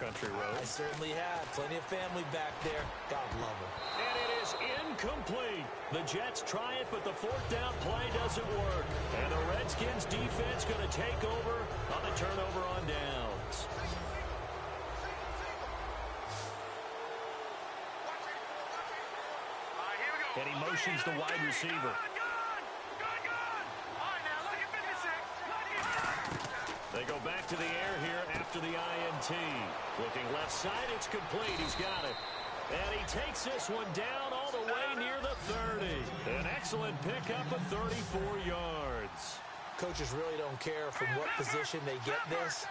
country road. I certainly have. Plenty of family back there. God love them. And it is incomplete. The Jets try it, but the fourth down play doesn't work. And the Redskins defense going to take over on the turnover on downs. And he motions the wide receiver. They go back to the air here after the INT. Looking left side, it's complete. He's got it. And he takes this one down all the way near the 30. An excellent pickup of 34 yards. Coaches really don't care from what position they get this,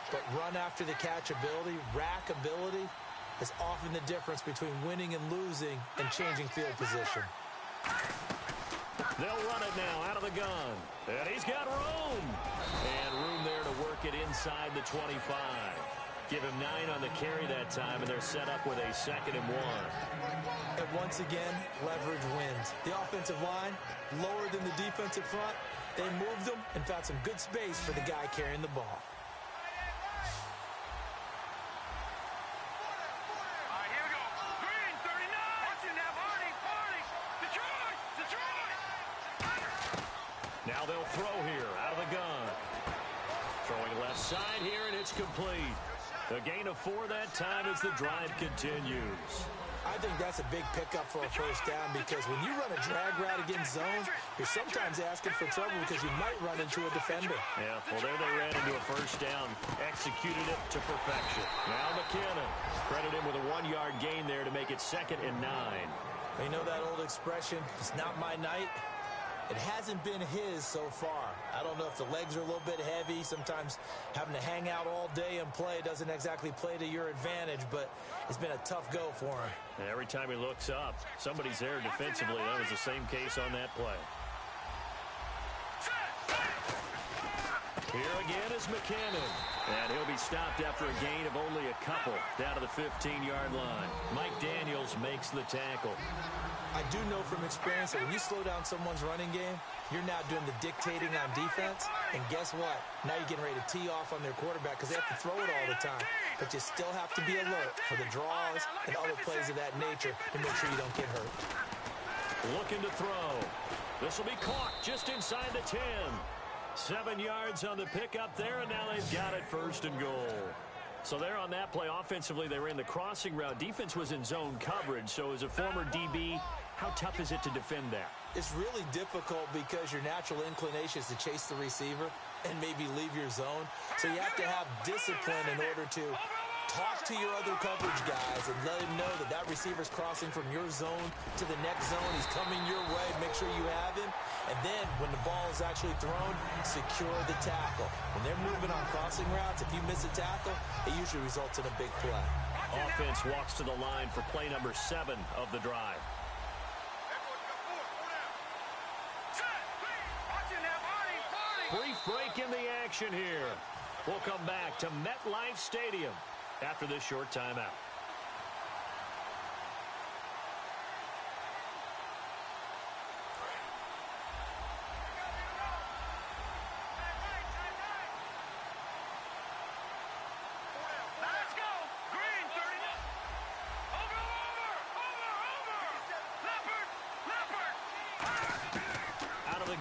but run after the catch ability, rack ability, is often the difference between winning and losing and changing field position. They'll run it now out of the gun. And he's got room. And room there to work it inside the 25. Give him 9 on the carry that time, and they're set up with a 2nd and 1. And once again, leverage wins. The offensive line, lower than the defensive front, they moved them and found some good space for the guy carrying the ball. Now they'll throw here out of the gun. Throwing left side here, and it's complete. A gain of 4 that time as the drive continues. I think that's a big pickup for a first down because when you run a drag route against zones, you're sometimes asking for trouble because you might run into a defender. Yeah, well, there they ran into a first down, executed it to perfection. Now McKinnon, credit him with a 1-yard gain there to make it 2nd and 9. You know that old expression, it's not my night? It hasn't been his so far. I don't know if the legs are a little bit heavy. Sometimes having to hang out all day and play doesn't exactly play to your advantage, but it's been a tough go for him. And every time he looks up, somebody's there defensively. That was the same case on that play. Here again is McKinnon. And he'll be stopped after a gain of only a couple down to the 15-yard line. Mike Daniels makes the tackle. I do know from experience that when you slow down someone's running game, you're now doing the dictating on defense. And guess what? Now you're getting ready to tee off on their quarterback because they have to throw it all the time. But you still have to be alert for the draws and other plays of that nature to make sure you don't get hurt. Looking to throw. This will be caught just inside the 10. 7 yards on the pickup there, and now they've got it 1st and goal. So there on that play, offensively, they ran the crossing route. Defense was in zone coverage, so as a former DB, how tough is it to defend that? It's really difficult because your natural inclination is to chase the receiver and maybe leave your zone. So you have to have discipline in order to talk to your other coverage guys and let him know that that receiver's crossing from your zone to the next zone. He's coming your way. Make sure you have him. And then when the ball is actually thrown, secure the tackle. When they're moving on crossing routes, if you miss a tackle, it usually results in a big play. Offense walks to the line for play number 7 of the drive. Brief break in the action here. We'll come back to MetLife Stadium after this short timeout.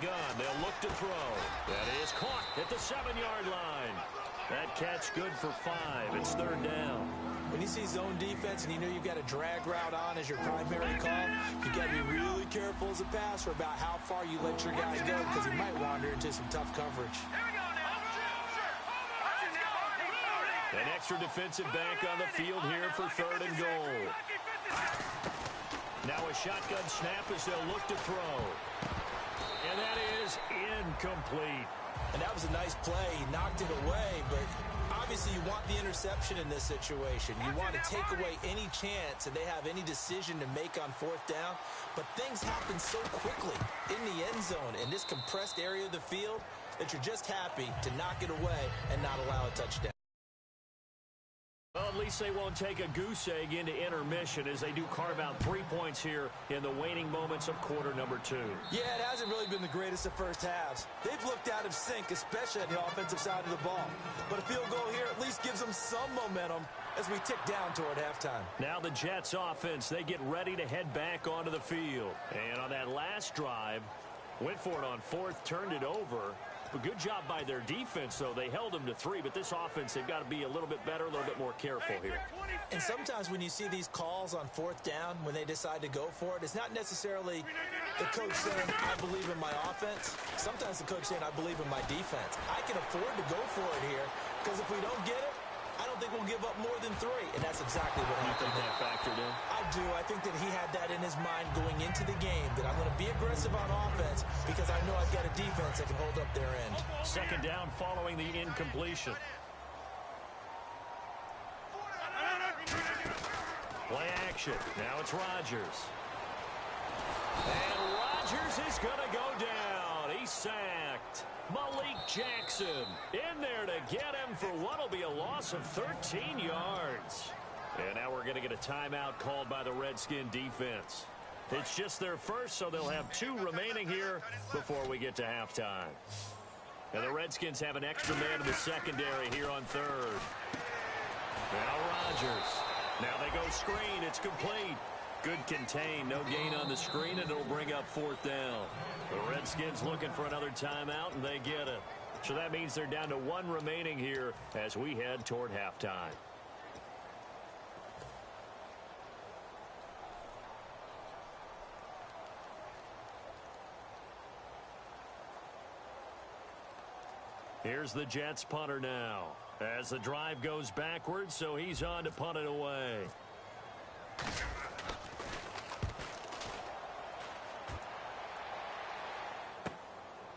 Gun. They'll look to throw. That is caught at the 7-yard line. That catch good for 5. It's 3rd down. When you see zone defense and you know you've got a drag route on as your primary call, you got to be really careful as a passer about how far you let your guy go because he might wander into some tough coverage. An extra defensive back on the field here for 3rd and goal. Now a shotgun snap as they'll look to throw. And that is incomplete. And that was a nice play. He knocked it away, but obviously you want the interception in this situation. You want to take away any chance that they have any decision to make on 4th down. But things happen so quickly in the end zone in this compressed area of the field that you're just happy to knock it away and not allow a touchdown. Well, at least they won't take a goose egg into intermission as they do carve out 3 points here in the waning moments of quarter number 2. Yeah, it hasn't really been the greatest of first halves. They've looked out of sync, especially on the offensive side of the ball. But a field goal here at least gives them some momentum as we tick down toward halftime. Now the Jets offense, they get ready to head back onto the field. And on that last drive, went for it on fourth, turned it over. A good job by their defense, though. They held them to 3, but this offense, they've got to be a little bit better, a little bit more careful here. And sometimes when you see these calls on fourth down, when they decide to go for it, it's not necessarily the coach saying, I believe in my offense. Sometimes the coach saying, I believe in my defense. I can afford to go for it here, because if we don't get it, I don't think we'll give up more than 3, and that's exactly what happened. You think that factored in? I do. I think that he had that in his mind going into the game, that I'm going to be aggressive on offense because I know I've got a defense that can hold up their end. Second down following the incompletion. Play action. Now it's Rodgers. And Rodgers is going to go down. He's sacked. Malik Jackson in there to get him for what will be a loss of 13 yards. And now we're going to get a timeout called by the Redskin defense. It's just their first, so they'll have 2 remaining here before we get to halftime. And the Redskins have an extra man in the secondary here on third. Now Rodgers. Now they go screen. It's complete. Good contain. No gain on the screen, and it'll bring up fourth down. The Redskins looking for another timeout, and they get it. So that means they're down to 1 remaining here as we head toward halftime. Here's the Jets punter now as the drive goes backwards, so he's on to punt it away.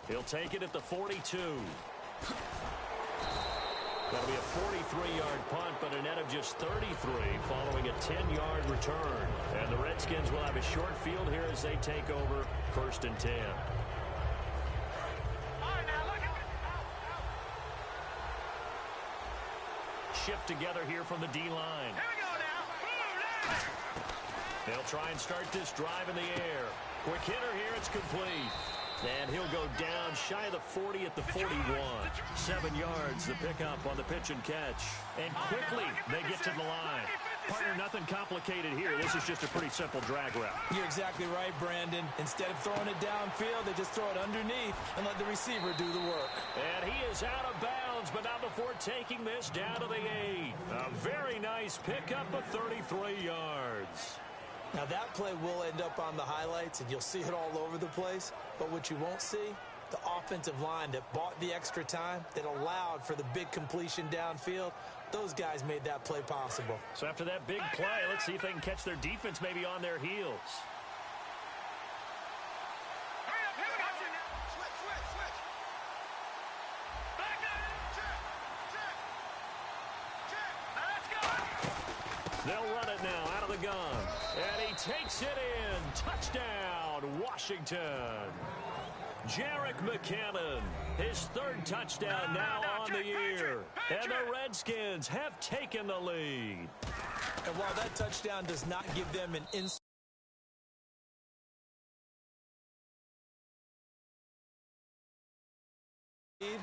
He'll take it at the 42. That'll be a 43-yard punt, but a net of just 33 following a 10-yard return. And the Redskins will have a short field here as they take over 1st and 10. Shift together here from the D-line. They'll try and start this drive in the air. Quick hitter here, it's complete. And he'll go down shy of the 40 at the 41. 7 yards, the pickup on the pitch and catch. And quickly, they get to the line. Partner, nothing complicated here. This is just a pretty simple drag route. You're exactly right, Brandon. Instead of throwing it downfield, they just throw it underneath and let the receiver do the work. And he is out of bounds, but not before taking this down to the 8. A very nice pickup of 33 yards. Now that play will end up on the highlights, and you'll see it all over the place. But what you won't see, the offensive line that bought the extra time, that allowed for the big completion downfield, those guys made that play possible. So after that big play, let's see if they can catch their defense maybe on their heels. They'll run it now out of the gun. And he takes it in. Touchdown, Washington. Jarek McKinnon, his 3rd touchdown now on the year. And the Redskins have taken the lead. And while that touchdown does not give them an instant lead,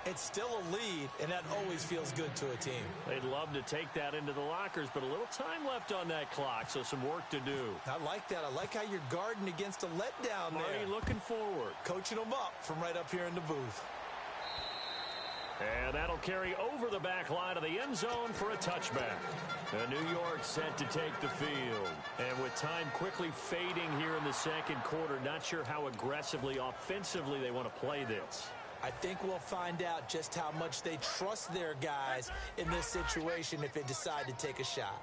it's still a lead, and that always feels good to a team. They'd love to take that into the lockers, but a little time left on that clock, so some work to do. I like that. I like how you're guarding against a letdown there. Already looking forward. Coaching them up from right up here in the booth. And that'll carry over the back line of the end zone for a touchback. New York set to take the field. And with time quickly fading here in the second quarter, not sure how aggressively, offensively they want to play this. I think we'll find out just how much they trust their guys in this situation if they decide to take a shot.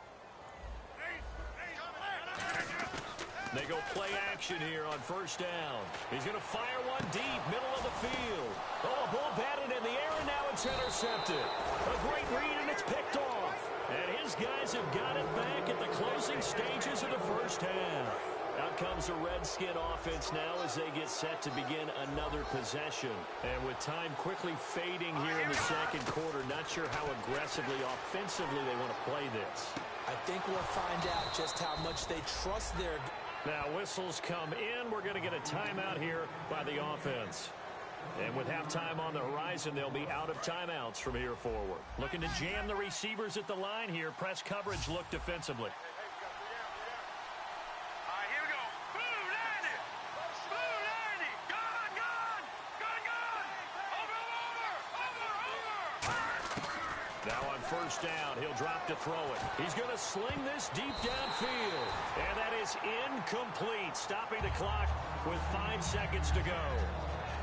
They go play action here on 1st down. He's going to fire one deep, middle of the field. Oh, a ball batted in the air, and now it's intercepted. A great read, and it's picked off. And his guys have got it back at the closing stages of the 1st half. Out comes the Redskin offense now as they get set to begin another possession. And with time quickly fading here in the second quarter, not sure how aggressively, offensively they want to play this. I think we'll find out just how much they trust their... Now whistles come in. We're going to get a timeout here by the offense. And with halftime on the horizon, they'll be out of timeouts from here forward. Looking to jam the receivers at the line here. Press coverage look defensively. Now on first down, he'll drop to throw it. He's going to sling this deep downfield. And that is incomplete, stopping the clock with 5 seconds to go.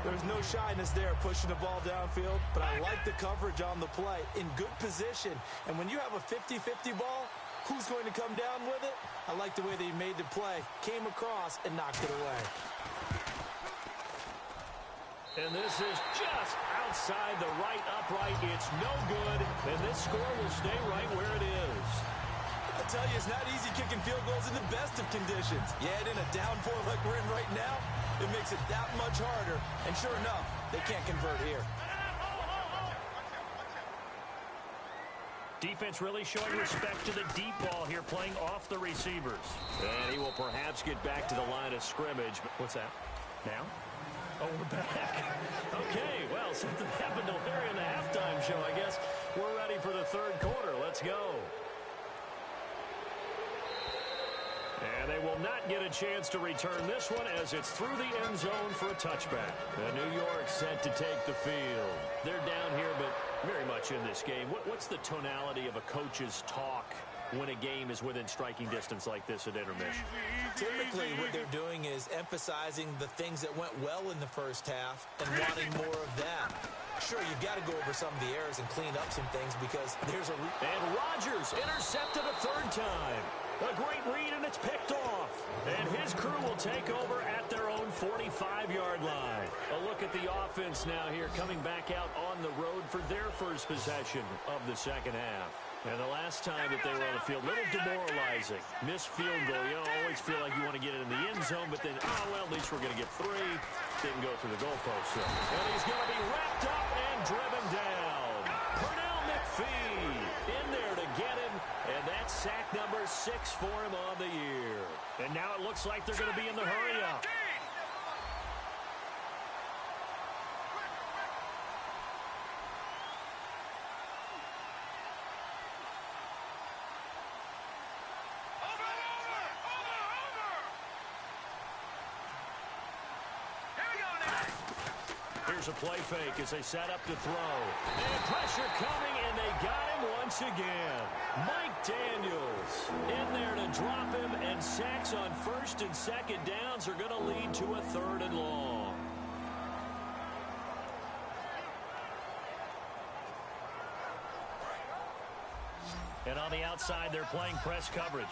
There's no shyness there pushing the ball downfield, but I like the coverage on the play. In good position. And when you have a 50-50 ball, who's going to come down with it? I like the way that he made the play, came across, and knocked it away. And this is just outside the right upright. It's no good, and this score will stay right where it is. I tell you, it's not easy kicking field goals in the best of conditions. Yet in a downpour like we're in right now, it makes it that much harder. And sure enough, they can't convert here. Defense really showing respect to the deep ball here, playing off the receivers. And he will perhaps get back to the line of scrimmage. But what's that? Now? Oh, we're back. Okay, well, something happened to Larry in the halftime show, I guess. We're ready for the third quarter. Let's go. And they will not get a chance to return this one as it's through the end zone for a touchback. And New York set to take the field. They're down here, but very much in this game. What's the tonality of a coach's talk when a game is within striking distance like this at intermission? Typically, what they're doing is emphasizing the things that went well in the first half and wanting more of that. Sure, you've got to go over some of the errors and clean up some things because there's a... And Rodgers intercepted a third time. A great read, and it's picked off. And his crew will take over at their own 45-yard line. A look at the offense now here, coming back out on the road for their first possession of the second half. And the last time that they were on the field, a little demoralizing. Missed field goal. You know, always feel like you want to get it in the end zone, but then, oh, well, at least we're going to get 3. Didn't go through the goalpost. So. And he's going to be wrapped up and driven down. Pernell McPhee in there to get him, and that's sack number 6 for him on the year. And now it looks like they're going to be in the hurry-up. Here's a play fake as they set up to throw. And pressure coming, and they got him once again. Mike Daniels in there to drop him, and sacks on first and second downs are going to lead to a 3rd and long. And on the outside, they're playing press coverage.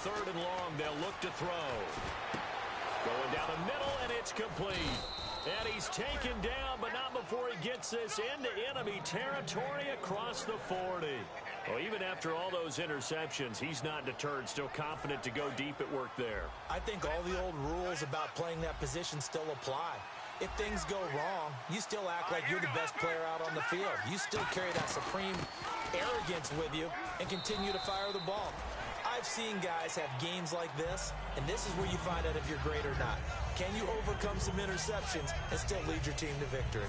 Third and long, they'll look to throw. Going down the middle, and it's complete. And he's taken down, but not before he gets this into enemy territory across the 40. Well, even after all those interceptions, he's not deterred, still confident to go deep at work there. I think all the old rules about playing that position still apply. If things go wrong, you still act like you're the best player out on the field. You still carry that supreme arrogance with you and continue to fire the ball. I've seen guys have games like this, and this is where you find out if you're great or not. Can you overcome some interceptions and still lead your team to victory?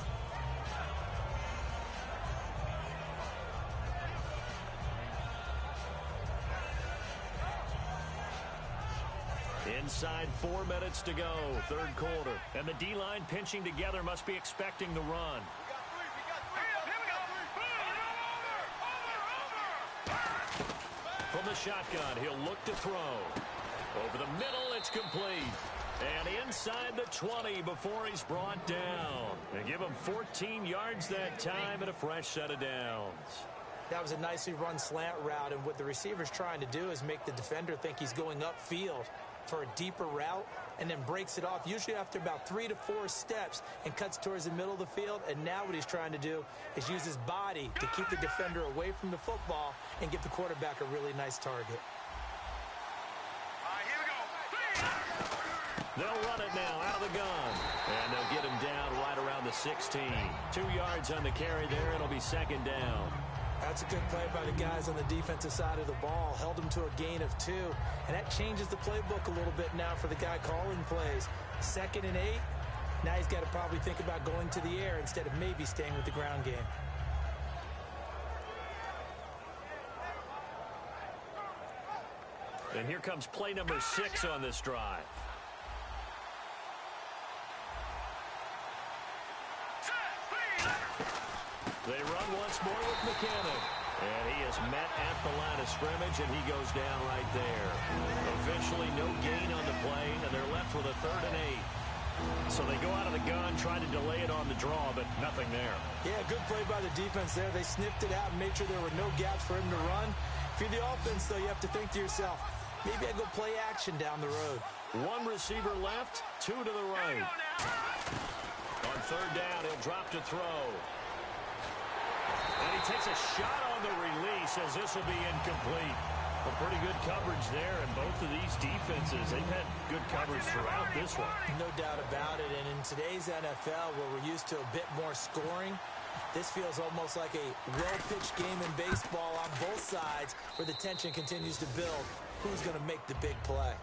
Inside 4 minutes to go, third quarter. And the D-line pinching together must be expecting the run. From the shotgun, he'll look to throw. Over the middle, it's complete. And inside the 20 before he's brought down. And give him 14 yards that time and a fresh set of downs. That was a nicely run slant route, and what the receiver's trying to do is make the defender think he's going upfield for a deeper route, and then breaks it off, usually after about 3 to 4 steps, and cuts towards the middle of the field. And now what he's trying to do is use his body to keep the defender away from the football and give the quarterback a really nice target. Here we go. They'll run it now out of the gun. And they'll get him down right around the 16. 2 yards on the carry there. It'll be second down. That's a good play by the guys on the defensive side of the ball. Held them to a gain of 2. And that changes the playbook a little bit now for the guy calling plays. 2nd and 8. Now he's got to probably think about going to the air instead of maybe staying with the ground game. And here comes play number 6 on this drive. They run once more with McKinnon. And he is met at the line of scrimmage, and he goes down right there. Officially no gain on the play, and they're left with a 3rd and 8. So they go out of the gun, try to delay it on the draw, but nothing there. Yeah, good play by the defense there. They sniffed it out and made sure there were no gaps for him to run. If you're the offense, though, you have to think to yourself, maybe I go play action down the road. 1 receiver left, 2 to the right. On 3rd down, he'll drop to throw. And he takes a shot on the release as this will be incomplete. Well, pretty good coverage there, and both of these defenses, they've had good coverage throughout this one. No doubt about it, and in today's NFL, where we're used to a bit more scoring, this feels almost like a well-pitched game in baseball on both sides where the tension continues to build. Who's going to make the big play?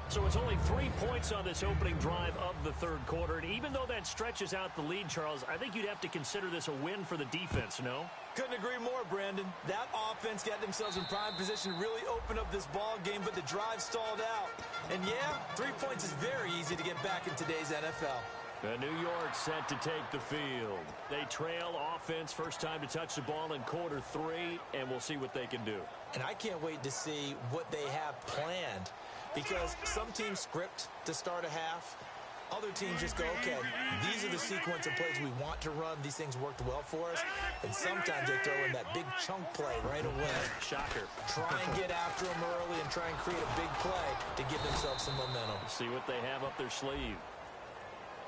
So it's only 3 points on this opening drive of the 3rd quarter. And even though that stretches out the lead, Charles, I think you'd have to consider this a win for the defense, no? Couldn't agree more, Brandon. That offense got themselves in prime position to really open up this ball game, but the drive stalled out. And yeah, 3 points is very easy to get back in today's NFL. New York set to take the field. They trail offense, first time to touch the ball in quarter 3, and we'll see what they can do. And I can't wait to see what they have planned, because some teams script to start a half. Other teams just go, okay, these are the sequence of plays we want to run. These things worked well for us. And sometimes they throw in that big chunk play right away. Shocker. Try and get after them early and try and create a big play to give themselves some momentum. See what they have up their sleeve.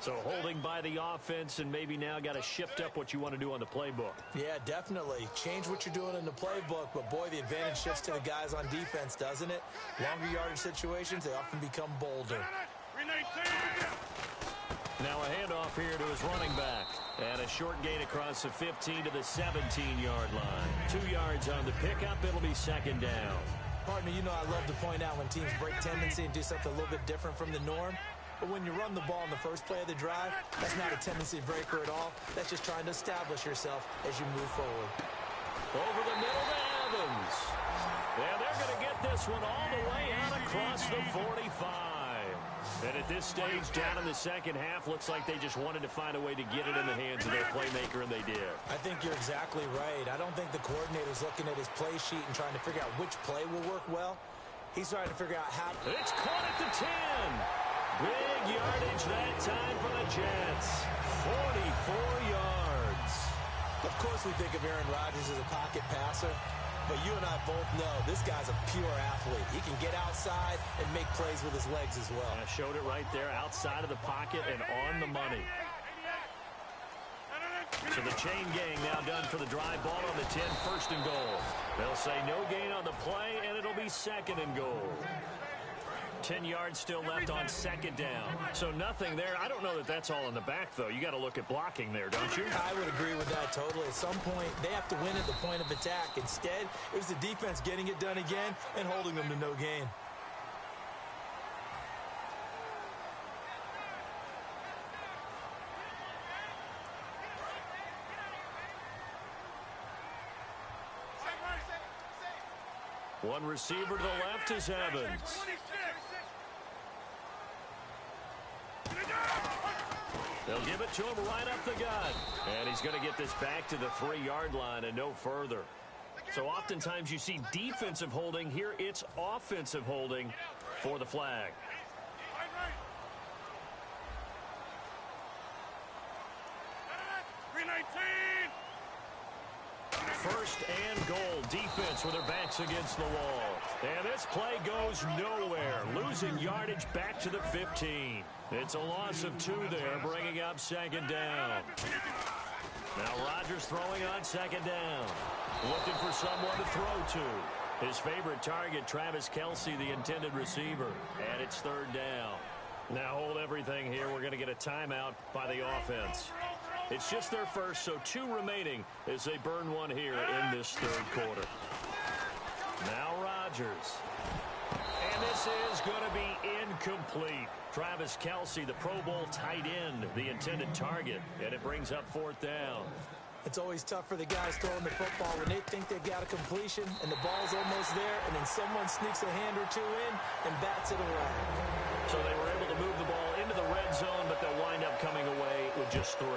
So holding by the offense, and maybe now got to shift up what you want to do on the playbook. Yeah, definitely. Change what you're doing in the playbook, but boy, the advantage shifts to the guys on defense, doesn't it? Longer yardage situations, they often become bolder. Now a handoff here to his running back. And a short gain across the 15 to the 17-yard line. 2 yards on the pickup. It'll be second down. Partner, you know I love to point out when teams break tendency and do something a little bit different from the norm. But when you run the ball in the first play of the drive, that's not a tendency breaker at all. That's just trying to establish yourself as you move forward. Over the middle to Evans. And they're going to get this one all the way out across the 45. And at this stage, down in the second half, looks like they just wanted to find a way to get it in the hands of their playmaker, and they did. I think you're exactly right. I don't think the coordinator's looking at his play sheet and trying to figure out which play will work well. He's trying to figure out how. It's caught at the 10. Big yardage that time for the Jets. 44 yards. Of course we think of Aaron Rodgers as a pocket passer, but you and I both know this guy's a pure athlete. He can get outside and make plays with his legs as well. I showed it right there, outside of the pocket and on the money. So the chain gang now done for the drive. Ball on the 10, first and goal. They'll say no gain on the play, and it'll be second and goal. 10 yards still left on second down. So nothing there. I don't know that that's all in the back, though. You got to look at blocking there, don't you? I would agree with that totally. At some point, they have to win at the point of attack. Instead, it was the defense getting it done again and holding them to no gain. One receiver to the left is Evans. They'll give it to him right up the gut. And he's going to get this back to the 3-yard line and no further. So oftentimes you see defensive holding. Here it's offensive holding for the flag. First and goal. Defense with their backs against the wall. And this play goes nowhere. Losing yardage back to the 15. It's a loss of 2 there, bringing up second down. Now Rodgers throwing on second down. Looking for someone to throw to. His favorite target, Travis Kelce, the intended receiver. And it's third down. Now hold everything here. We're going to get a timeout by the offense. It's just their first, so 2 remaining as they burn one here in this third quarter. Now Rodgers. And this is going to be incomplete. Travis Kelce, the Pro Bowl tight end, the intended target, and it brings up 4th down. It's always tough for the guys throwing the football when they think they've got a completion and the ball's almost there, and then someone sneaks a hand or 2 in and bats it away. So they were able to move the ball into the red zone, but they'll wind up coming away with just 3.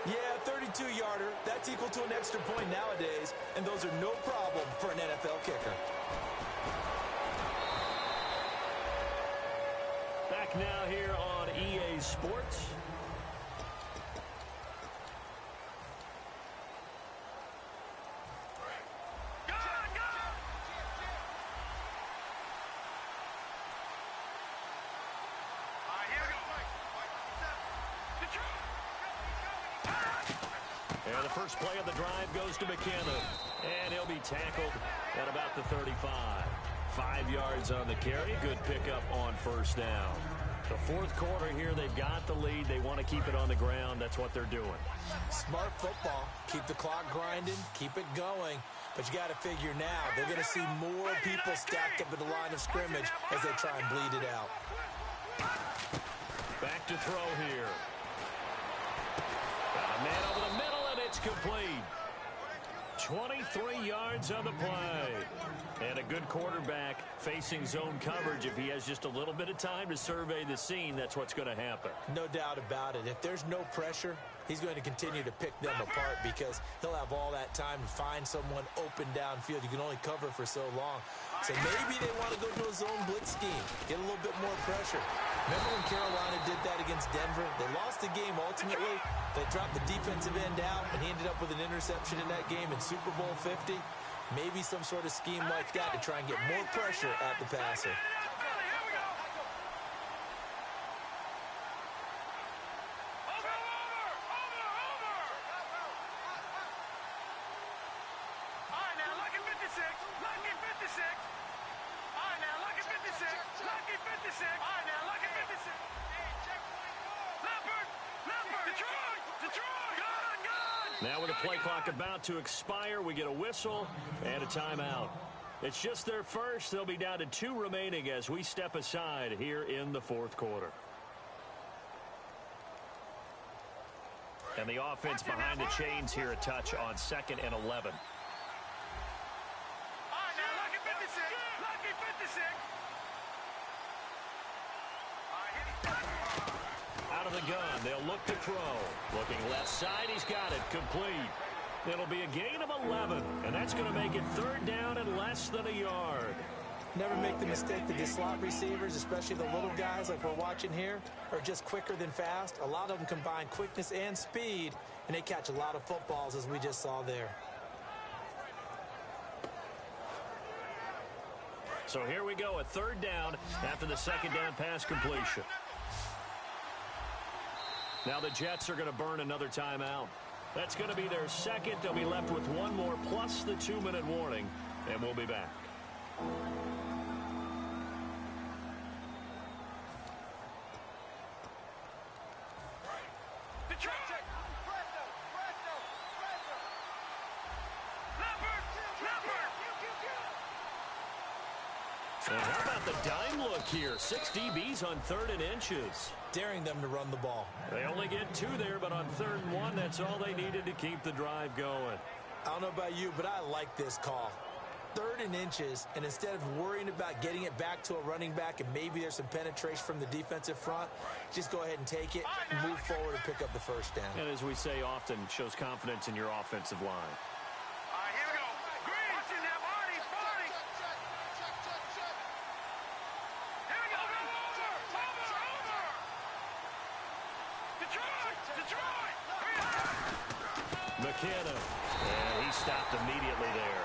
Yeah, 32-yarder. That's equal to an extra point nowadays, and those are no problem for an NFL kicker. Back now here on EA Sports. And the first play of the drive goes to McKenna. And he'll be tackled at about the 35. 5 yards on the carry. Good pickup on 1st down. The 4th quarter here, they've got the lead. They want to keep it on the ground. That's what they're doing. Smart football. Keep the clock grinding. Keep it going. But you got to figure now, they're going to see more people stacked up at the line of scrimmage as they try and bleed it out. Back to throw here. Got a man over the middle, and it's complete. 23 yards on the play. And a good quarterback facing zone coverage. If he has just a little bit of time to survey the scene, that's what's going to happen. No doubt about it. If there's no pressure, he's going to continue to pick them apart because he'll have all that time to find someone open downfield. You can only cover for so long. So maybe they want to go to a zone blitz scheme, get a little bit more pressure. Remember when Carolina did that against Denver? They lost the game ultimately. They dropped the defensive end out, and he ended up with an interception in that game in Super Bowl 50. Maybe some sort of scheme like that to try and get more pressure at the passer. Now with the play clock about to expire, we get a whistle and a timeout. It's just their first. They'll be down to 2 remaining as we step aside here in the 4th quarter. And the offense behind the chains here a touch on 2nd and 11. Out of the gun, they'll look to throw. Looking left side, he's got it, complete. It'll be a gain of 11, and that's going to make it 3rd down and less than a yard. Never make the mistake that the slot receivers, especially the little guys like we're watching here, are just quicker than fast. A lot of them combine quickness and speed, and they catch a lot of footballs, as we just saw there. So here we go, a 3rd down after the 2nd down pass completion. Now the Jets are going to burn another timeout. That's going to be their 2nd. They'll be left with 1 more plus the 2-minute warning, and we'll be back. And how about the dime look here? 6 DBs on 3rd and inches. Daring them to run the ball. They only get 2 there, but on 3rd and 1, that's all they needed to keep the drive going. I don't know about you, but I like this call. 3rd and inches, and instead of worrying about getting it back to a running back and maybe there's some penetration from the defensive front, just go ahead and take it, move forward, and pick up the 1st down. And as we say often, shows confidence in your offensive line. McKenna, and he stopped immediately there.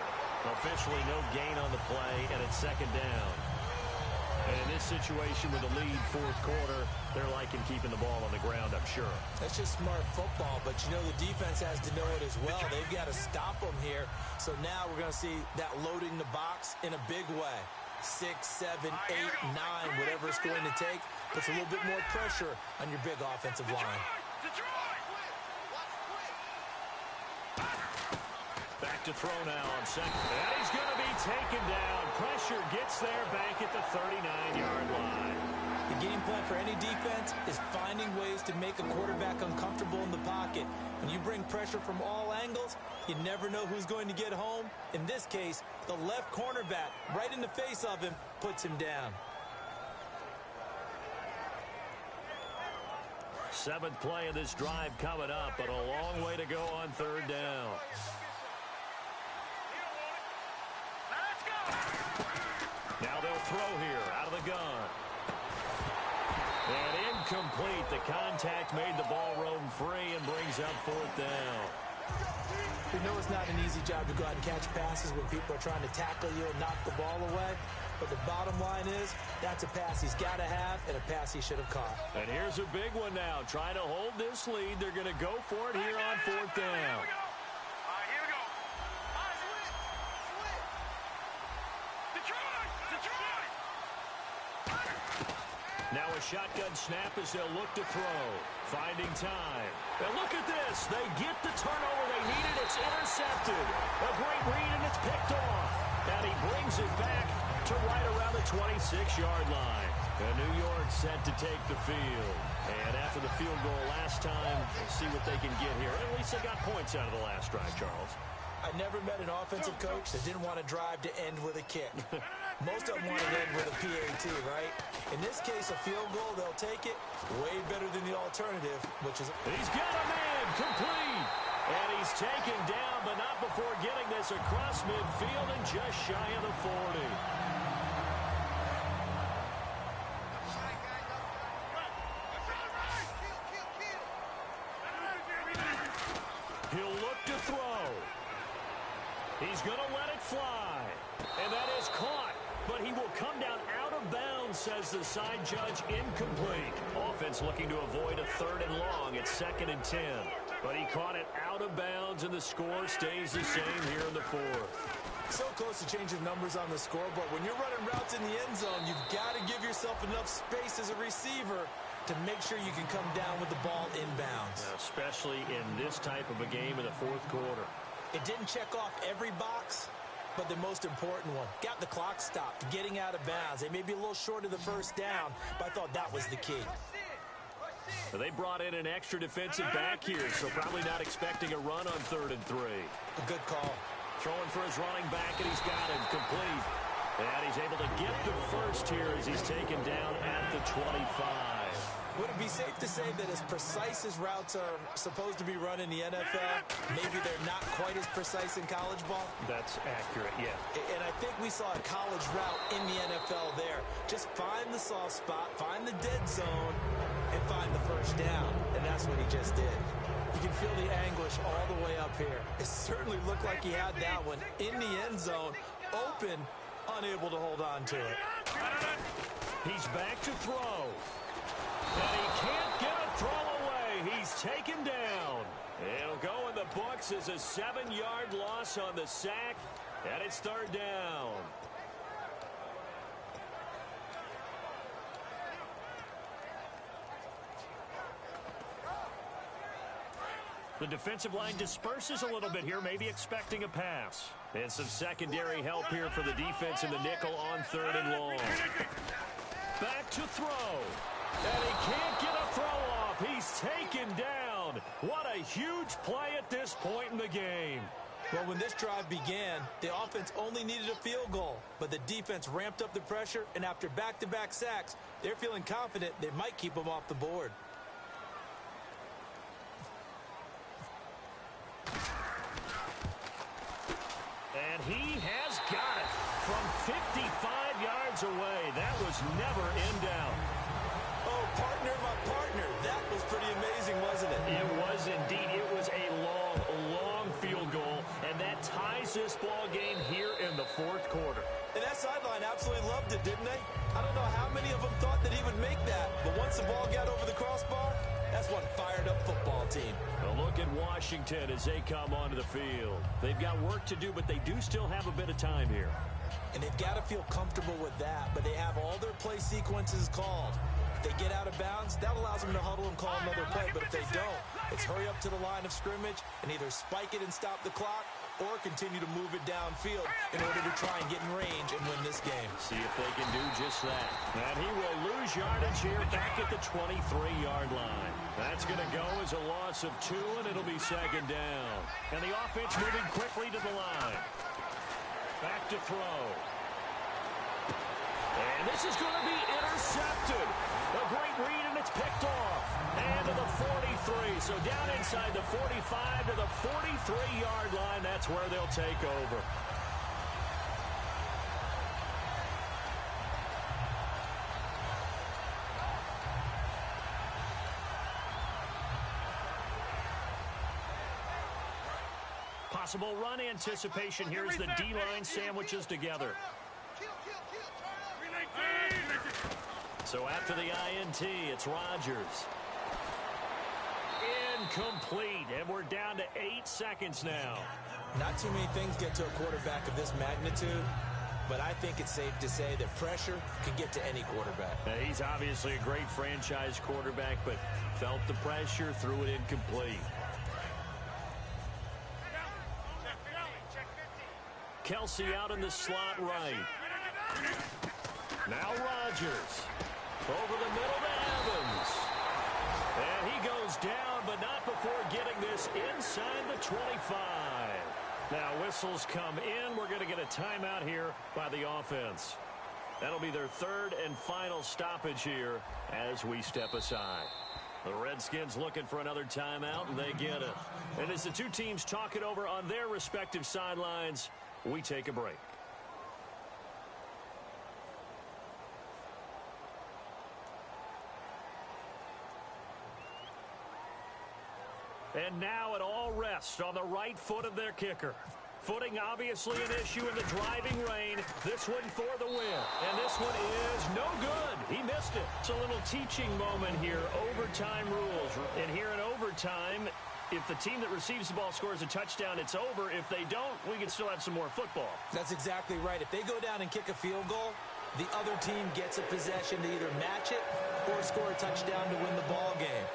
Officially no gain on the play, and it's 2nd down. And in this situation with the lead 4th quarter, they're liking keeping the ball on the ground, I'm sure. That's just smart football, but you know the defense has to know it as well. They've got to stop them here. So now we're going to see that loading the box in a big way. 6, 7, 8, 9, whatever it's going to take, puts a little bit more pressure on your big offensive line. to throw now on second. And he's going to be taken down. Pressure gets there back at the 39-yard line. The game plan for any defense is finding ways to make a quarterback uncomfortable in the pocket. When you bring pressure from all angles, you never know who's going to get home. In this case, the left cornerback, right in the face of him, puts him down. Seventh play of this drive coming up, but a long way to go on third down. Now they'll throw here out of the gun. And incomplete. The contact made the ball roam free and brings up fourth down. We know it's not an easy job to go out and catch passes when people are trying to tackle you and knock the ball away. But the bottom line is, that's a pass he's got to have and a pass he should have caught. And here's a big one now. Trying to hold this lead. They're going to go for it here on fourth down. Now a shotgun snap as they'll look to throw. Finding time. And look at this. They get the turnover they needed. It's intercepted. A great read, and it's picked off. And he brings it back to right around the 26-yard line. And New York set to take the field. And after the field goal last time, we'll see what they can get here. At least they got points out of the last drive, Charles. I never met an offensive coach that didn't want to drive to end with a kick. Most of them want to end with a PAT, right? In this case, a field goal, they'll take it. Way better than the alternative, which is... He's got a man complete. And he's taken down, but not before getting this across midfield and just shy of the 40. He'll look to throw. He's going to let it fly. And that is caught. But he will come down out of bounds, says the side judge. Incomplete. Offense looking to avoid a third and long at 2nd and 10. But he caught it out of bounds, and the score stays the same here in the fourth. So close to changing numbers on the scoreboard. When you're running routes in the end zone, you've got to give yourself enough space as a receiver to make sure you can come down with the ball inbounds. Especially in this type of a game in the fourth quarter. It didn't check off every box, but the most important one. Got the clock stopped, getting out of bounds. They may be a little short of the first down, but I thought that was the key. So they brought in an extra defensive back here, so probably not expecting a run on 3rd and 3. A good call. Throwing for his running back, and he's got him complete. And he's able to get the first here as he's taken down at the 25. Would it be safe to say that as precise as routes are supposed to be run in the NFL, maybe they're not quite as precise in college ball? That's accurate, yeah. And I think we saw a college route in the NFL there. Just find the soft spot, find the dead zone, and find the first down. And that's what he just did. You can feel the anguish all the way up here. It certainly looked like he had that one in the end zone, open, unable to hold on to it. He's back to throw. And he can't get a throw away. He's taken down. It'll go in the books as a 7-yard loss on the sack, and it's 3rd down. The defensive line disperses a little bit here, maybe expecting a pass. And some secondary help here for the defense in the nickel on 3rd and long. Back to throw. And he can't get a throw off. He's taken down. What a huge play at this point in the game. Well, when this drive began, the offense only needed a field goal. But the defense ramped up the pressure, and after back-to-back sacks, they're feeling confident they might keep them off the board. And he has got it from 55 yards away. That was never in doubt. Oh, partner, my partner. That was pretty amazing, wasn't it? It was indeed. It was a long, long field goal, and that ties this ball game here in the fourth quarter. And that sideline absolutely loved it, didn't they? I don't know how many of them thought that he would make that, but once the ball got over the crossbar, that's one fired-up football team. A look at Washington as they come onto the field. They've got work to do, but they do still have a bit of time here. And they've got to feel comfortable with that, but they have all their play sequences called. If they get out of bounds, that allows them to huddle and call another play, but if they don't, it's hurry up to the line of scrimmage and either spike it and stop the clock or continue to move it downfield in order to try and get in range and win this game. See if they can do just that. And he will lose yardage here back at the 23-yard line. That's going to go as a loss of 2, and it'll be second down. And the offense moving quickly to the line. Back to throw. And this is going to be intercepted. A great read, and it's picked off. And to the 43. So down inside the 45 to the 43-yard line. That's where they'll take over. Possible run anticipation here as the D-line sandwiches together. So after the INT, it's Rodgers. Incomplete, and we're down to 8 seconds now. Not too many things get to a quarterback of this magnitude, but I think it's safe to say that pressure can get to any quarterback. He's obviously a great franchise quarterback, but felt the pressure, threw it incomplete. Kelsey out in the slot right. Now Rodgers. Over the middle to Evans. And he goes down, but not before getting this inside the 25. Now whistles come in. We're going to get a timeout here by the offense. That'll be their third and final stoppage here as we step aside. The Redskins looking for another timeout, and they get it. And as the two teams talk it over on their respective sidelines, we take a break. And now it all rests on the right foot of their kicker. Footing obviously an issue in the driving rain. This one for the win. And this one is no good. He missed it. It's a little teaching moment here. Overtime rules. And here in overtime, if the team that receives the ball scores a touchdown, it's over. If they don't, we can still have some more football. That's exactly right. If they go down and kick a field goal, the other team gets a possession to either match it or score a touchdown to win the ball game.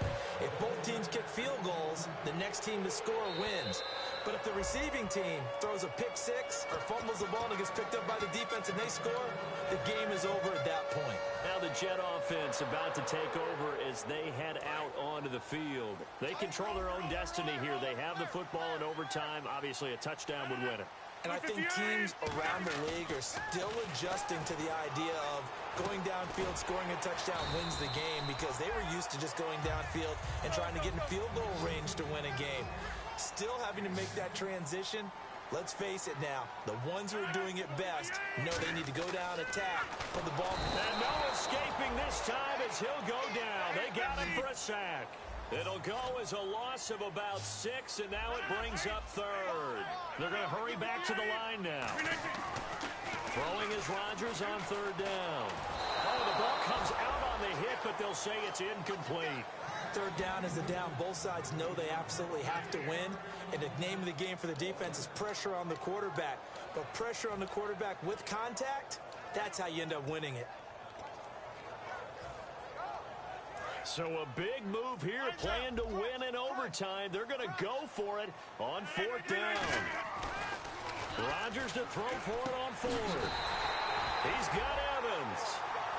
If both teams kick field goals, the next team to score wins. But if the receiving team throws a pick six or fumbles the ball and it gets picked up by the defense and they score, the game is over at that point. Now the Jet offense about to take over as they head out onto the field. They control their own destiny here. They have the football in overtime. Obviously, a touchdown would win it. And I think teams around the league are still adjusting to the idea of going downfield, scoring a touchdown wins the game, because they were used to just going downfield and trying to get in field goal range to win a game. Still having to make that transition. Let's face it now, the ones who are doing it best know they need to go down, attack, put the ball. And no escaping this time as he'll go down. They got him for a sack. It'll go as a loss of about 6, and now it brings up third. They're going to hurry back to the line now. Throwing is Rodgers on third down. Oh, the ball comes out on the hit, but they'll say it's incomplete. Third down is the down. Both sides know they absolutely have to win. And the name of the game for the defense is pressure on the quarterback. But pressure on the quarterback with contact, that's how you end up winning it. So a big move here, playing to win in overtime. They're going to go for it on fourth down. Rodgers to throw for it on fourth. He's got Evans.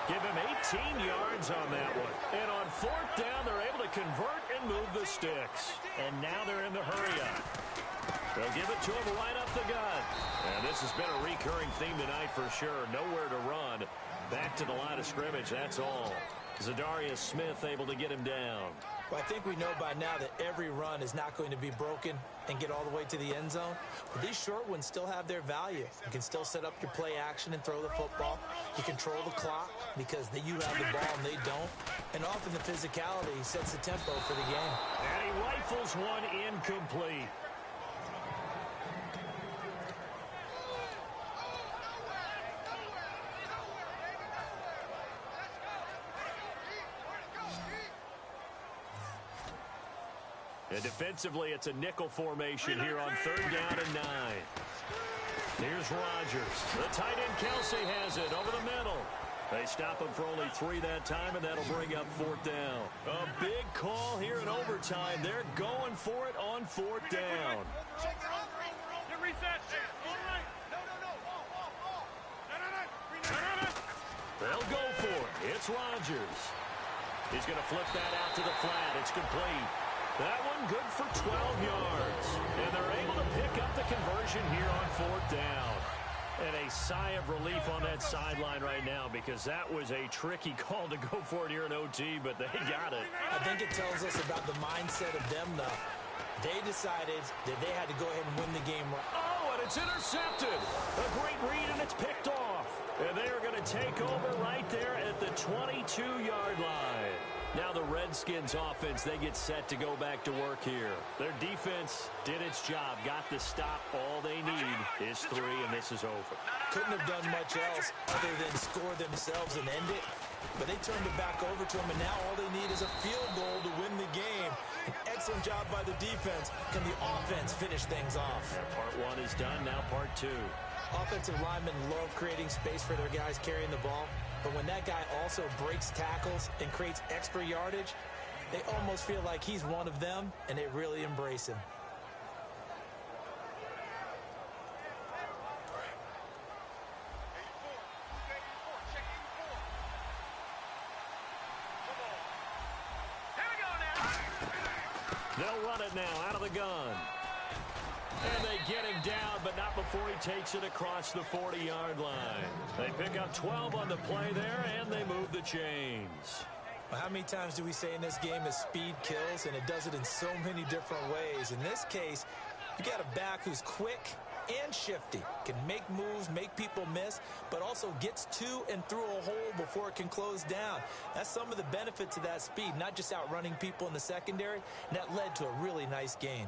Give him 18 yards on that one. And on fourth down, they're able to convert and move the sticks. And now they're in the hurry-up. They'll give it to him right up the gut. And this has been a recurring theme tonight for sure. Nowhere to run. Back to the line of scrimmage, that's all. Zadarius Smith able to get him down. Well, I think we know by now that every run is not going to be broken and get all the way to the end zone. But these short ones still have their value. You can still set up your play action and throw the football. You control the clock because you have the ball and they don't. And often the physicality sets the tempo for the game. And he rifles one incomplete. And defensively, it's a nickel formation here on third down and 9. Here's Rodgers. The tight end Kelsey has it over the middle. They stop him for only 3 that time, and that'll bring up fourth down. A big call here in overtime. They're going for it on fourth down. They'll go for it. It's Rodgers. He's going to flip that out to the flat. It's complete. That one good for 12 yards. And they're able to pick up the conversion here on 4th down. And a sigh of relief on that sideline right now because that was a tricky call to go for it here in OT, but they got it. I think it tells us about the mindset of them, though. They decided that they had to go ahead and win the game. Oh, and it's intercepted. A great read, and it's picked off. And they are going to take over right there at the 22-yard line. Now the Redskins offense, they get set to go back to work here. Their defense did its job, got the stop. All they need is 3, and this is over. Couldn't have done much else other than score themselves and end it. But they turned it back over to them, and now all they need is a field goal to win the game. An excellent job by the defense. Can the offense finish things off? Yeah, part 1 is done, now part 2. Offensive linemen love creating space for their guys carrying the ball. But when that guy also breaks tackles and creates extra yardage, they almost feel like he's one of them, and they really embrace him. They'll run it now out of the gun. And they get him down, but not before he takes it across the 40-yard line. They pick up 12 on the play there, and they move the chains. Well, how many times do we say in this game that speed kills, and it does it in so many different ways? In this case, you got a back who's quick and shifty, can make moves, make people miss, but also gets to and through a hole before it can close down. That's some of the benefits of that speed, not just outrunning people in the secondary, and that led to a really nice gain.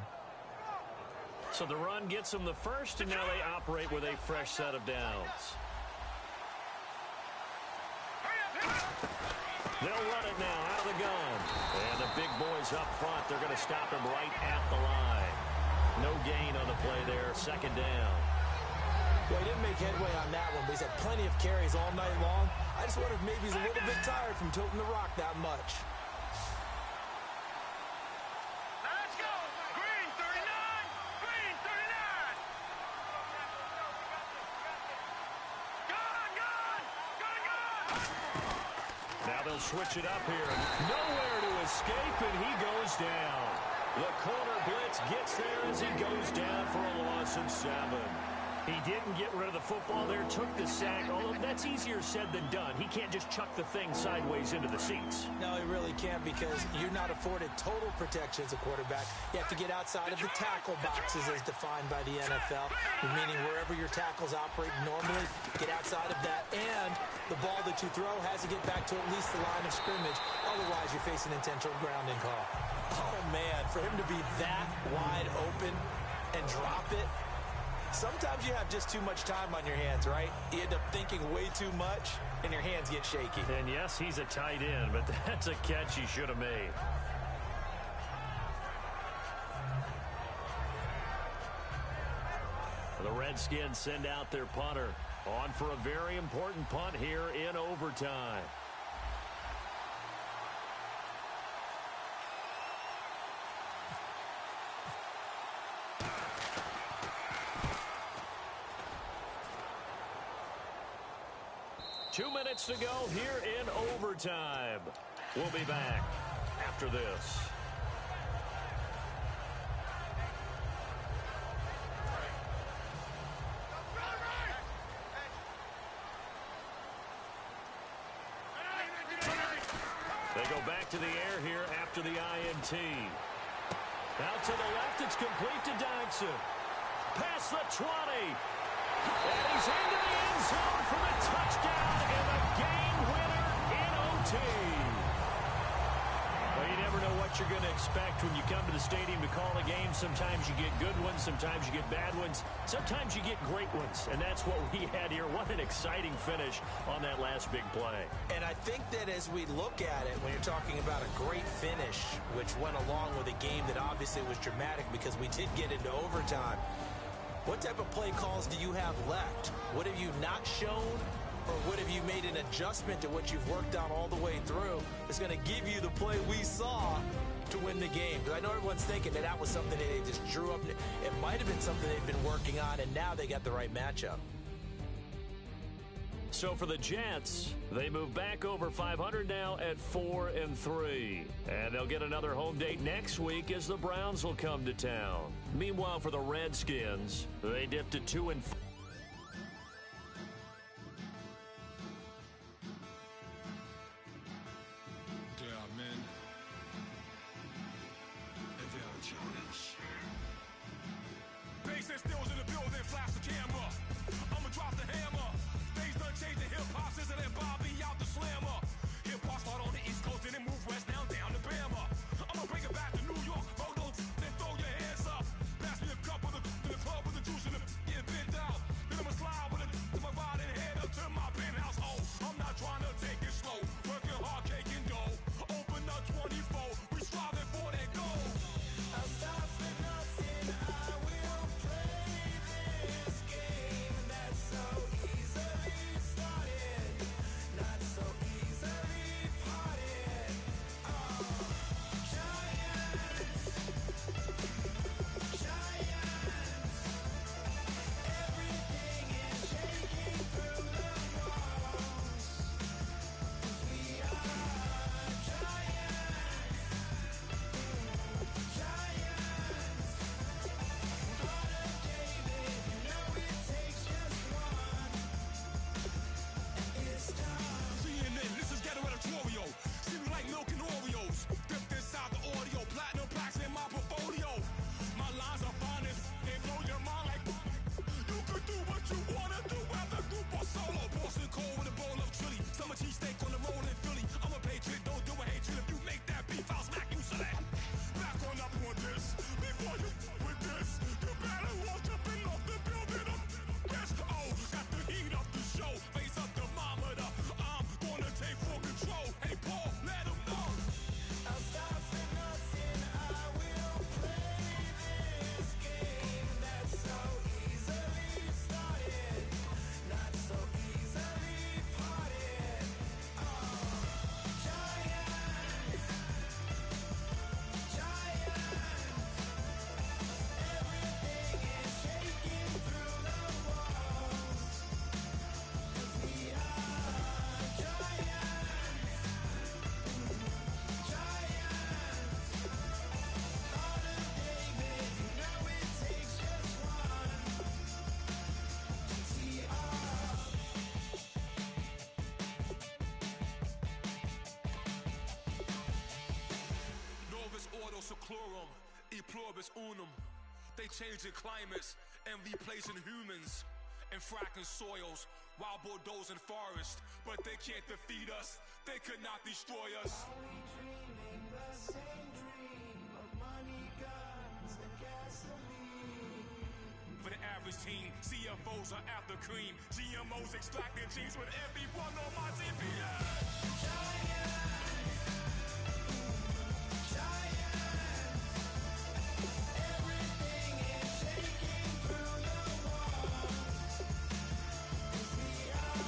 So the run gets them the first, and now they operate with a fresh set of downs. They'll run it now out of the gun. And the big boys up front, they're going to stop him right at the line. No gain on the play there, 2nd down. Well, he didn't make headway on that one, but he's had plenty of carries all night long. I just wonder if maybe he's a little bit tired from toting the rock that much. Switch it up here. Nowhere to escape, and he goes down. The corner blitz gets there as he goes down for a loss of 7. He didn't get rid of the football there, took the sack, although that's easier said than done. He can't just chuck the thing sideways into the seats. No, he really can't because you're not afforded total protection as a quarterback. You have to get outside of the tackle boxes as defined by the NFL, meaning wherever your tackles operate normally, get outside of that, and the ball that you throw has to get back to at least the line of scrimmage. Otherwise, you're facing intentional grounding call. Oh, man, for him to be that wide open and drop it, sometimes you have just too much time on your hands, right? You end up thinking way too much, and your hands get shaky. And yes, he's a tight end, but that's a catch he should have made. The Redskins send out their punter on for a very important punt here in overtime. Two minutes to go here in overtime. We'll be back after this. They go back to the air here after the INT. Out to the left, it's complete to Dodson. Past the 20. And he's into the end zone for the touchdown and the game winner in OT. Well, you never know what you're going to expect when you come to the stadium to call a game. Sometimes you get good ones, sometimes you get bad ones, sometimes you get great ones. And that's what we had here. What an exciting finish on that last big play. And I think that as we look at it, when you're talking about a great finish, which went along with a game that obviously was dramatic because we did get into overtime, what type of play calls do you have left? What have you not shown, or what have you made an adjustment to what you've worked on all the way through that's going to give you the play we saw to win the game? Because I know everyone's thinking that that was something that they just drew up. It might have been something they've been working on, and now they got the right matchup. So for the Jets, they move back over 500 now at 4-3. And they'll get another home date next week as the Browns will come to town. Meanwhile, for the Redskins, they dipped to 2-4. Bass stills in the building, flash the camera. I'ma drop the hammer. Things done changed in hip-hop since I let Bobby out the slammer. Hip-hop start on the East Coast and then move west down to Bama. I'ma bring it back to New York. Roll those, then throw your hands up. Pass me a cup with the club with the juice in the get bent out. Then I'ma slide with it to my ride and head up to my penthouse. Oh, I'm not trying to take it slow. Working hard, cake and dough. Open up 24. We striving for that goal. I'll stop for nothing. I will play this game that's so easily started, not so easily parted. Giants, everything is shaking through the walls. 'Cause we are giants. Heart of David, you know it takes just one. It's time. CNN, this is Ghetto Editorial. See me like milk and Oreos. Dipped inside the audio, platinum plaques in my portfolio. My lines are finest, they blow your mind like you could do what you wanna do, whether group or solo. Boston cold with a bowl of chili. Summer cheesesteak on the roll in Philly. I'm a patriot, don't do a hatred. If you make that beef, I'll smack you, so that. Back on up on this. Before you with this, you better walk jumping off the building up. Yes, oh, got the heat up the show. Face up thermometer. I'm gonna take full control. Hey, Paul, let him know. I'll stop for nothing. I will play this game that's so easily started, not so easily parted. Giants, everything is shaking through the walls. 'Cause we are giants. Heart of David, you know it takes just one. GTR. Novus ordo seclorum, e pluribus unum. They changing climates and replacing humans and fracking soils, wild bulldozing forests, but they can't defeat us. They could not destroy us. Are we dreaming the same dream of money, guns, and gasoline? For the average team, CFOs are after cream. GMOs extracting genes with everyone on my TPS. Everything is shaking through the walls. 'Cause we are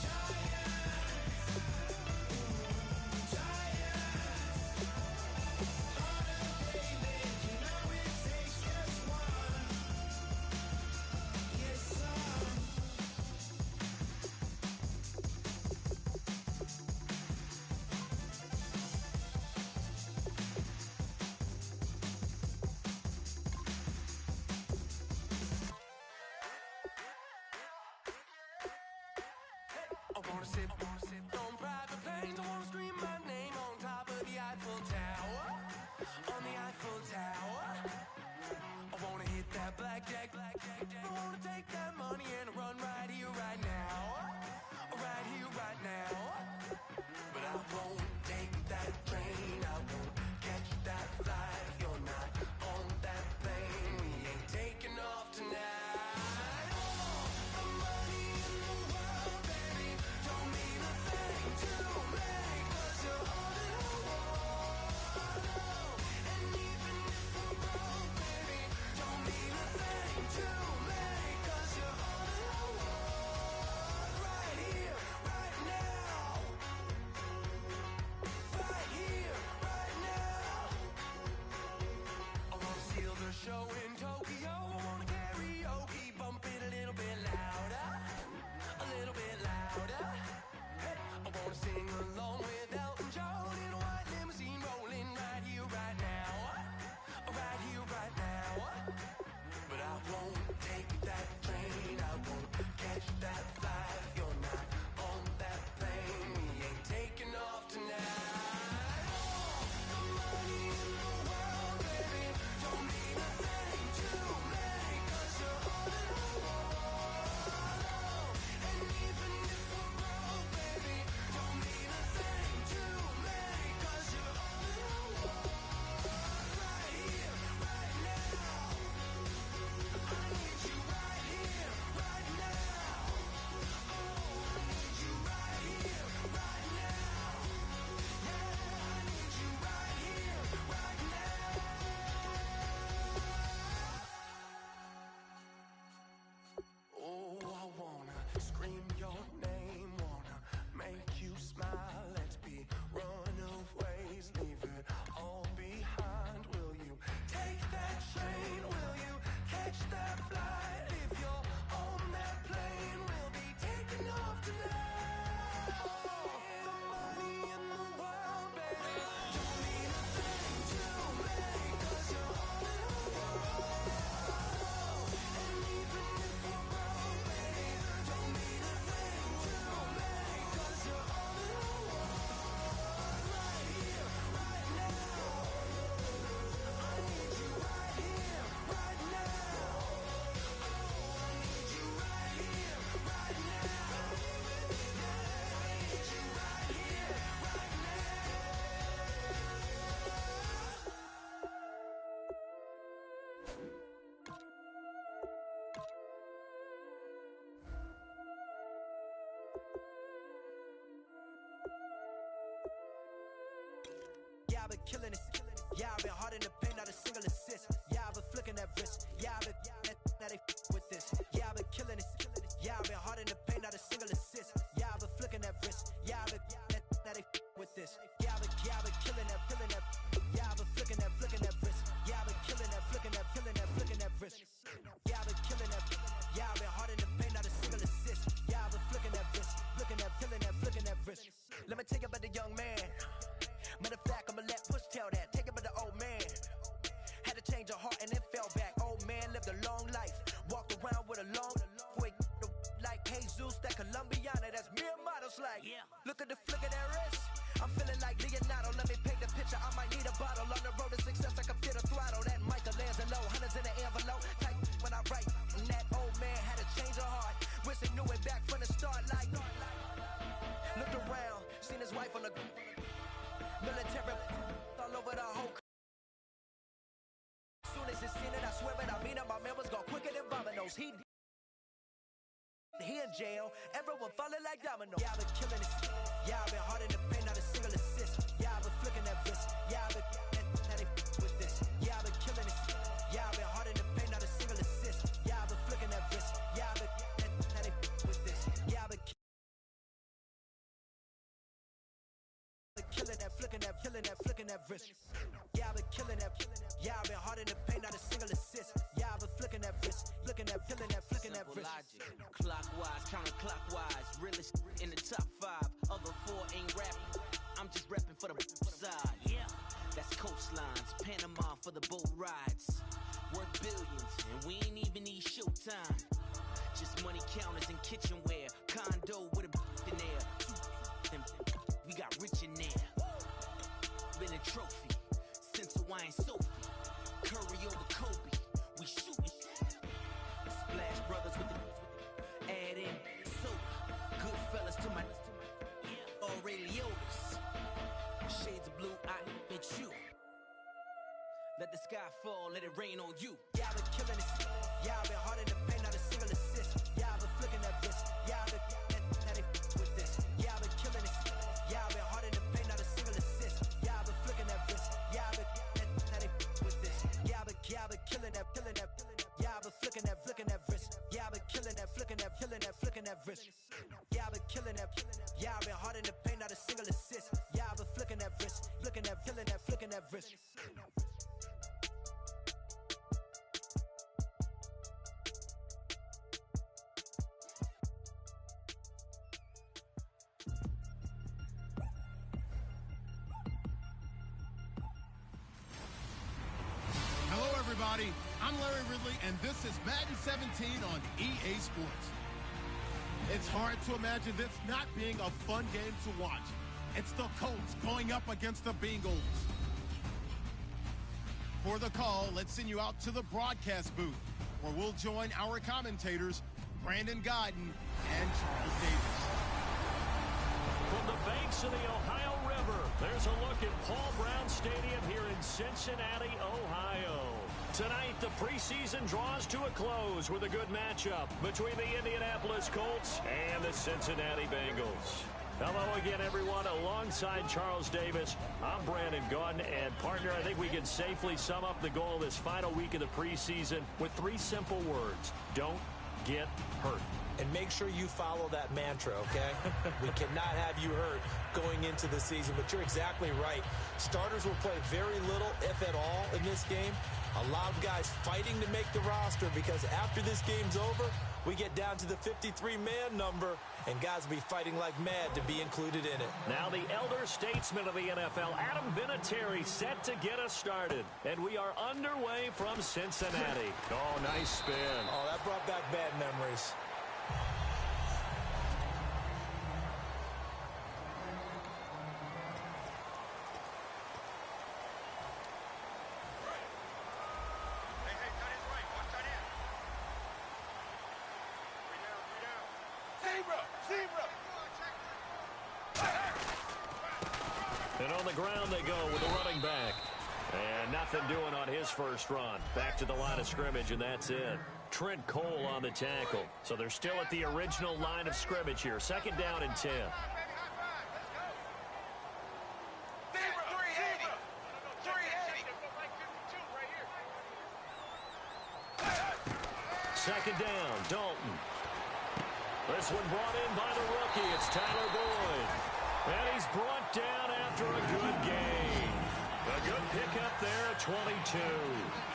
giants. Heart of David, you know it takes just one. Yes, son. I've been killing it. Yeah, I've been hard in the paint, not a single assist. Yeah, I've been flicking that wrist. Yeah, I've been now they with this. Yeah, I've been killing it. Yeah, I've been hard in the paint, not a single assist. Yeah, I've been flicking that wrist. Yeah, I've been now they with this. Yeah, I've been killing that. Yeah, I've been flicking that wrist. Yeah, I've been killing that, flicking that wrist. Yeah, I've been killing that. Yeah, I've been hard in the paint, not a single assist. Yeah, I've been flicking that wrist, flicking that wrist. Let me tell you about the young man. Matter of fact, I'ma let Push tell that. Take it about the old man. Had to change her heart and then fell back. Old man lived a long life. Walked around with a long way like Jesus, that Colombiana, that's mere models like. Yeah. Look at the flick of that wrist. I'm feeling like Leonardo. Let me paint the picture. I might need a bottle. On the road to success, I can feel the throttle. That Michelangelo, hundreds in the envelope. Type when I write. And that old man had to change her heart. Wish he knew it back from the start. Like, looked around, seen his wife on the military all over the whole. Soon as he seen it, I swear it, I mean it. My members go quicker than dominoes. He in jail, everyone falling like dominoes. Yeah, I've been killing it. Yeah, I've been hard in the paint, not a single assist. Yeah, I've been flicking that wrist. Yeah, I've been now they with this. Yeah, I've been killing it. Yeah, I've been hard in the paint, not a single assist. Yeah, I've been flicking that wrist. Yeah, I've been now they with this. Yeah, I've been killing that, flicking that wrist. Yeah, I've been killing that. Yeah, I've been hard in the paint, not a single assist. Yeah, I've been flicking that wrist, flicking that wrist. Logic, clockwise, counterclockwise, realest in the top 5. Other 4 ain't rapping. I'm just rapping for the side. Yeah, that's coastlines, Panama for the boat rides. Worth billions, and we ain't even need showtime. Just money counters and kitchenware, condo with a in there. We got rich in there. Been a trophy since Hawaiian Sophie. Curry over Kobe, we shootin'. Splash Brothers with the add in soda. Good fellas to my Aureliotis. Shades of blue, I bet you. Let the sky fall, let it rain on you. Yeah, I've been killing it. Yeah, I've been hard in the paint, not a single assist. Yeah, I've been flicking that wrist. Yeah, I've been now they with this. Yeah, I've been killing it. Yeah, I've been hard in the paint, not a single assist. Yeah, I've been flicking that wrist. Yeah, I've been now they with this. Yeah, I've been killing that. Yeah, I've been flicking that wrist. Yeah, I've been killing that, flicking that wrist. Yeah, I've been killing that. Yeah, I've been hard in the paint, not a single assist. Yeah, I've been flicking that wrist, flicking that wrist. Hello, everybody. I'm Larry Ridley, and this is Madden 17 on EA Sports. It's hard to imagine this not being a fun game to watch. It's the Colts going up against the Bengals. For the call, let's send you out to the broadcast booth, where we'll join our commentators, Brandon Godden and Charles Davis. From the banks of the Ohio River, there's a look at Paul Brown Stadium here in Cincinnati, Ohio. Tonight, the preseason draws to a close with a good matchup between the Indianapolis Colts and the Cincinnati Bengals. Hello again, everyone. Alongside Charles Davis, I'm Brandon Godden, and partner, I think we can safely sum up the goal this final week of the preseason with 3 simple words. Don't get hurt. And make sure you follow that mantra, okay? We cannot have you hurt going into the season, but you're exactly right. Starters will play very little, if at all, in this game. A lot of guys fighting to make the roster because after this game's over, we get down to the 53-man number, and guys will be fighting like mad to be included in it. Now the elder statesman of the NFL, Adam Vinatieri, set to get us started. And we are underway from Cincinnati. Oh, nice spin. Oh, that brought back bad memories. And on the ground they go with a running back. And nothing doing on his first run. Back to the line of scrimmage, and that's it. Trent Cole on the tackle. So they're still at the original line of scrimmage here. 2nd down and 10. second down. Dalton. This one brought in by the rookie. It's Tyler Boyd. And he's brought down after a good game. A good pickup there at 22.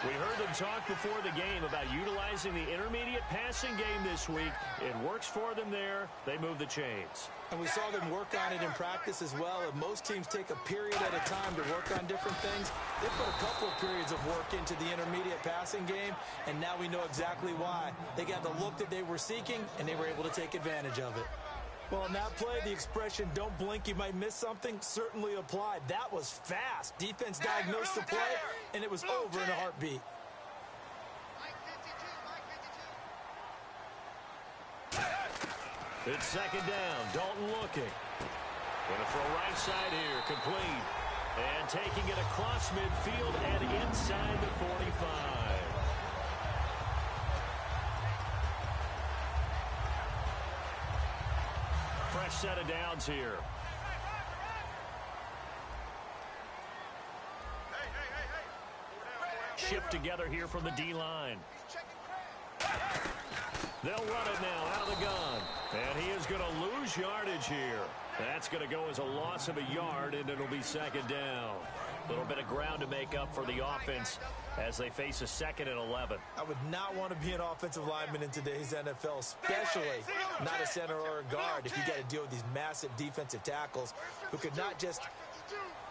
We heard them talk before the game about utilizing the intermediate passing game this week. It works for them there. They move the chains. And we saw them work on it in practice as well. And most teams take a period at a time to work on different things. They put a couple of periods of work into the intermediate passing game, and now we know exactly why. They got the look that they were seeking, and they were able to take advantage of it. Well, on that play, the expression, don't blink, you might miss something, certainly applied. That was fast. Defense diagnosed the play, and it was over in a heartbeat. It's second down. Dalton looking. Going to throw right side here. Complete. And taking it across midfield and inside the 45. Fresh set of downs here. Shift together here from the D-line. They'll run it now out of the gun. And he is going to lose yardage here. That's going to go as a loss of a yard, and it'll be second down. A little bit of ground to make up for the offense as they face a 2nd and 11. I would not want to be an offensive lineman in today's NFL, especially not a center or a guard, if you got to deal with these massive defensive tackles who could not just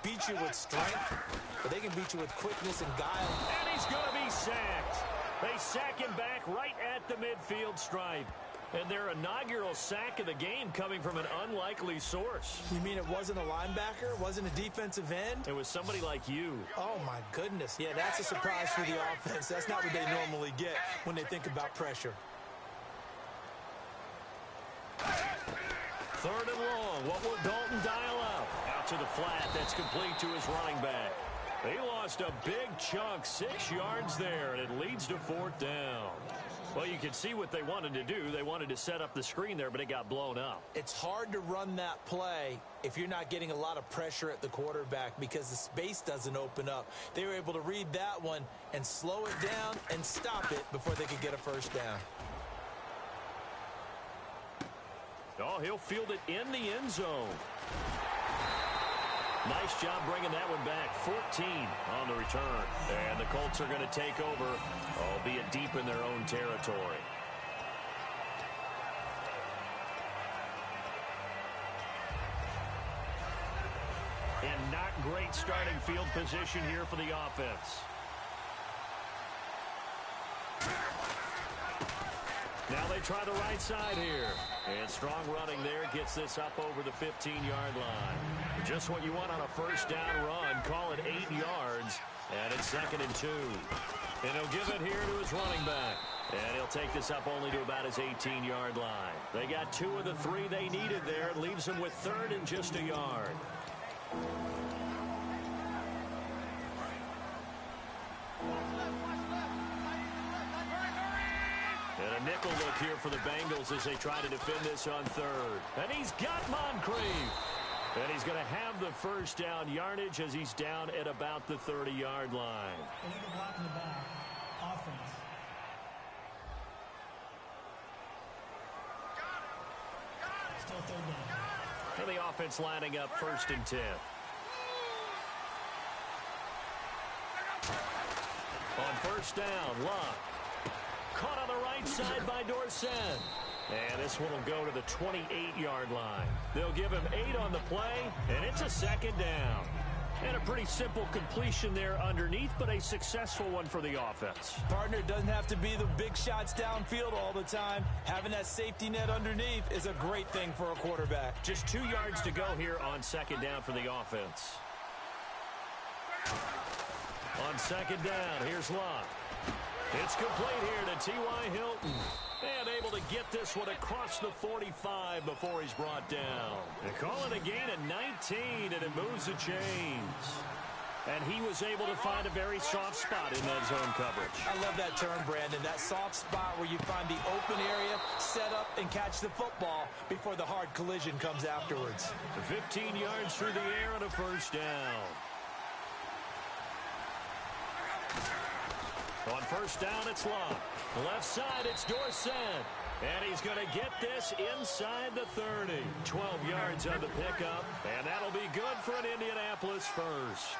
beat you with strength, but they can beat you with quickness and guile. And he's going to be sacked. They sack him back right at the midfield stripe. And their inaugural sack of the game coming from an unlikely source. You mean it wasn't a linebacker? It wasn't a defensive end? It was somebody like you. Oh, my goodness. Yeah, that's a surprise for the offense. That's not what they normally get when they think about pressure. 3rd and long. What will Dalton dial up? Out to the flat. That's complete to his running back. He lost a big chunk, 6 yards there, and it leads to 4th down. Well, you can see what they wanted to do. They wanted to set up the screen there, but it got blown up. It's hard to run that play if you're not getting a lot of pressure at the quarterback because the space doesn't open up. They were able to read that one and slow it down and stop it before they could get a first down. Oh, he'll field it in the end zone. Nice job bringing that one back. 14 on the return. And the Colts are going to take over, albeit deep in their own territory. And not great starting field position here for the offense. Now they try the right side here. And strong running there gets this up over the 15-yard line. Just what you want on a first down run. Call it 8 yards. And it's 2nd and 2. And he'll give it here to his running back. And he'll take this up only to about his 18-yard line. They got 2 of the 3 they needed there. It leaves them with 3rd and just a yard. And a nickel look here for the Bengals as they try to defend this on 3rd. And he's got Moncrief. And he's going to have the first down yardage as he's down at about the 30-yard line. Illegal block in the back. Offense. Still 3rd down. And the offense lining up 1st and 10. On 1st down, Luck. Caught on the right side by Dorsett. And this one will go to the 28-yard line. They'll give him 8 on the play, and it's a 2nd down. And a pretty simple completion there underneath, but a successful one for the offense. Partner, doesn't have to be the big shots downfield all the time. Having that safety net underneath is a great thing for a quarterback. Just 2 yards to go here on 2nd down for the offense. On 2nd down, here's Luck. It's complete here to T.Y. Hilton. And able to get this one across the 45 before he's brought down. They call it a gain of 19, and it moves the chains. And he was able to find a very soft spot in that zone coverage. I love that term, Brandon. That soft spot where you find the open area, set up, and catch the football before the hard collision comes afterwards. 15 yards through the air and a first down. On first down, it's Luck. Left side, it's Dorsett. And he's going to get this inside the 30. 12 yards on the pickup, and that'll be good for an Indianapolis first.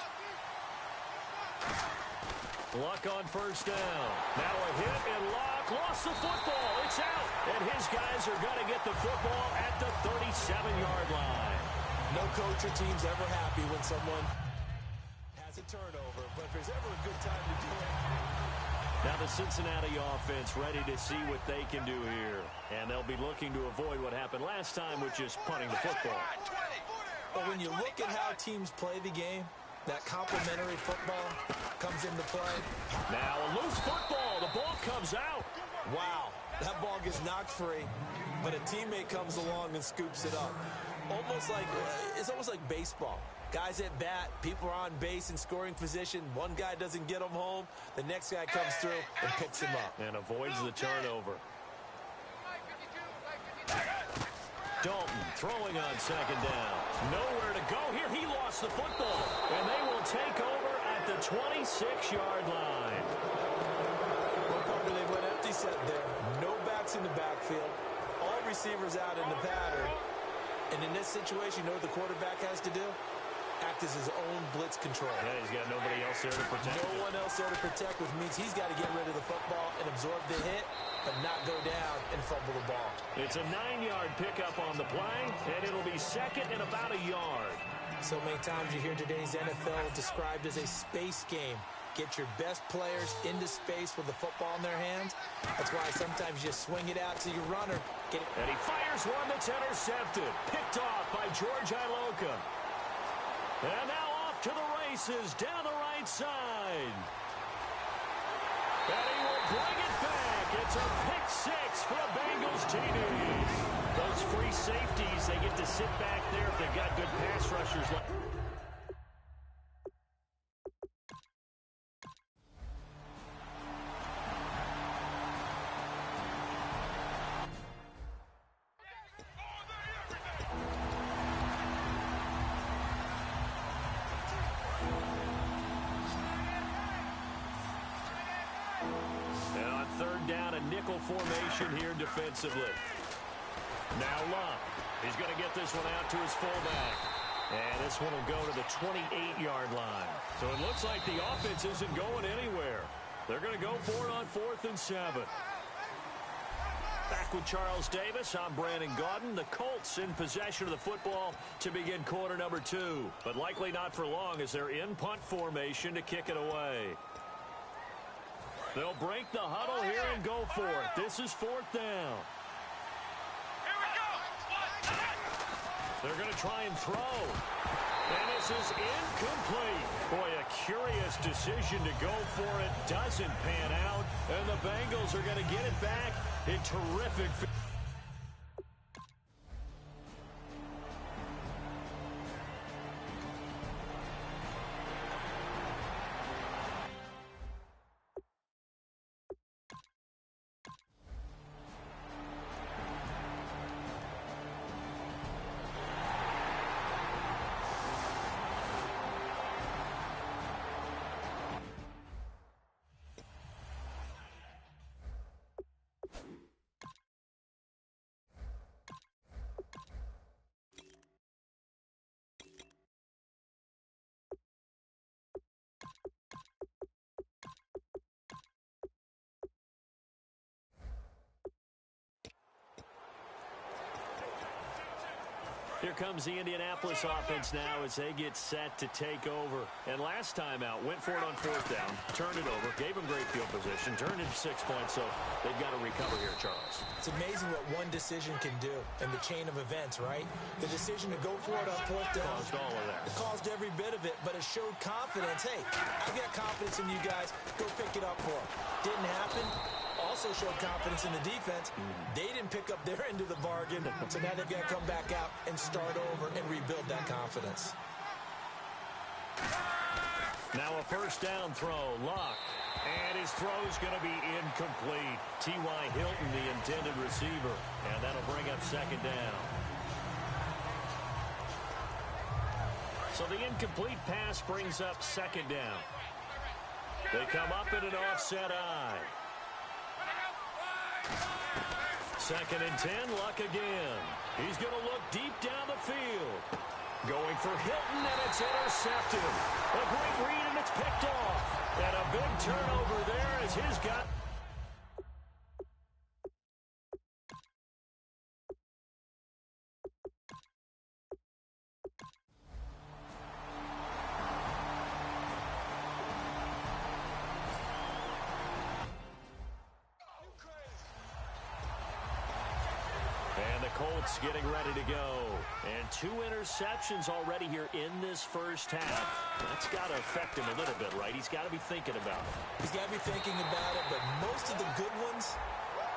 Luck on first down. Now a hit, and Luck lost the football. It's out, and his guys are going to get the football at the 37-yard line. No coach or team's ever happy when someone has a turnover, but if there's ever a good time to do it. Now the Cincinnati offense ready to see what they can do here. And they'll be looking to avoid what happened last time with just punting the football. But when you look at how teams play the game, that complementary football comes into play. Now a loose football. The ball comes out. Wow, that ball gets knocked free, but a teammate comes along and scoops it up. It's almost like baseball. Guys at bat, people are on base in scoring position. One guy doesn't get him home. The next guy comes through and picks him up. And avoids the turnover. Dalton throwing on second down. Nowhere to go here. He lost the football. And they will take over at the 26-yard line. They went empty set there. No backs in the backfield. All receivers out in the pattern. And in this situation, you know what the quarterback has to do? Act as his own blitz control. Yeah, he's got nobody else there to protect. No one else there to protect, which means he's got to get rid of the football and absorb the hit, but not go down and fumble the ball. It's a 9-yard pickup on the play, and it'll be second and about a yard. So many times you hear today's NFL described as a space game. Get your best players into space with the football in their hands. That's why sometimes you swing it out to your runner. And he fires one that's intercepted. Picked off by George Iloka. And now off to the races down the right side. And he will bring it back. It's a pick six for the Bengals TD. Those free safeties, they get to sit back there if they've got good pass rushers. Nickel formation here defensively. Now Luck. He's going to get this one out to his fullback. And this one will go to the 28-yard line. So it looks like the offense isn't going anywhere. They're going to go for it on 4th and 7. Back with Charles Davis, I'm Brandon Gaudin. The Colts in possession of the football to begin quarter number 2. But likely not for long as they're in punt formation to kick it away. They'll break the huddle here and go for it. This is 4th down. Here we go. They're going to try and throw. And this is incomplete. Boy, a curious decision to go for it. Doesn't pan out. And the Bengals are going to get it back in terrific. Here comes the Indianapolis offense now as they get set to take over. And last time out, went for it on 4th down, turned it over, gave them great field position, turned it 6 points, so they've got to recover here, Charles. It's amazing what one decision can do in the chain of events, right? The decision to go for it on 4th down. Caused all of that. It caused every bit of it, but it showed confidence. Hey, I've got confidence in you guys. Go pick it up for them. Didn't happen. Also showed confidence in the defense. They didn't pick up their end of the bargain, so now they've got to come back out and start over and rebuild that confidence. Now a first down throw, Luck. And his throw's going to be incomplete. T.Y. Hilton, the intended receiver. And that'll bring up second down. So the incomplete pass brings up second down. They come up in an offset eye. 2nd and 10, Luck again. He's going to look deep down the field. Going for Hilton, and it's intercepted. A great read, and it's picked off. And a big turnover there as his guy. Colts getting ready to go. And 2 interceptions already here in this first half. That's got to affect him a little bit, right? He's got to be thinking about it. He's got to be thinking about it, but most of the good ones,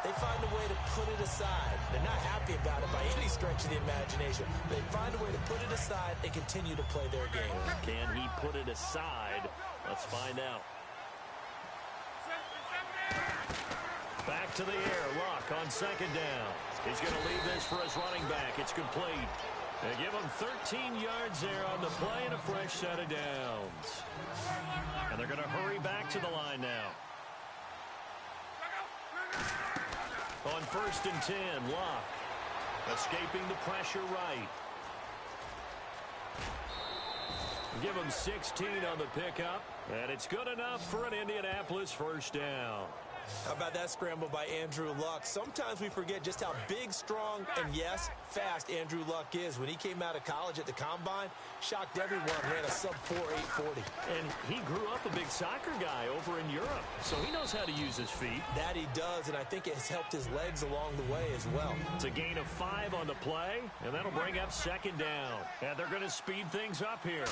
they find a way to put it aside. They're not happy about it by any stretch of the imagination. They find a way to put it aside and continue to play their game. Can he put it aside? Let's find out. Back to the air. Luck on 2nd down. He's going to leave this for his running back. It's complete. They give him 13 yards there on the play and a fresh set of downs. And they're going to hurry back to the line now. On 1st and 10, Luck escaping the pressure right. Give him 16 on the pickup, and it's good enough for an Indianapolis first down. How about that scramble by Andrew Luck? Sometimes we forget just how big, strong, and, yes, fast Andrew Luck is. When he came out of college at the Combine, shocked everyone, ran a sub-4 840. And he grew up a big soccer guy over in Europe, so he knows how to use his feet. That he does, and I think it has helped his legs along the way as well. It's a gain of 5 on the play, and that'll bring up 2nd down. And they're going to speed things up here.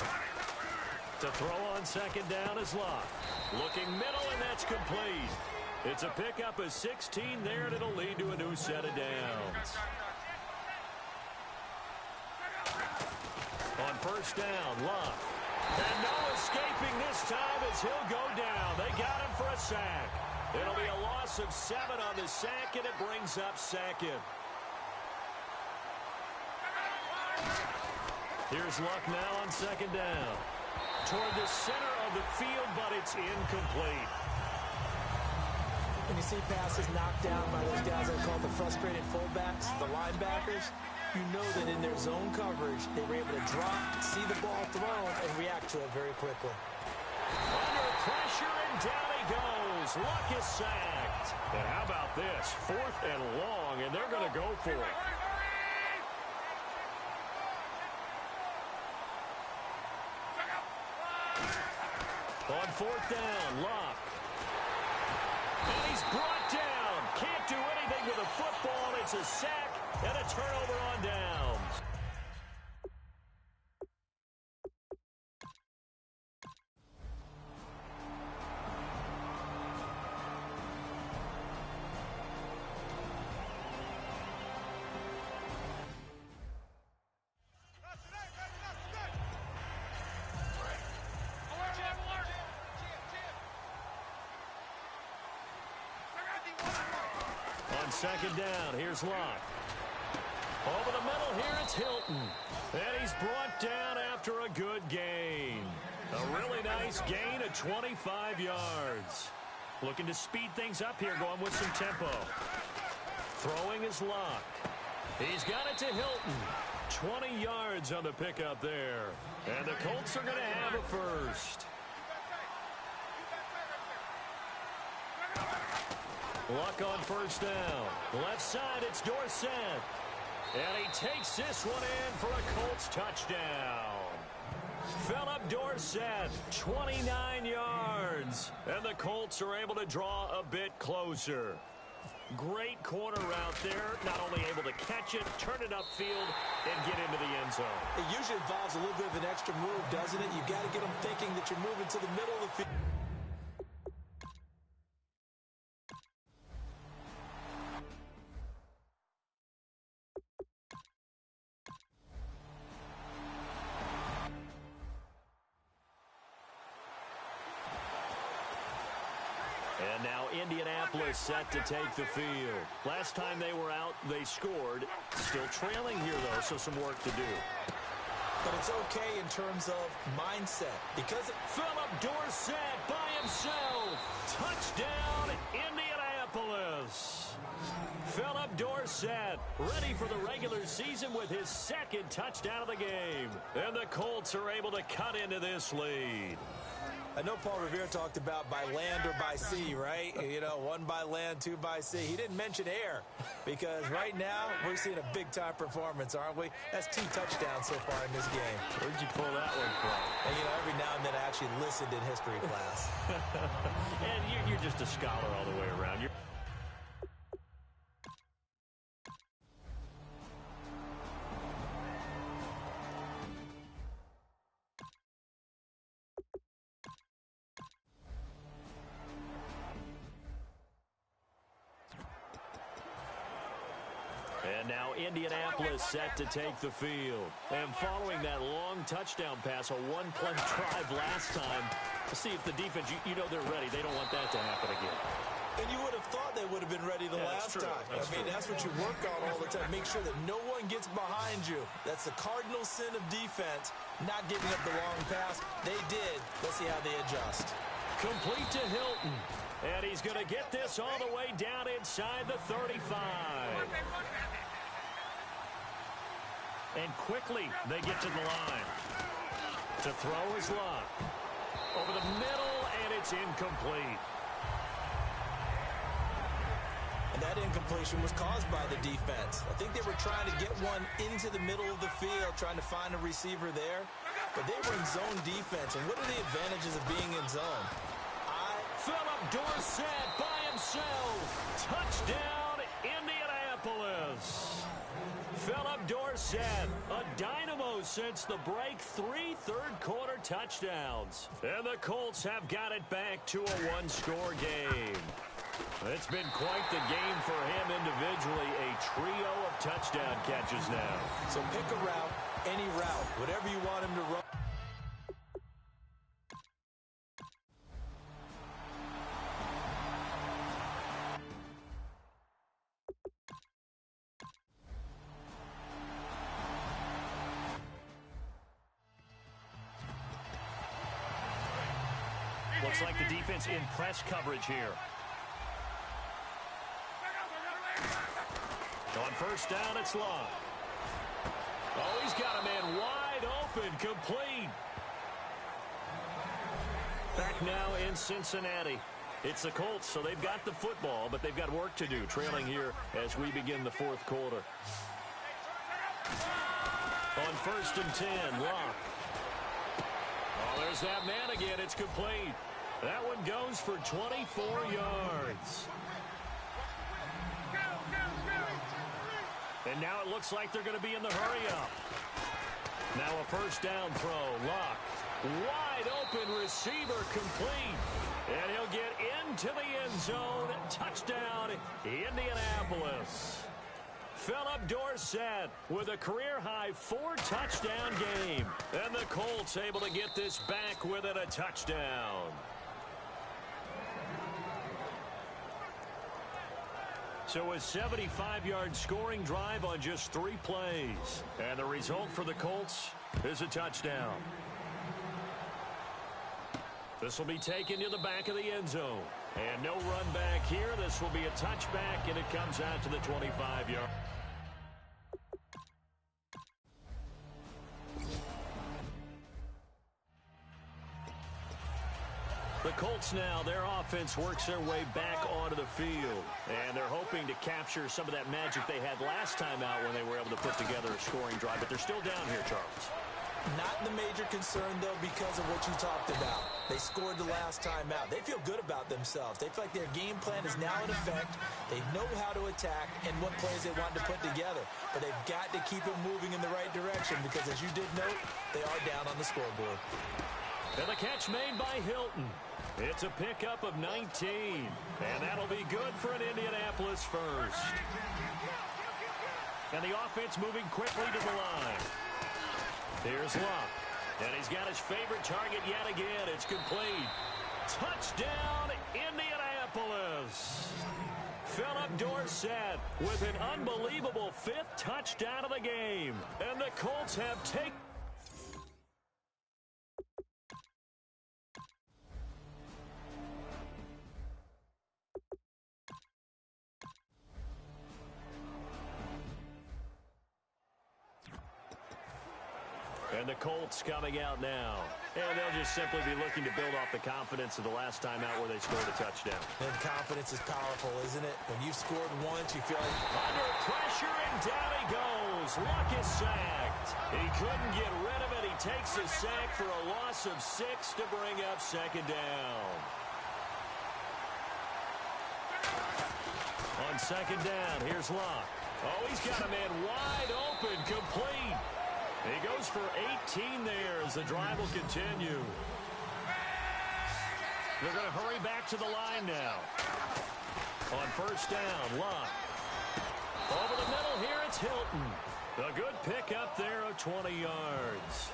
To throw on 2nd down is Luck. Looking middle, and that's complete. It's a pickup of 16 there, and it'll lead to a new set of downs. On 1st down, Luck. And no escaping this time as he'll go down. They got him for a sack. It'll be a loss of 7 on the sack, and it brings up 2nd. Here's Luck now on 2nd down. Toward the center of the field, but it's incomplete. When you see passes knocked down by those guys I call the frustrated fullbacks, the linebackers, you know that in their zone coverage, they were able to drop, see the ball thrown, and react to it very quickly. Under pressure, and down he goes. Luck is sacked. And how about this? 4th and long, and they're going to go for it. On 4th down, Luck. And he's brought down. Can't do anything with a football. It's a sack and a turnover on downs. On 2nd down, here's Luck. Over the middle here, it's Hilton. And he's brought down after a good gain. A really nice gain of 25 yards. Looking to speed things up here, going with some tempo. Throwing is Luck. He's got it to Hilton. 20 yards on the pickup there. And the Colts are going to have a first. Luck on 1st down. Left side, it's Dorsett. And he takes this one in for a Colts touchdown. Philip Dorsett, 29 yards. And the Colts are able to draw a bit closer. Great corner route there. Not only able to catch it, turn it upfield, and get into the end zone. It usually involves a little bit of an extra move, doesn't it? You've got to get them thinking that you're moving to the middle of the field. And now Indianapolis set to take the field. Last time they were out, they scored. Still trailing here, though, so some work to do. but it's okay in terms of mindset. Because Philip Dorsett by himself. Touchdown, Indianapolis. Philip Dorsett ready for the regular season with his second touchdown of the game. And the Colts are able to cut into this lead. I know Paul Revere talked about by land or by sea, right? You know, one by land, two by sea. He didn't mention air because right now we're seeing a big-time performance, aren't we? That's 2 touchdowns so far in this game. Where'd you pull that one from? And, you know, every now and then I actually listened in history class. And you're just a scholar all the way around. And now Indianapolis set to take the field. And following that long touchdown pass, a one-play drive last time, to see if the defense, you know they're ready. They don't want that to happen again. And you would have thought they would have been ready the last time. That's what you work on all the time. Make sure that no one gets behind you. That's the cardinal sin of defense, not giving up the long pass. They did. Let's see how they adjust. Complete to Hilton. And he's going to get this all the way down inside the 35. And quickly, they get to the line. To throw his luck. Over the middle, and it's incomplete. And that incompletion was caused by the defense. I think they were trying to get one into the middle of the field, trying to find a receiver there. But they were in zone defense. And what are the advantages of being in zone? Philip Dorsett by himself. Touchdown, Indianapolis. Philip Dorsett, a dynamo since the break. 3 third-quarter touchdowns. And the Colts have got it back to a one-score game. It's been quite the game for him individually. A trio of touchdown catches now. So pick a route, any route, whatever you want him to run. Looks like the defense in press coverage here. On first down, it's Love. Oh, he's got a man wide open, complete. Back now in Cincinnati. It's the Colts, so they've got the football, but they've got work to do, trailing here as we begin the fourth quarter. On first and 10, Love. Oh, there's that man again. It's complete. That one goes for 24 yards. And now it looks like they're going to be in the hurry-up. Now a first down throw. Luck. Wide open receiver, complete. And he'll get into the end zone. Touchdown, Indianapolis. Philip Dorsett with a career-high 4-touchdown game. And the Colts able to get this back within a touchdown. So a 75-yard scoring drive on just 3 plays. And the result for the Colts is a touchdown. This will be taken to the back of the end zone. And no run back here. This will be a touchback, and it comes out to the 25-yard. The Colts now, their offense works their way back onto the field. And they're hoping to capture some of that magic they had last time out when they were able to put together a scoring drive. But they're still down here, Charles. Not the major concern, though, because of what you talked about. They scored the last time out. They feel good about themselves. They feel like their game plan is now in effect. They know how to attack and what plays they want to put together. But they've got to keep it moving in the right direction because, as you did note, they are down on the scoreboard. And the catch made by Hilton. It's a pickup of 19. And that'll be good for an Indianapolis first. And the offense moving quickly to the line. Here's Luck. And he's got his favorite target yet again. It's complete. Touchdown, Indianapolis. Philip Dorsett with an unbelievable 5th touchdown of the game. And the Colts have taken... And the Colts coming out now. And they'll just simply be looking to build off the confidence of the last time out where they scored a touchdown. And confidence is powerful, isn't it? When you've scored once, you feel like... Under pressure, and down he goes. Luck is sacked. He couldn't get rid of it. He takes a sack for a loss of 6 to bring up second down. On second down, here's Luck. Oh, he's got a man wide open, complete. He goes for 18 there as the drive will continue. They're going to hurry back to the line now. On first down, Luck. Over the middle here, it's Hilton. A good pick up there of 20 yards.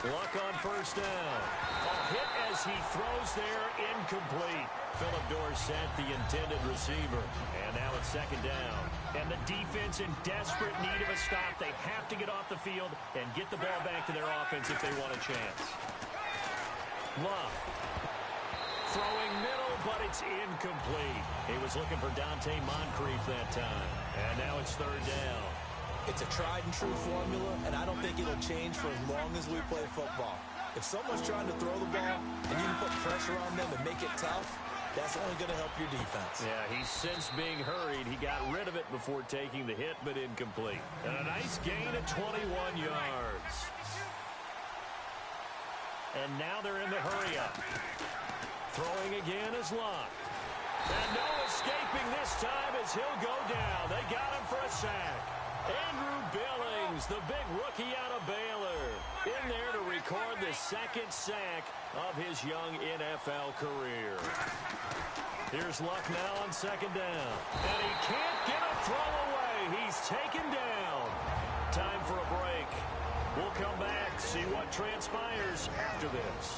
Luck on first down. A hit as he throws there, incomplete. Philip Dorsett, the intended receiver. And now it's second down. And the defense in desperate need of a stop. They have to get off the field and get the ball back to their offense if they want a chance. Luck. Throwing middle, but it's incomplete. He was looking for Dante Moncrief that time. And now it's third down. It's a tried-and-true formula, and I don't think it'll change for as long as we play football. If someone's trying to throw the ball and you can put pressure on them and make it tough, that's only going to help your defense. Yeah, he's since being hurried. He got rid of it before taking the hit, but incomplete. And a nice gain of 21 yards. And now they're in the hurry-up. Throwing again is Luck. And no escaping this time as he'll go down. They got him for a sack. Andrew Billings, the big rookie out of Baylor, in there to record the second sack of his young NFL career. Here's Luck now on second down. And he can't get a throw away. He's taken down. Time for a break. We'll come back, see what transpires after this.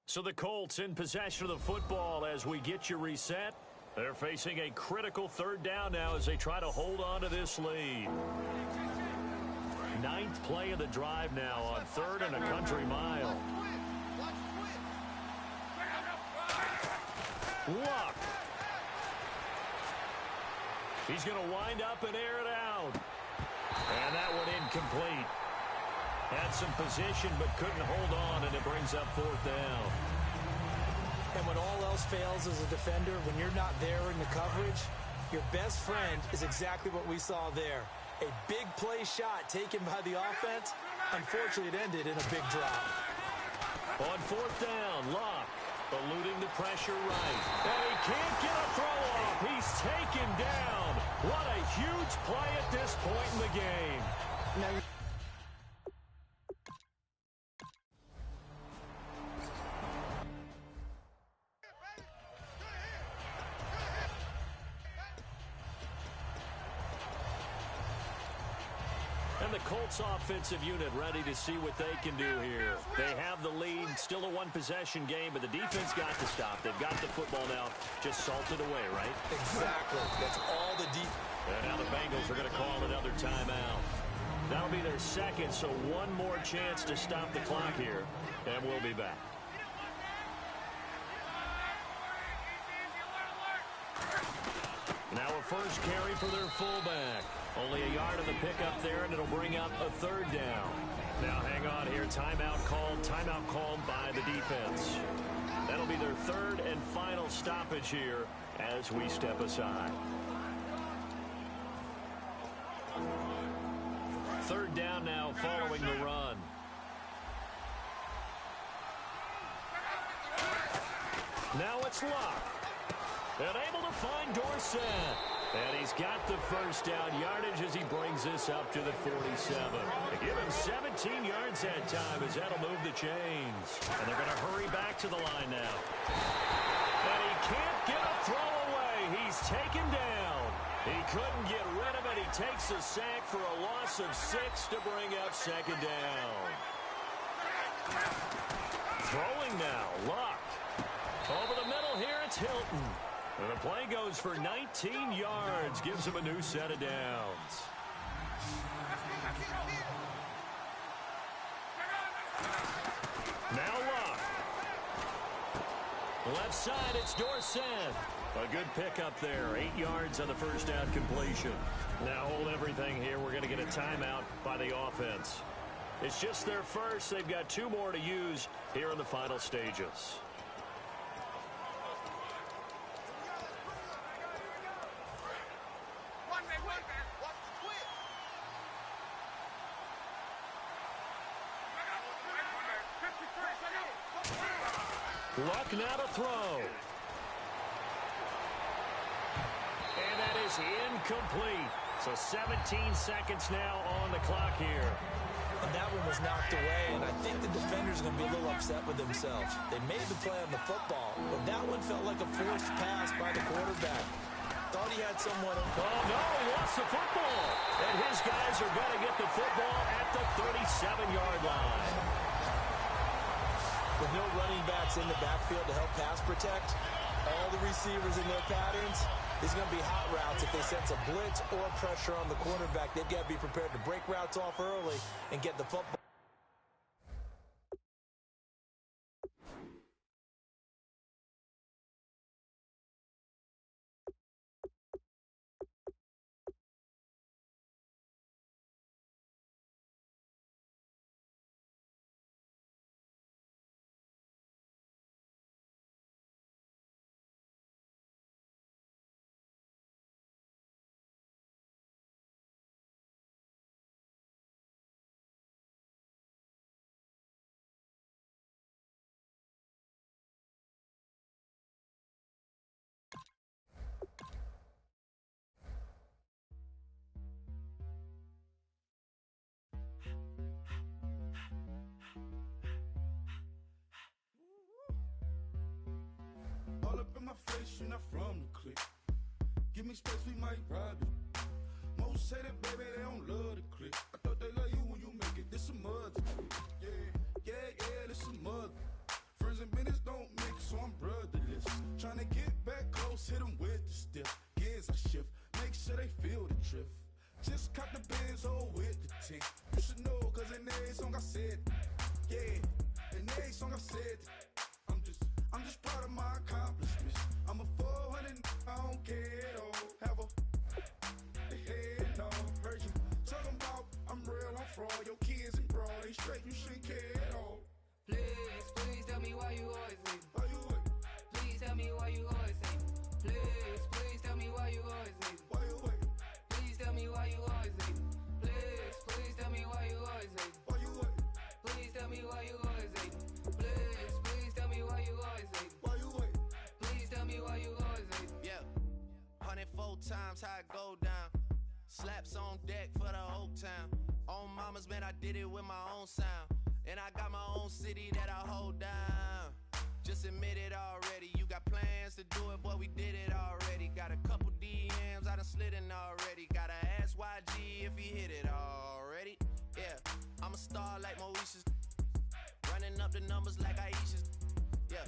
So the Colts in possession of the football as we get you reset. They're facing a critical third down now as they try to hold on to this lead. 9th play of the drive now on 3rd and a country mile. Luck. He's going to wind up and air it out. And that one incomplete. Had some position but couldn't hold on, and it brings up 4th down. And when all else fails as a defender, when you're not there in the coverage, your best friend is exactly what we saw there. A big play shot taken by the offense. Unfortunately, it ended in a big drop. On 4th down, Luck eluding the pressure right. And he can't get a throw off. He's taken down. What a huge play at this point in the game. Now, and the Colts offensive unit ready to see what they can do here. They have the lead, still a one-possession game, but the defense got to stop. They've got the football now, just salted away, right? exactly. That's all the deep. And now the Bengals are going to call another timeout. That'll be their second, so one more chance to stop the clock here, and we'll be back. Now a first carry for their fullback. Only a yard of the pickup there, and it'll bring up a 3rd down. Now hang on here. Timeout called by the defense. That'll be their 3rd and final stoppage here as we step aside. 3rd down now following the run. Now it's Luck. And able to find Dorsett. And he's got the first down yardage as he brings this up to the 47. They give him 17 yards that time as that'll move the chains. And they're going to hurry back to the line now. And he can't get a throw away. He's taken down. He couldn't get rid of it. He takes a sack for a loss of 6 to bring up second down. Throwing now, Luck. Over the middle here, it's Hilton. And the play goes for 19 yards, gives him a new set of downs. Left side, it's Dorsett. A good pickup there. 8 yards on the first down completion. Now hold everything here. We're going to get a timeout by the offense. It's just their first. They've got 2 more to use here in the final stages. Luck now to throw. And that is incomplete. So 17 seconds now on the clock here. And that one was knocked away, and I think the defenders are going to be a little upset with themselves. They made the play on the football, but that one felt like a forced pass by the quarterback. Thought he had someone. Oh, no, he lost the football. And his guys are going to get the football at the 37-yard line. With no running backs in the backfield to help pass protect, all the receivers in their patterns, it's going to be hot routes. If they sense a blitz or pressure on the quarterback, they've got to be prepared to break routes off early and get the football. All up in my face, you're not from the clique. Give me space, we might rob it. Most say that, baby, they don't love the clique. I thought they love you when you make it. This a mud. Yeah, this a mud. Friends and business don't mix, so I'm brotherless. Trying to get back close, hit them with the stiff. Gears I shift, make sure they feel the drift. Just caught the Benz, with the tick. You should know, cause in every song I said, yeah, in every song I said, I'm just proud of my accomplishments. I'm a 400, I don't care at all. Have a head no. Heard you talking about I'm real, I'm fraud. Your kids and broad ain't straight, you shouldn't care at all. Please tell me why you always leave. Why you what? Please tell me why you always leave. Please tell me why you always leave. Why you what? Please tell me why you always leave. Please tell me why you always leave. Why you what? Please tell me why you always leave. Please tell me why you always leave. Why you what? Please tell me why you always leave. Yeah, 104 times how it go down. Slaps on deck for the whole town. On mamas, man, I did it with my own sound. And I got my own city that I hold down. Just admit it already. You got plans to do it, boy, we did it already. Got a couple DMs, I done slid in already. Gotta ask YG if he hit it already. Yeah, I'm a star like Moesha's. Running up the numbers like Aisha's. Yeah,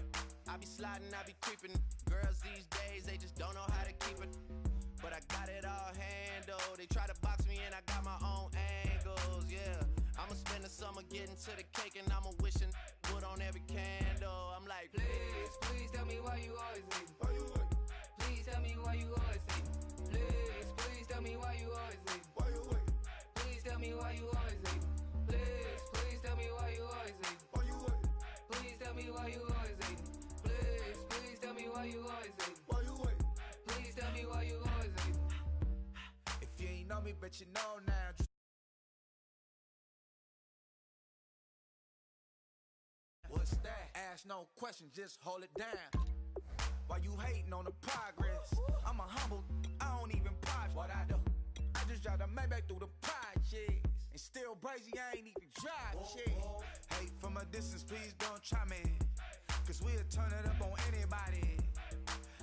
I be sliding, I be creeping. Girls these days, they just don't know how to keep it. But I got it all handled. They try to box me and I got my own angles, yeah. I'ma spend the summer getting to the cake and I'ma wishing wood on every candle. I'm like, Please tell me why you always leave. Why you what? Please tell me why you always leave. Please tell me why you always leave. Why you what? Please tell me why you always leave. Please tell me why you always leave. Why you what? Please tell me why you always leave. Please tell me why you always leave. Why you what? Please tell me why you always leave. If you ain't know me, but you know now. What's that? Ask no question, just hold it down. Why you hating on the progress? I'm a humble, I don't even pause what I do. I just drive the Maybach through the projects. And still brazy, I ain't even drive shit. Hate from a distance, please don't try me. Cause we'll turn it up on anybody.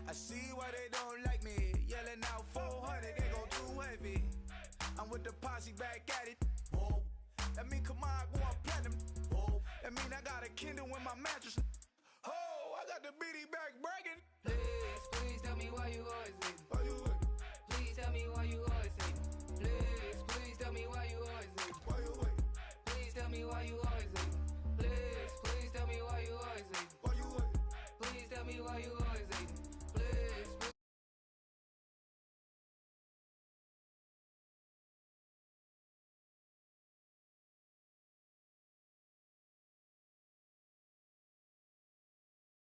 I see why they don't like me. Yelling out 400, they go too heavy. I'm with the posse back at it. That mean come on, go on platinum. That mean I got a Kindle in my mattress. Oh, I got the BD back bragging. Please tell me why you always leave. Why you what? Please tell me why you always leave. Please tell me why you always leave. Why you what? Please tell me why you always leave. Please tell me why you always leave. Why you what? please tell me why you always hating. Please, please.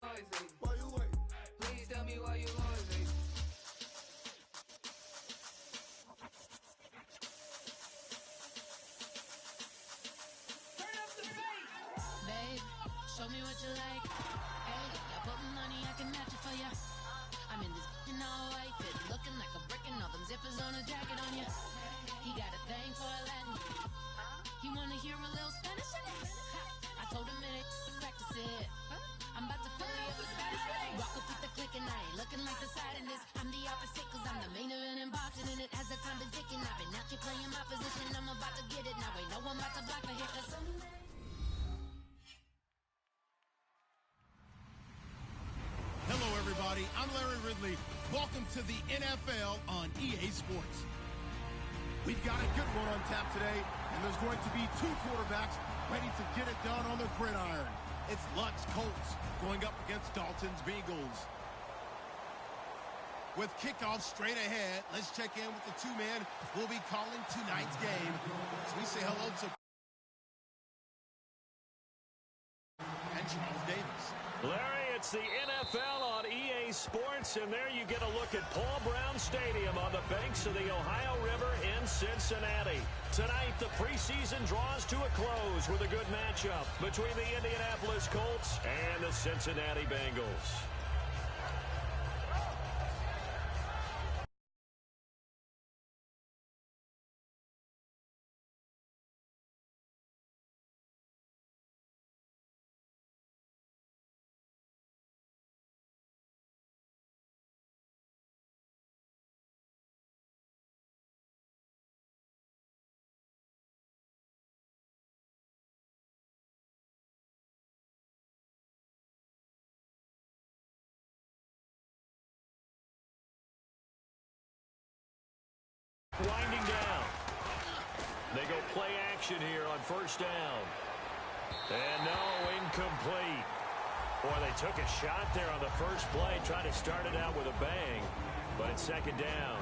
Always hating. Why you wait? Please tell me why you always hating. Babe, show me what you like. Hey, you put money, I can match it for ya. I'm in this all white fit, looking like a brick and all them zippers on a jacket on ya. He got a thing for a Latin. He wanna hear a little Spanish in it. I told him it ain't practice it. I'm about to fully up the status. Walk up with the click and I ain't looking like the side in this. I'm the opposite cause I'm the main event and boxing in it. As the time been ticking, I've been out here playing my position. I'm about to get it now. Ain't no one about to block me here cause Hello, everybody. I'm Larry Ridley. Welcome to the NFL on EA Sports. We've got a good one on tap today, and there's going to be two quarterbacks ready to get it done on the gridiron. It's Luck's Colts going up against Dalton's Bengals. With kickoff straight ahead, let's check in with the two men who will be calling tonight's game. So we say hello to and Charles Davis. Larry, it's the NFL on EA Sports, and there you get a look at Paul Brown Stadium on the banks of the Ohio River in Cincinnati. Tonight, the preseason draws to a close with a good matchup between the Indianapolis Colts and the Cincinnati Bengals. Winding down. They go play action here on first down. And no, incomplete. Boy, they took a shot there on the first play, trying to start it out with a bang, but it's second down.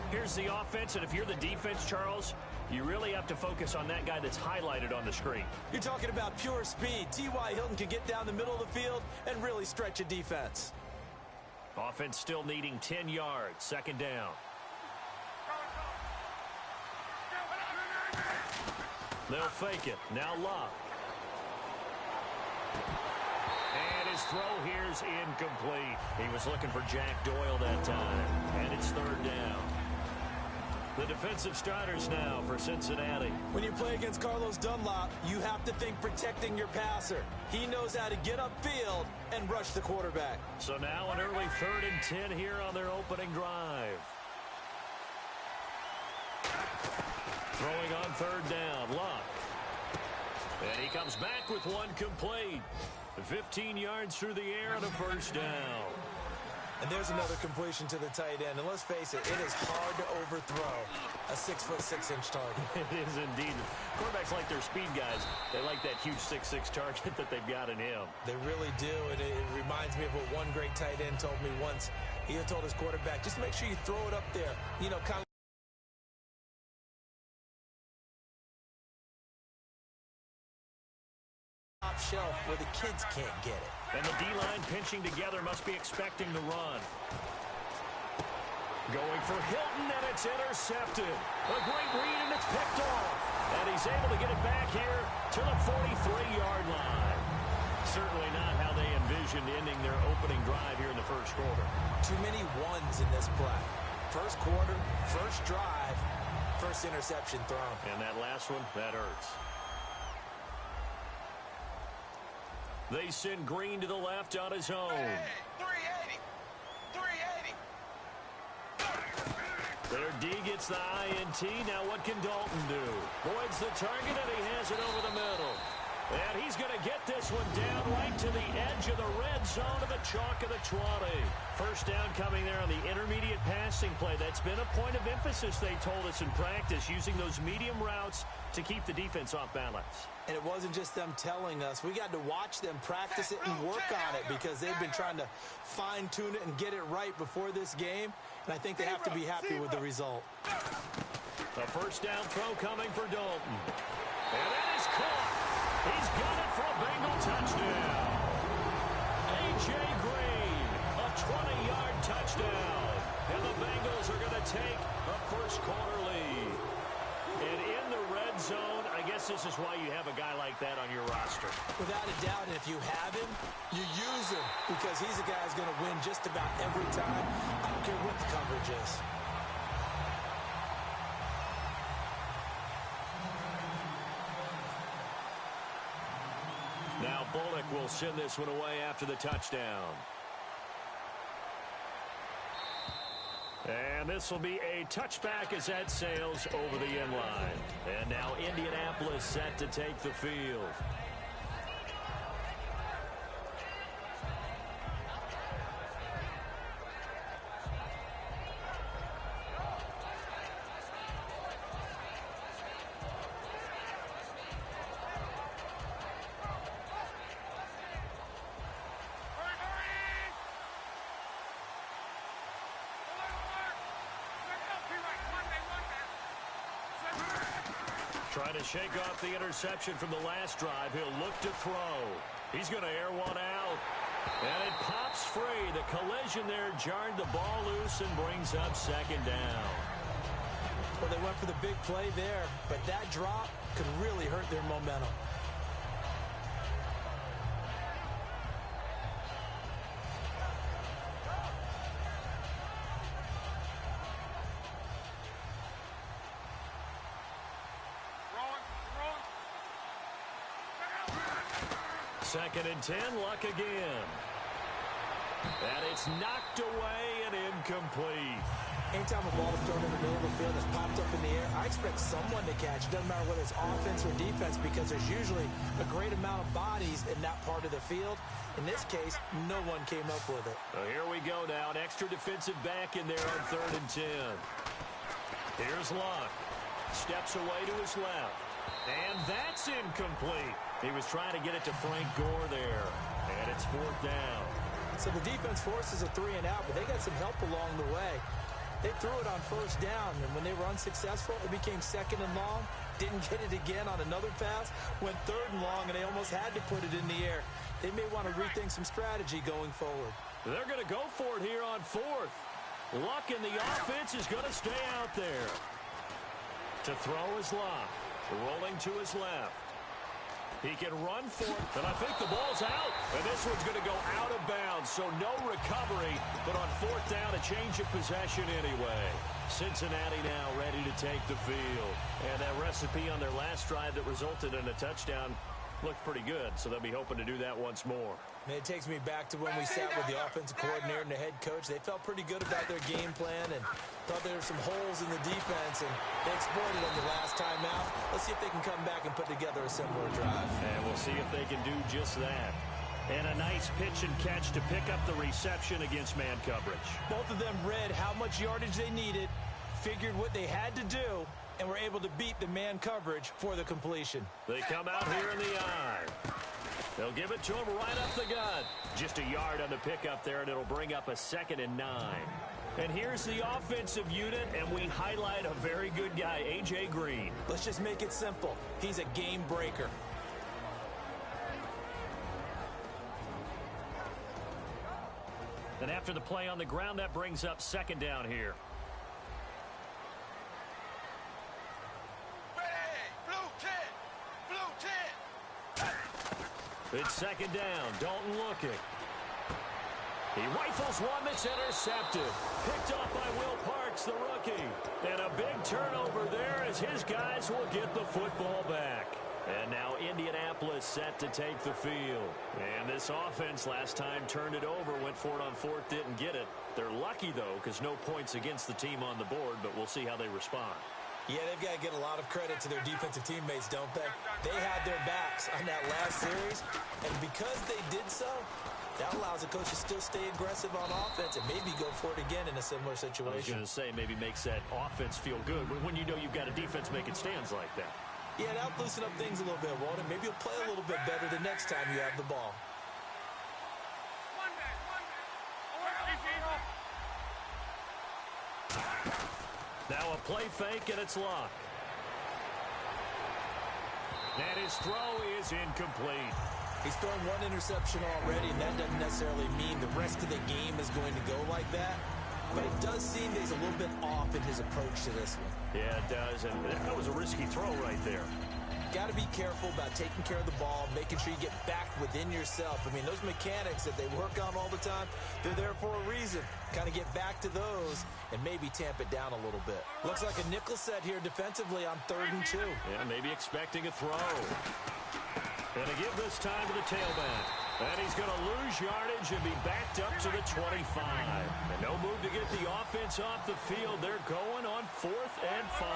Here's the offense, and if you're the defense, Charles, you really have to focus on that guy that's highlighted on the screen. You're talking about pure speed. T.Y. Hilton can get down the middle of the field and really stretch a defense. Offense still needing 10 yards, second down. They'll fake it. Now Luck. And his throw here's incomplete. He was looking for Jack Doyle that time. And it's third down. The defensive starters now for Cincinnati. When you play against Carlos Dunlop, you have to think protecting your passer. He knows how to get upfield and rush the quarterback. So now an early 3rd and 10 here on their opening drive. Throwing on third down, Luck. And he comes back with one complete. 15 yards through the air and a first down. And there's another completion to the tight end. And let's face it, it is hard to overthrow a 6'6" target. It is indeed. Quarterbacks like their speed guys. They like that huge 6'6" target that they've got in him. They really do, and it reminds me of what one great tight end told me once. He had told his quarterback, just make sure you throw it up there, you know, kind of top shelf where the kids can't get it. And the D-line pinching together must be expecting the run. Going for Hilton, and it's intercepted. A great read, and it's picked off. And he's able to get it back here to the 43-yard line. Certainly not how they envisioned ending their opening drive here in the first quarter. Too many ones in this play. First quarter, first drive, first interception thrown. And that last one, that hurts. They send Green to the left on his own. Hey, 380. 380. Their D gets the INT. Now what can Dalton do? Boyd's the target, and he has it over the middle. And he's going to get this one down right to the edge of the red zone of the chalk of the 20. First down coming there on the intermediate passing play. That's been a point of emphasis, they told us in practice, using those medium routes to keep the defense off balance. And it wasn't just them telling us. We got to watch them practice it and work on it because they've been trying to fine-tune it and get it right before this game. And I think they have to be happy with the result. A first down throw coming for Dalton. And that is caught. He's got it for a Bengal touchdown. A.J. Green, a 20-yard touchdown. And the Bengals are going to take a first-quarter lead. And in the red zone, I guess this is why you have a guy like that on your roster. Without a doubt, and if you have him, you use him because he's a guy who's going to win just about every time. I don't care what the coverage is. Now Bullock will send this one away after the touchdown. And this will be a touchback as that sails over the end line. And now Indianapolis set to take the field. Trying to shake off the interception from the last drive. He'll look to throw. He's going to air one out. And it pops free. The collision there jarred the ball loose and brings up second down. Well, they went for the big play there, but that drop could really hurt their momentum. Second and 10, Luck again. And it's knocked away and incomplete. Anytime a ball is thrown in the middle of the field that's popped up in the air, I expect someone to catch. It doesn't matter whether it's offense or defense because there's usually a great amount of bodies in that part of the field. In this case, no one came up with it. Well, here we go now. An extra defensive back in there on 3rd and 10. Here's Luck. Steps away to his left. And that's incomplete. He was trying to get it to Frank Gore there. And it's 4th down. So the defense forces a 3-and-out, but they got some help along the way. They threw it on 1st down, and when they were unsuccessful, it became 2nd and long. Didn't get it again on another pass. Went 3rd and long, and they almost had to put it in the air. They may want to rethink some strategy going forward. They're going to go for it here on 4th. Luck in the offense is going to stay out there. To throw is Luck. Rolling to his left. He can run for it, and I think the ball's out. And this one's going to go out of bounds, so no recovery. But on 4th down, a change of possession anyway. Cincinnati now ready to take the field. And that recipe on their last drive that resulted in a touchdown looked pretty good, so they'll be hoping to do that once more. And it takes me back to when we sat with the offensive coordinator and the head coach. They felt pretty good about their game plan and thought there were some holes in the defense, and they exploited them the last time out. Let's see if they can come back and put together a similar drive. And we'll see if they can do just that. And a nice pitch and catch to pick up the reception against man coverage. Both of them read how much yardage they needed, figured what they had to do, and were able to beat the man coverage for the completion. They come out here in the eye. They'll give it to him right up the gut. Just a yard on the pickup there, and it'll bring up a 2nd and 9. And here's the offensive unit, and we highlight a very good guy, A.J. Green. Let's just make it simple. He's a game breaker. And after the play on the ground, that brings up 2nd down here. It's 2nd down. Dalton looking. He rifles one that's intercepted. Picked off by Will Parks, the rookie. And a big turnover there as his guys will get the football back. And now Indianapolis set to take the field. And this offense last time turned it over, went for it on 4th, didn't get it. They're lucky, though, because no points against the team on the board, but we'll see how they respond. Yeah, they've got to get a lot of credit to their defensive teammates, don't they? They had their backs on that last series, and because they did so, that allows the coach to still stay aggressive on offense and maybe go for it again in a similar situation. I was going to say, maybe makes that offense feel good when you know you've got a defense making stands like that. Yeah, that'll loosen up things a little bit, won't it? Maybe you'll play a little bit better the next time you have the ball. Now a play fake, and it's locked. And his throw is incomplete. He's thrown one interception already, and that doesn't necessarily mean the rest of the game is going to go like that. But it does seem that he's a little bit off in his approach to this one. Yeah, it does, and that was a risky throw right there. Got to be careful about taking care of the ball, making sure you get back within yourself. I mean, those mechanics that they work on all the time, they're there for a reason. Kind of get back to those and maybe tamp it down a little bit. Looks like a nickel set here defensively on 3rd and 2. Yeah, maybe expecting a throw. Gonna give this time to the tailback. And he's going to lose yardage and be backed up to the 25. And no move to get the offense off the field. They're going on 4th and 5.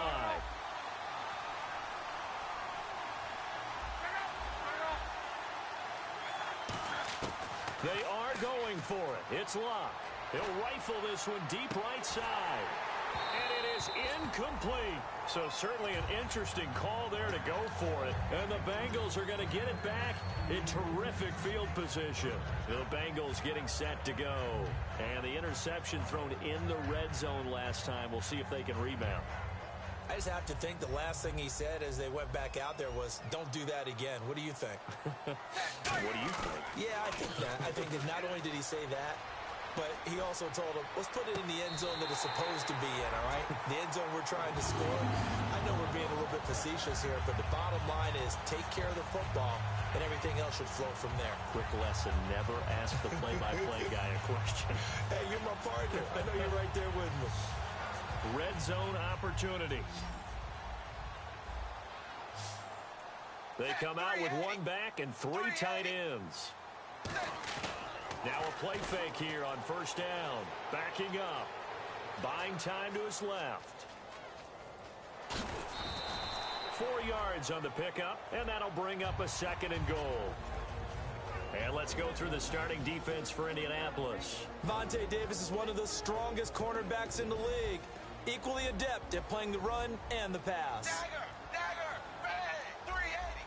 They are going for it. It's locked. He'll rifle this one deep right side. And it is incomplete. So certainly an interesting call there to go for it. And the Bengals are going to get it back in terrific field position. The Bengals getting set to go. And the interception thrown in the red zone last time. We'll see if they can rebound. I just have to think the last thing he said as they went back out there was, don't do that again. What do you think? What do you think? Yeah, I think that. I think that not only did he say that, but he also told him, let's put it in the end zone that it's supposed to be in, all right? The end zone we're trying to score. I know we're being a little bit facetious here, but the bottom line is take care of the football, and everything else should flow from there. Quick lesson, never ask the play-by-play guy a question. Hey, you're my partner. I know you're right there with me. Red zone opportunity. They come out with one back and 3 tight ends. Now a play fake here on 1st down. Backing up. Buying time to his left. 4 yards on the pickup, and that'll bring up a 2nd and goal. And let's go through the starting defense for Indianapolis. Vontae Davis is one of the strongest cornerbacks in the league. Equally adept at playing the run and the pass. Dagger, ready, 380.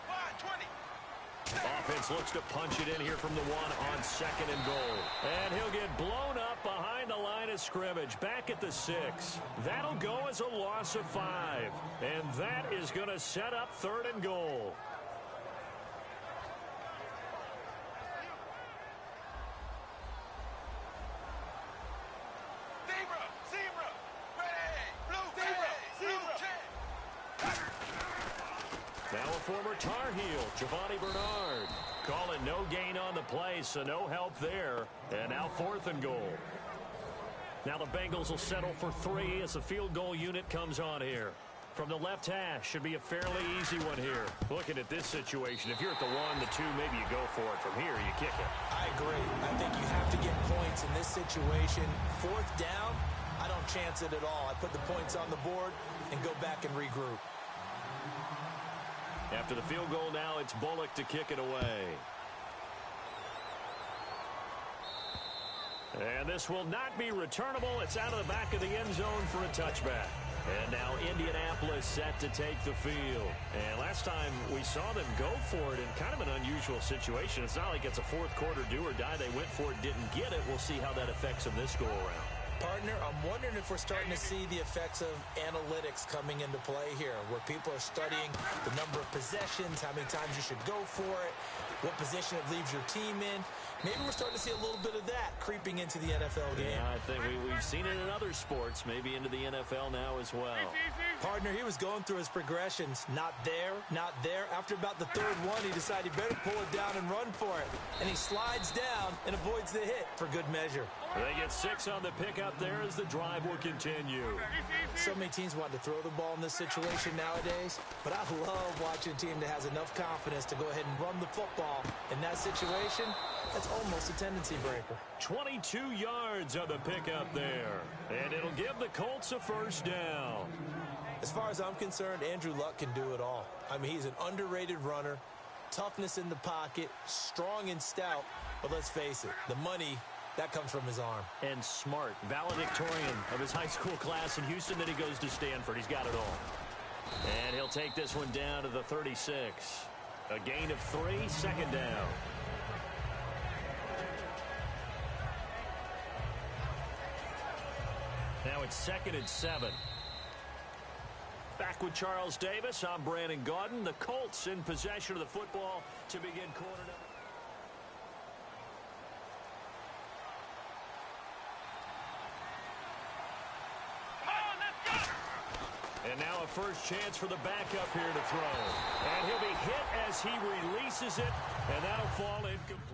Wide 20. Offense looks to punch it in here from the 1 on 2nd and goal. And he'll get blown up behind the line of scrimmage, back at the 6. That'll go as a loss of 5. And that is going to set up 3rd and goal. Zebra, ready, blue, zebra. Now a former Tar Heel, Giovanni Bernard. Calling no gain on the play, so no help there. And now 4th and goal. Now the Bengals will settle for 3 as the field goal unit comes on here. From the left hash, should be a fairly easy one here. Looking at this situation, if you're at the 1, the 2, maybe you go for it. From here, you kick it. I agree. I think you have to get points in this situation. 4th down, I don't chance it at all. I put the points on the board and go back and regroup. After the field goal now, it's Bullock to kick it away. And this will not be returnable. It's out of the back of the end zone for a touchback. And now Indianapolis set to take the field. And last time we saw them go for it in kind of an unusual situation. It's not like it's a 4th quarter do or die. They went for it, didn't get it. We'll see how that affects them this go-around. Partner, I'm wondering if we're starting to see the effects of analytics coming into play here, where people are studying the number of possessions, how many times you should go for it, what position it leaves your team in. Maybe we're starting to see a little bit of that creeping into the NFL game. Yeah, I think we've seen it in other sports, maybe into the NFL now as well. Partner, he was going through his progressions. Not there, not there. After about the third one, he decided he better pull it down and run for it. And he slides down and avoids the hit for good measure. They get 6 on the pickup there as the drive will continue. So many teams want to throw the ball in this situation nowadays, but I love watching a team that has enough confidence to go ahead and run the football. In that situation, that's almost a tendency breaker. 22 yards on the pickup there, and it'll give the Colts a first down. As far as I'm concerned, Andrew Luck can do it all. I mean, he's an underrated runner, toughness in the pocket, strong and stout, but let's face it, the money, that comes from his arm. And smart, valedictorian of his high school class in Houston, then he goes to Stanford. He's got it all. And he'll take this one down to the 36. A gain of 3, second down. Now it's 2nd and 7. Back with Charles Davis, I'm Brandon Gaudin. The Colts in possession of the football to begin quarter number. And now a first chance for the backup here to throw. And he'll be hit as he releases it, and that'll fall incomplete.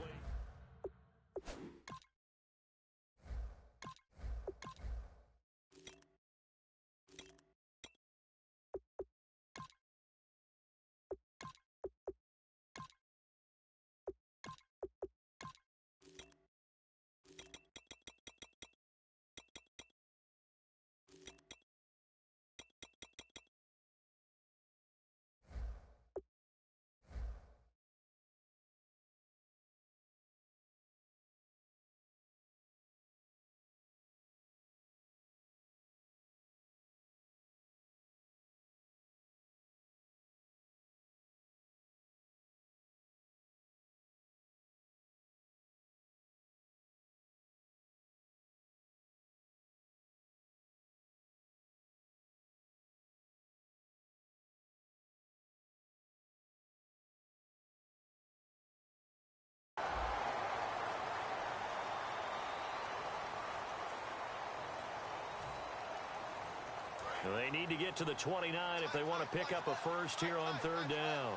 They need to get to the 29 if they want to pick up a first here on third down.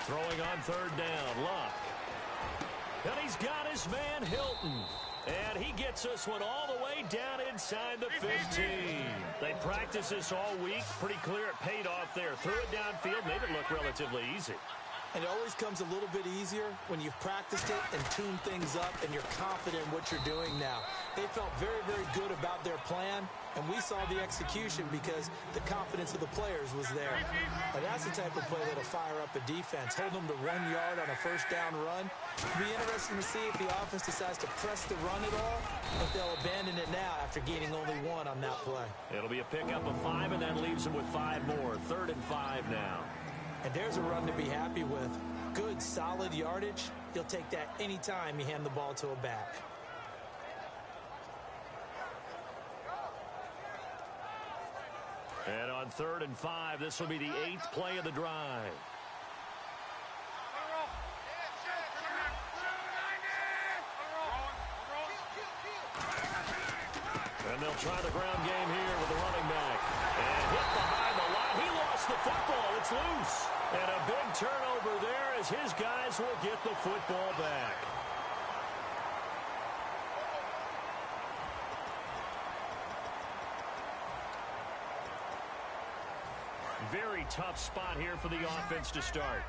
Throwing on third down, Luck. And he's got his man Hilton. And he gets this one all the way down inside the 15. They practiced this all week. Pretty clear it paid off there. Threw it downfield, made it look relatively easy. And it always comes a little bit easier when you've practiced it and tuned things up and you're confident in what you're doing now. They felt very, very good about their plan, and we saw the execution because the confidence of the players was there. And that's the type of play that'll fire up a defense. Hold them to 1 yard on a first down run. It'll be interesting to see if the offense decides to press the run at all, or if they'll abandon it now after gaining only 1 on that play. It'll be a pickup of 5, and that leaves them with 5 more. 3rd and 5 now. And there's a run to be happy with. Good, solid yardage. He'll take that any time you hand the ball to a back. And on 3rd and 5, this will be the 8th play of the drive. And they'll try the ground game here with the running back. And hit behind the line. He lost the football. It's loose. And a big turnover there as his guys will get the football back. Very tough spot here for the offense to start.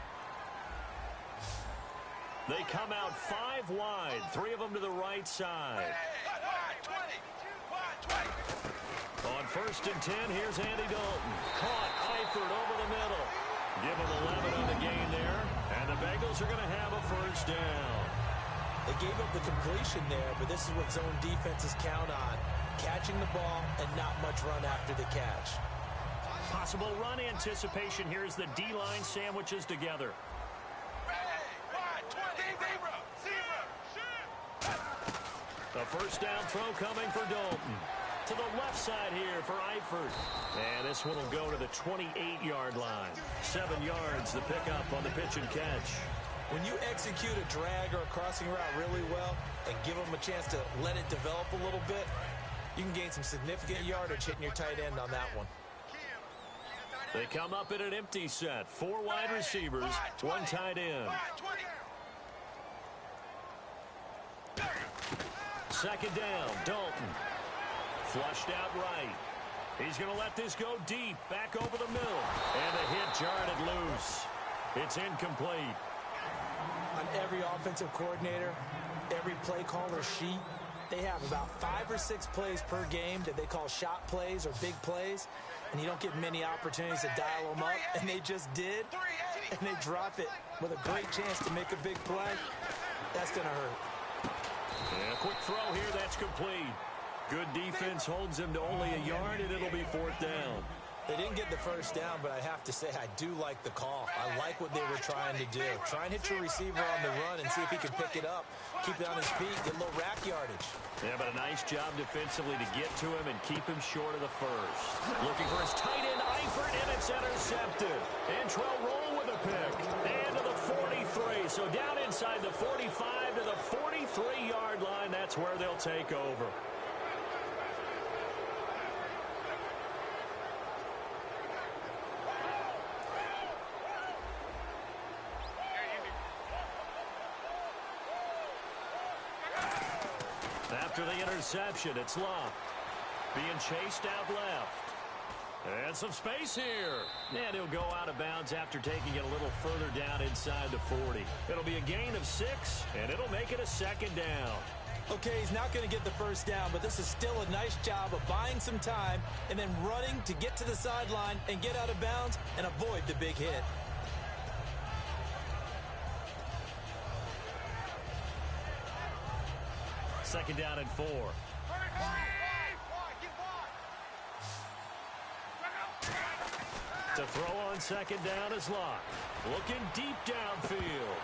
They come out 5 wide, 3 of them to the right side. On 1st and 10, here's Andy Dalton. Caught Eifert over the middle. Give him 11 on the gain there, and the Bengals are going to have a first down. They gave up the completion there, but this is what zone defenses count on. Catching the ball and not much run after the catch. Possible run anticipation here as the D-line sandwiches together. A first down throw coming for Dalton. To the left side here for Eifert. And this one will go to the 28-yard line. 7 yards, the pickup on the pitch and catch. When you execute a drag or a crossing route really well and give them a chance to let it develop a little bit, You can gain some significant yardage hitting your tight end on that one. They come up in an empty set. 4 wide receivers, 1 tight end. Second down, Dalton. Flushed out right. He's going to let this go deep, back over the middle. And a hit jarred it loose. It's incomplete. On every offensive coordinator, every play caller sheet, they have about 5 or 6 plays per game that they call shot plays or big plays, and you don't get many opportunities to dial them up, and they just did, and they drop it with a great chance to make a big play. That's going to hurt. And a quick throw here, that's complete. Good defense holds him to only a yard, and it'll be 4th down. They didn't get the first down, but I have to say I do like the call. I like what they were trying to do. Try and hit your receiver on the run and see if he can pick it up. Keep it on his feet, get a little rack yardage. Yeah, but a nice job defensively to get to him and keep him short of the first. Looking for his tight end, Eifert, and it's intercepted. Antrell Roll with a pick. And to the 43. So down inside the 45 to the 43-yard line. That's where they'll take over. After the interception, it's Locke. Being chased out left. And some space here. And he'll go out of bounds after taking it a little further down inside the 40. It'll be a gain of 6, and it'll make it a 2nd down. Okay, he's not going to get the first down, but this is still a nice job of buying some time and then running to get to the sideline and get out of bounds and avoid the big hit. Second down and 4. To throw on second down is Locke. Looking deep downfield.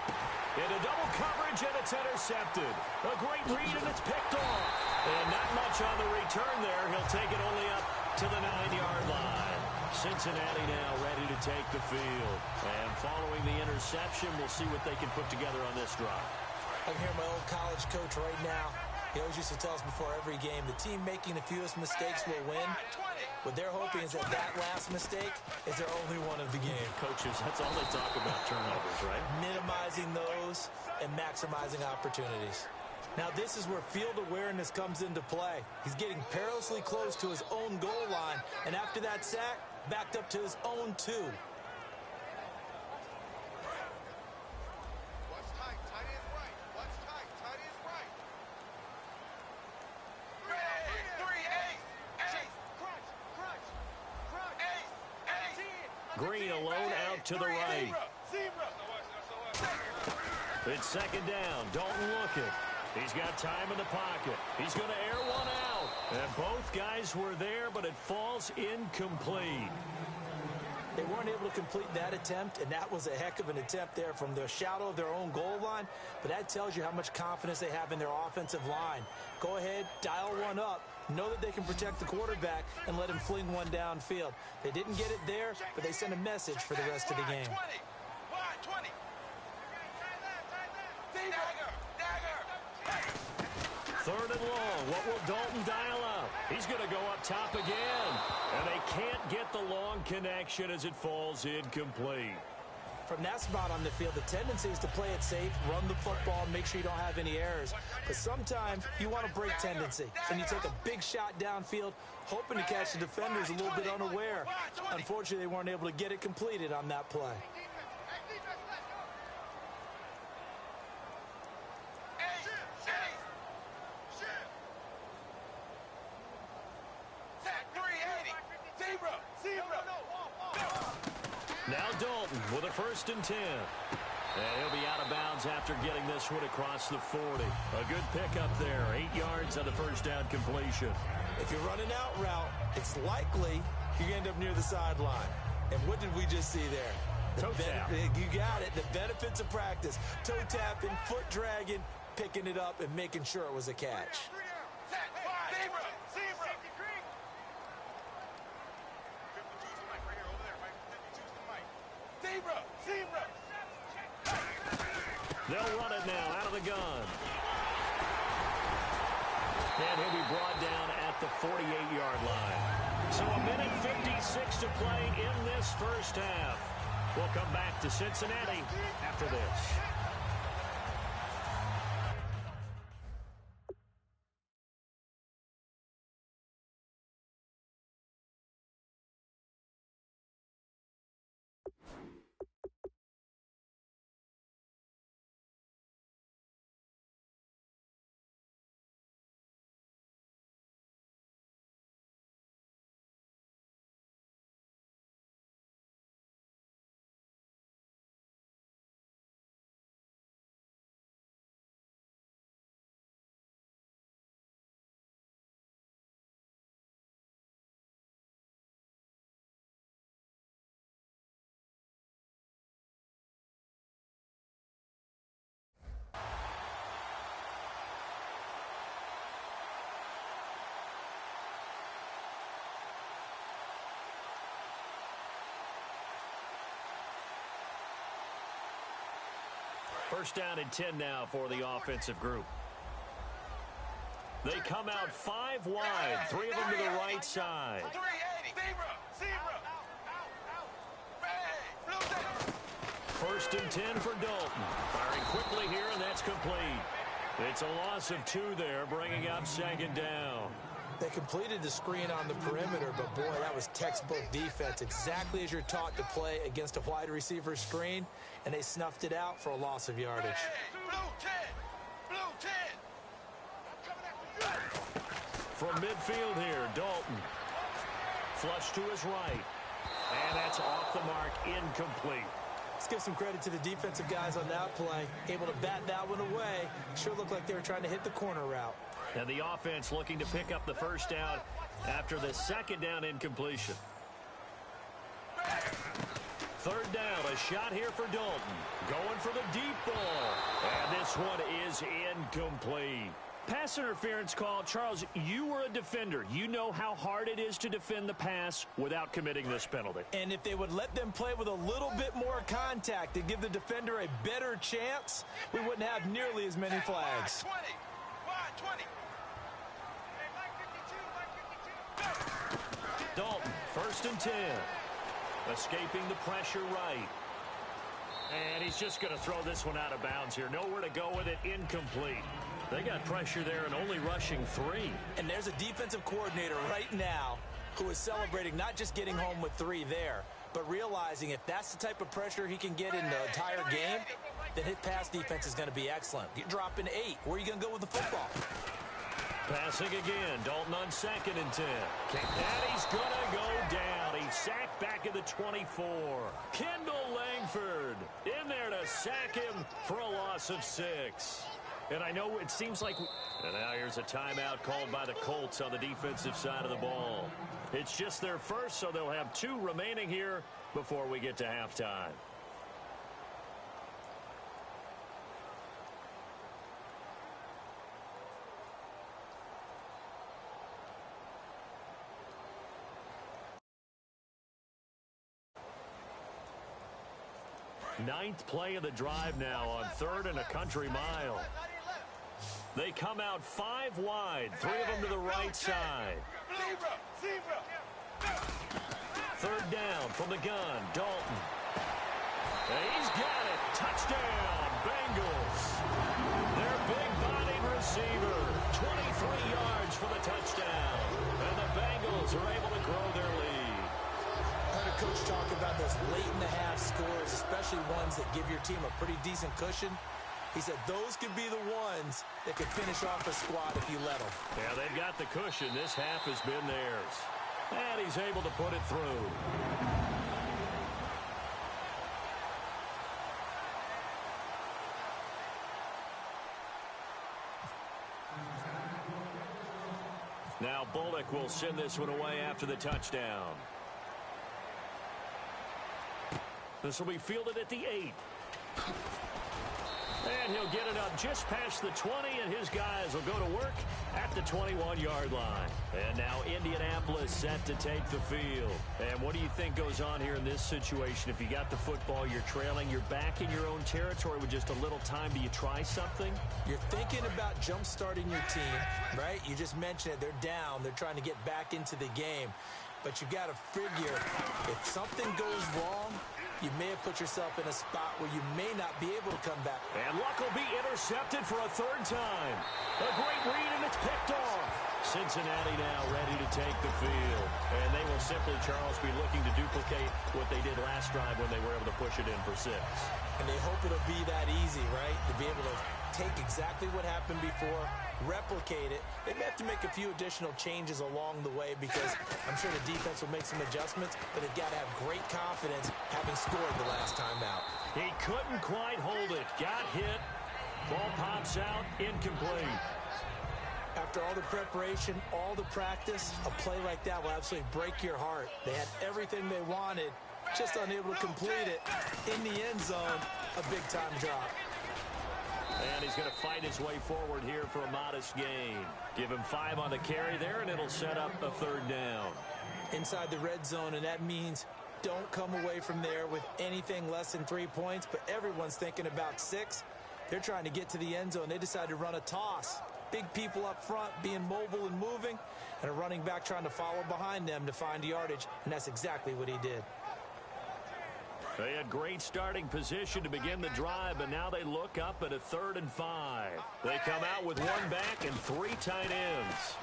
Into double coverage, and it's intercepted. A great read, and it's picked off. And not much on the return there. He'll take it only up to the 9-yard line. Cincinnati now ready to take the field. And following the interception, we'll see what they can put together on this drive. I can hear my old college coach right now. He always used to tell us before every game, the team making the fewest mistakes will win. What they're hoping is that last mistake is their only one of the game. Coaches, that's all they talk about, turnovers, right? Minimizing those and maximizing opportunities. Now, this is where field awareness comes into play. He's getting perilously close to his own goal line, and after that sack, backed up to his own 2. Green alone out to the right. It's second down. Dalton looking. He's got time in the pocket. He's going to air one out. And both guys were there, but it falls incomplete. They weren't able to complete that attempt, and that was a heck of an attempt there from the shadow of their own goal line. But that tells you how much confidence they have in their offensive line. Go ahead, dial one up. Know that they can protect the quarterback and let him fling one downfield. They didn't get it there, but they sent a message for the rest of the game. Third and long. What will Dalton dial up? He's going to go up top again. And they can't get the long connection as it falls incomplete. From that spot on the field, the tendency is to play it safe, run the football, and make sure you don't have any errors. But sometimes you want to break tendency, and you take a big shot downfield, hoping to catch the defenders a little bit unaware. Unfortunately, they weren't able to get it completed on that play. Now Dalton with a 1st and 10. And he'll be out of bounds after getting this one across the 40. A good pickup there. 8 yards on the first down completion. If you're running out route, it's likely you're going to end up near the sideline. And what did we just see there? Toe tap. You got it. The benefits of practice. Toe tapping, foot dragging, picking it up, and making sure it was a catch. They'll run it now out of the gun. And he'll be brought down at the 48-yard line. So a minute 56 to play in this first half. We'll come back to Cincinnati after this. First down and 10 now for the offensive group. They come out 5 wide, 3 of them to the right side. First and 10 for Dalton. Firing quickly here, and that's complete. It's a loss of 2 there, bringing up second down. They completed the screen on the perimeter, but boy, that was textbook defense, exactly as you're taught to play against a wide receiver screen, and they snuffed it out for a loss of yardage. From midfield here, Dalton. Flush to his right. And that's off the mark, incomplete. Let's give some credit to the defensive guys on that play. Able to bat that one away. Sure looked like they were trying to hit the corner route. And the offense looking to pick up the first down after the second down incompletion. Third down, a shot here for Dalton. Going for the deep ball. And this one is incomplete. Pass interference call. Charles, you were a defender. You know how hard it is to defend the pass without committing this penalty. And if they would let them play with a little bit more contact and give the defender a better chance, we wouldn't have nearly as many flags. Dalton, first and 10. Escaping the pressure right. And he's just going to throw this one out of bounds here. Nowhere to go with it, incomplete. They got pressure there and only rushing 3. And there's a defensive coordinator right now who is celebrating not just getting home with 3 there, but realizing if that's the type of pressure he can get in the entire game, then his pass defense is going to be excellent. You're dropping 8. Where are you going to go with the football? Passing again. Dalton on second and 10. And he's going to go down. He's sacked back at the 24. Kendall Langford in there to sack him for a loss of 6. And I know it seems like... And now here's a timeout called by the Colts on the defensive side of the ball. It's just their first, so they'll have 2 remaining here before we get to halftime. Ninth play of the drive now on 3rd and a country mile. They come out 5 wide, 3 of them to the right side. Third down from the gun, Dalton. And he's got it. Touchdown, Bengals. Their big-bodied receiver, 23 yards for the touchdown. And the Bengals are able to grow their lead. I heard a coach talk about those late-in-the-half scores, especially ones that give your team a pretty decent cushion. He said those could be the ones that could finish off a squad if you let them. Yeah, they've got the cushion. This half has been theirs. And he's able to put it through. Now Bullock will send this one away after the touchdown. This will be fielded at the 8. And he'll get it up just past the 20, and his guys will go to work at the 21-yard line. And now Indianapolis set to take the field. And what do you think goes on here in this situation? If you got the football, you're trailing, you're back in your own territory with just a little time. Do you try something? You're thinking about jump-starting your team, right? You just mentioned it. They're down. They're trying to get back into the game. But you got to figure if something goes wrong, you may have put yourself in a spot where you may not be able to come back. And Luck will be intercepted for a third time. A great read, and it's picked off. Cincinnati now ready to take the field. And they will simply, Charles, be looking to duplicate what they did last drive when they were able to push it in for 6. And they hope it'll be that easy, right? To be able to take exactly what happened before, replicate it. They may have to make a few additional changes along the way because I'm sure the defense will make some adjustments, but they've got to have great confidence having scored the last time out. He couldn't quite hold it. Got hit. Ball pops out. Incomplete. After all the preparation, all the practice, a play like that will absolutely break your heart. They had everything they wanted, just unable to complete it. In the end zone, a big-time drop. And he's going to fight his way forward here for a modest gain. Give him 5 on the carry there, and it'll set up a third down. Inside the red zone, and that means don't come away from there with anything less than 3 points, but everyone's thinking about 6. They're trying to get to the end zone. They decided to run a toss. Big people up front being mobile and moving, and a running back trying to follow behind them to find yardage, and that's exactly what he did. They had great starting position to begin the drive, but now they look up at a 3rd and 5. They come out with 1 back and 3 tight ends.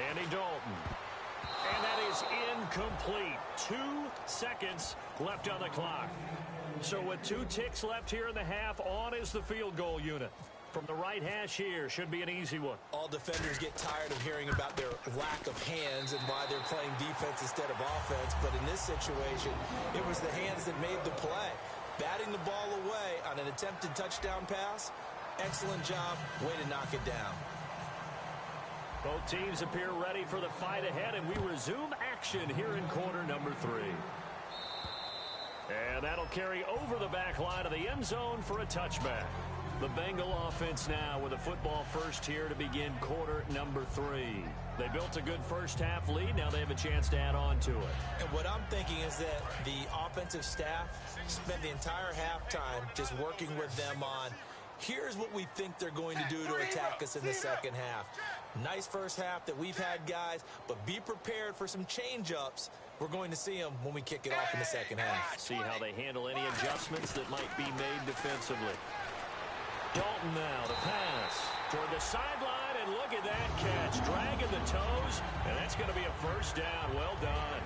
Andy Dalton. And that is incomplete. 2 seconds left on the clock. So with 2 ticks left here in the half, on is the field goal unit. From the right hash here, should be an easy one. All defenders get tired of hearing about their lack of hands and why they're playing defense instead of offense. But in this situation, it was the hands that made the play. Batting the ball away on an attempted touchdown pass. Excellent job. Way to knock it down. Both teams appear ready for the fight ahead, and we resume action here in quarter number 3. And that'll carry over the back line of the end zone for a touchback. The Bengal offense now with a football first here to begin quarter number 3. They built a good first half lead. Now they have a chance to add on to it. And what I'm thinking is that the offensive staff spent the entire halftime just working with them on, here's what we think they're going to do to attack us in the second half. Nice first half that we've had, guys, but be prepared for some change-ups. We're going to see them when we kick it off in the second half. See how they handle any adjustments that might be made defensively. Dalton now to pass toward the sideline, and look at that catch. Dragging the toes, and that's going to be a first down. Well done.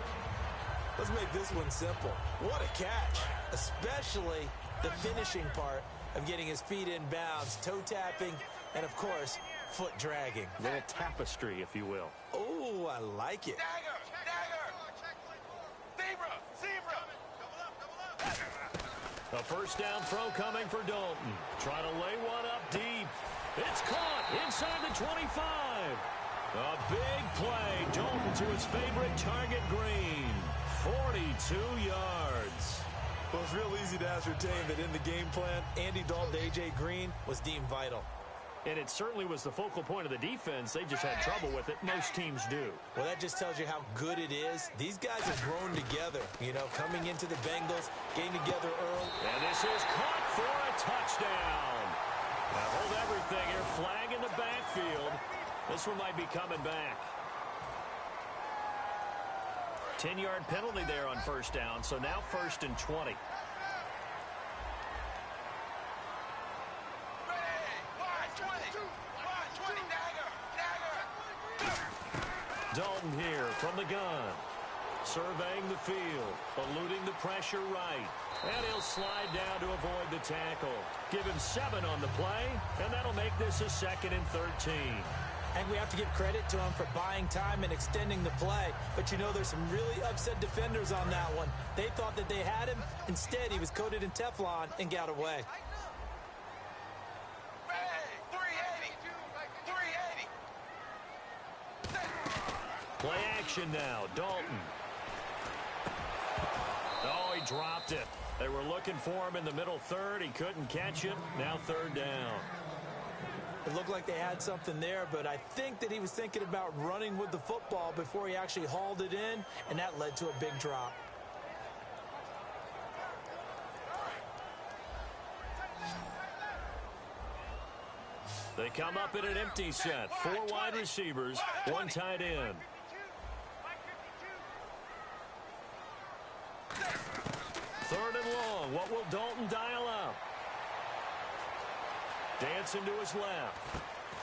Let's make this one simple. What a catch, especially the finishing part of getting his feet in bounds, toe tapping, and, of course, foot dragging. A little tapestry, if you will. Oh, I like it. Dagger! Zebra! A first down throw coming for Dalton. Trying to lay one up deep. It's caught inside the 25. A big play. Dalton to his favorite target, Green. 42 yards. Well, it's real easy to ascertain that in the game plan, Andy Dalton to A.J. Green was deemed vital. And it certainly was the focal point of the defense. They just had trouble with it. Most teams do. Well, that just tells you how good it is. These guys have grown together, you know, coming into the Bengals, getting together early. And this is caught for a touchdown. Now hold everything here. Flag in the backfield. This one might be coming back. 10-yard penalty there on first down, so now 1st and 20. Dalton here from the gun. Surveying the field. Eluding the pressure right. And he'll slide down to avoid the tackle. Give him 7 on the play, and that'll make this a 2nd and 13. And we have to give credit to him for buying time and extending the play. But, you know, there's some really upset defenders on that one. They thought that they had him. Instead, he was coated in Teflon and got away. Play action now. Dalton. Oh, Oh, he dropped it. They were looking for him in the middle third. He couldn't catch it. Now third down. It looked like they had something there, but I think that he was thinking about running with the football before he actually hauled it in, and that led to a big drop. They come up in an empty set. 4 wide receivers, 1 tight end. Third and long. What will Dalton dial up? Dancing to his left.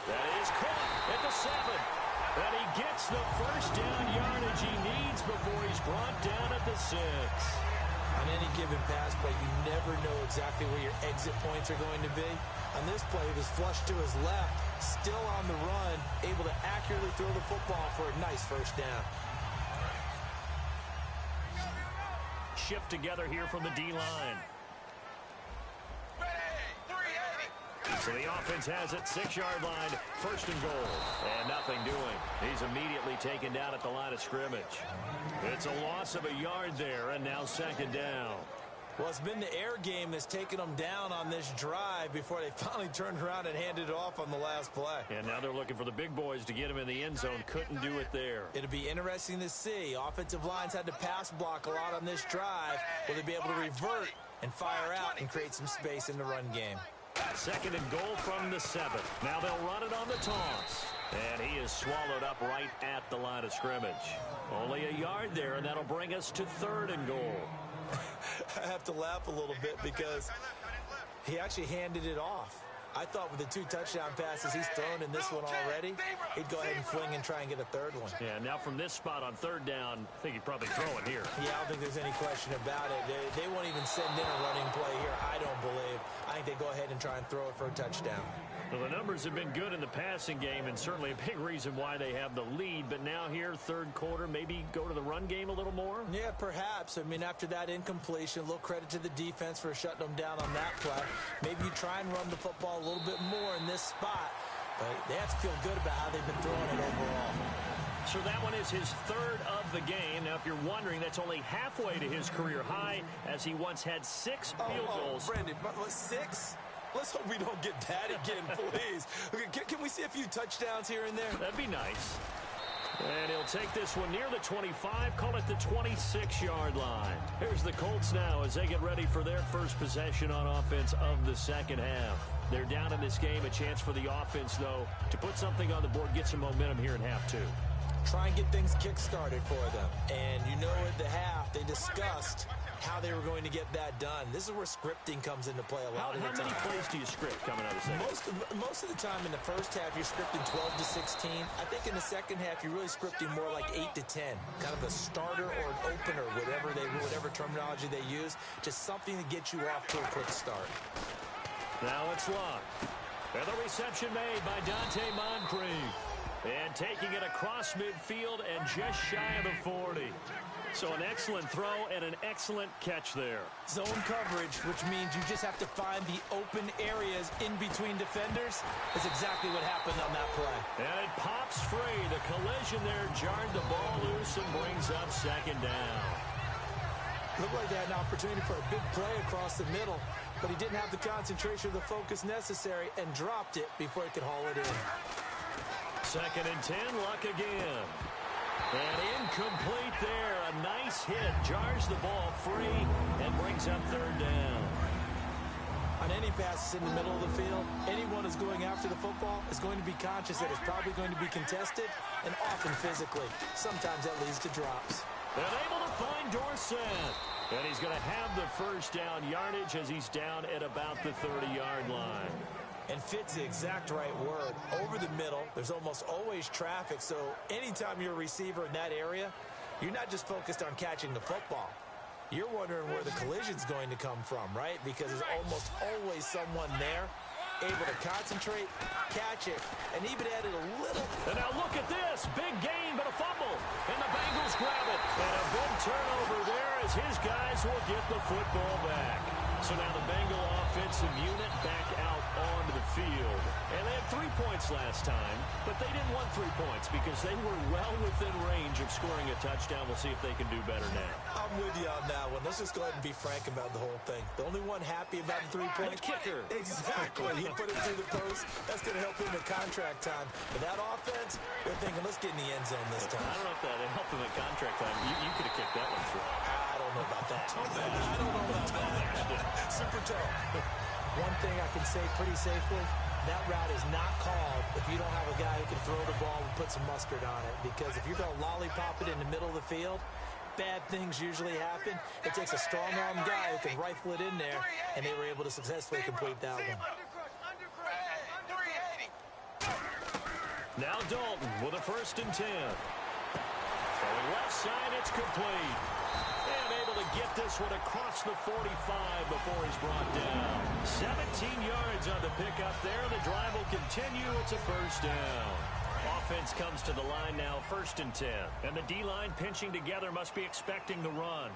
That is caught at the 7. And he gets the first down yardage he needs before he's brought down at the 6. On any given pass play, you never know exactly where your exit points are going to be. On this play, he was flushed to his left, still on the run, able to accurately throw the football for a nice first down. Shift together here from the D-line. So the offense has it, 6-yard line, first and goal. And nothing doing. He's immediately taken down at the line of scrimmage. It's a loss of a yard there, and now second down. Well, it's been the air game that's taken them down on this drive before they finally turned around and handed it off on the last play. And now they're looking for the big boys to get him in the end zone. Couldn't do it there. It'll be interesting to see. Offensive lines had to pass block a lot on this drive. Will they be able to revert and fire out and create some space in the run game? Second and goal from the 7. Now they'll run it on the toss. And he is swallowed up right at the line of scrimmage. Only a yard there, and that'll bring us to third and goal. I have to laugh a little bit because he actually handed it off. I thought with the 2 touchdown passes he's thrown in this one already, he'd go ahead and fling and try and get a third one. Yeah, now from this spot on third down, I think he'd probably throw it here. Yeah, I don't think there's any question about it. They won't even send in a running play here, I don't believe. I think they go ahead and try and throw it for a touchdown. Well, the numbers have been good in the passing game and certainly a big reason why they have the lead. But now here, third quarter, maybe go to the run game a little more? Yeah, perhaps. I mean, after that incompletion, a little credit to the defense for shutting them down on that play. Maybe you try and run the football a little bit more in this spot. But they have to feel good about how they've been throwing it overall. So that one is his third of the game. Now, if you're wondering, that's only halfway to his career high, as he once had 6 field goals. Brandon, 6? Let's hope we don't get that again, please. Can we see a few touchdowns here and there? That'd be nice. And he'll take this one near the 25, call it the 26-yard line. Here's the Colts now as they get ready for their first possession on offense of the second half. They're down in this game, a chance for the offense, though, to put something on the board, get some momentum here in half 2. Try and get things kick-started for them. And you know at the half, they discussed how they were going to get that done. This is where scripting comes into play a lot of the time. How many plays do you script coming out of the second? Most of the time in the first half, you're scripting 12 to 16. I think in the second half, you're really scripting more like 8 to 10. Kind of a starter or an opener, whatever terminology they use. Just something to get you off to a quick start. Now it's locked. And the reception made by Dante Moncrief. And taking it across midfield and just shy of the 40. So an excellent throw and an excellent catch there. Zone coverage, which means you just have to find the open areas in between defenders. That's exactly what happened on that play. And it pops free. The collision there jarred the ball loose and brings up second down. Looked like they had an opportunity for a big play across the middle, but he didn't have the concentration or the focus necessary and dropped it before he could haul it in. Second and 10, Luck again. And incomplete there. A nice hit. Jars the ball free and brings up third down. On any passes in the middle of the field, anyone who's going after the football is going to be conscious that it's probably going to be contested and often physically. Sometimes that leads to drops. And able to find Dorsett. And he's going to have the first down yardage as he's down at about the 30-yard line. And fit's the exact right word. Over the middle, there's almost always traffic, so anytime you're a receiver in that area, you're not just focused on catching the football. You're wondering where the collision's going to come from, right? Because there's almost always someone there able to concentrate, catch it, and even added a little. And now look at this. Big gain, but a fumble. And the Bengals grab it. And a big turnover there as his guys will get the football back. So now the Bengal offensive unit back out onto the field. And they had 3 points last time, but they didn't want 3 points because they were well within range of scoring a touchdown. We'll see if they can do better now. I'm with you on that one. Let's just go ahead and be frank about the whole thing. The only one happy about the 3 points. The kicker. Exactly. He put it through the post. That's going to help him at contract time. But that offense, they're thinking, let's get in the end zone this time. I don't know if that helped him at contract time. You could have kicked that one through. I don't know about that. I don't know about that. Super toe. One thing I can say pretty safely, that route is not called if you don't have a guy who can throw the ball and put some mustard on it. Because if you're going to lollipop it in the middle of the field, bad things usually happen. It takes a strong-arm guy who can rifle it in there, and they were able to successfully complete that one. Now Dalton with a 1st and 10. Throwing left side, it's complete. And able to get this one across the 45 before he's brought down. 17 yards on the pickup there. The drive will continue. It's a 1st down. Offense comes to the line now, 1st and 10. And the D-line pinching together must be expecting the run.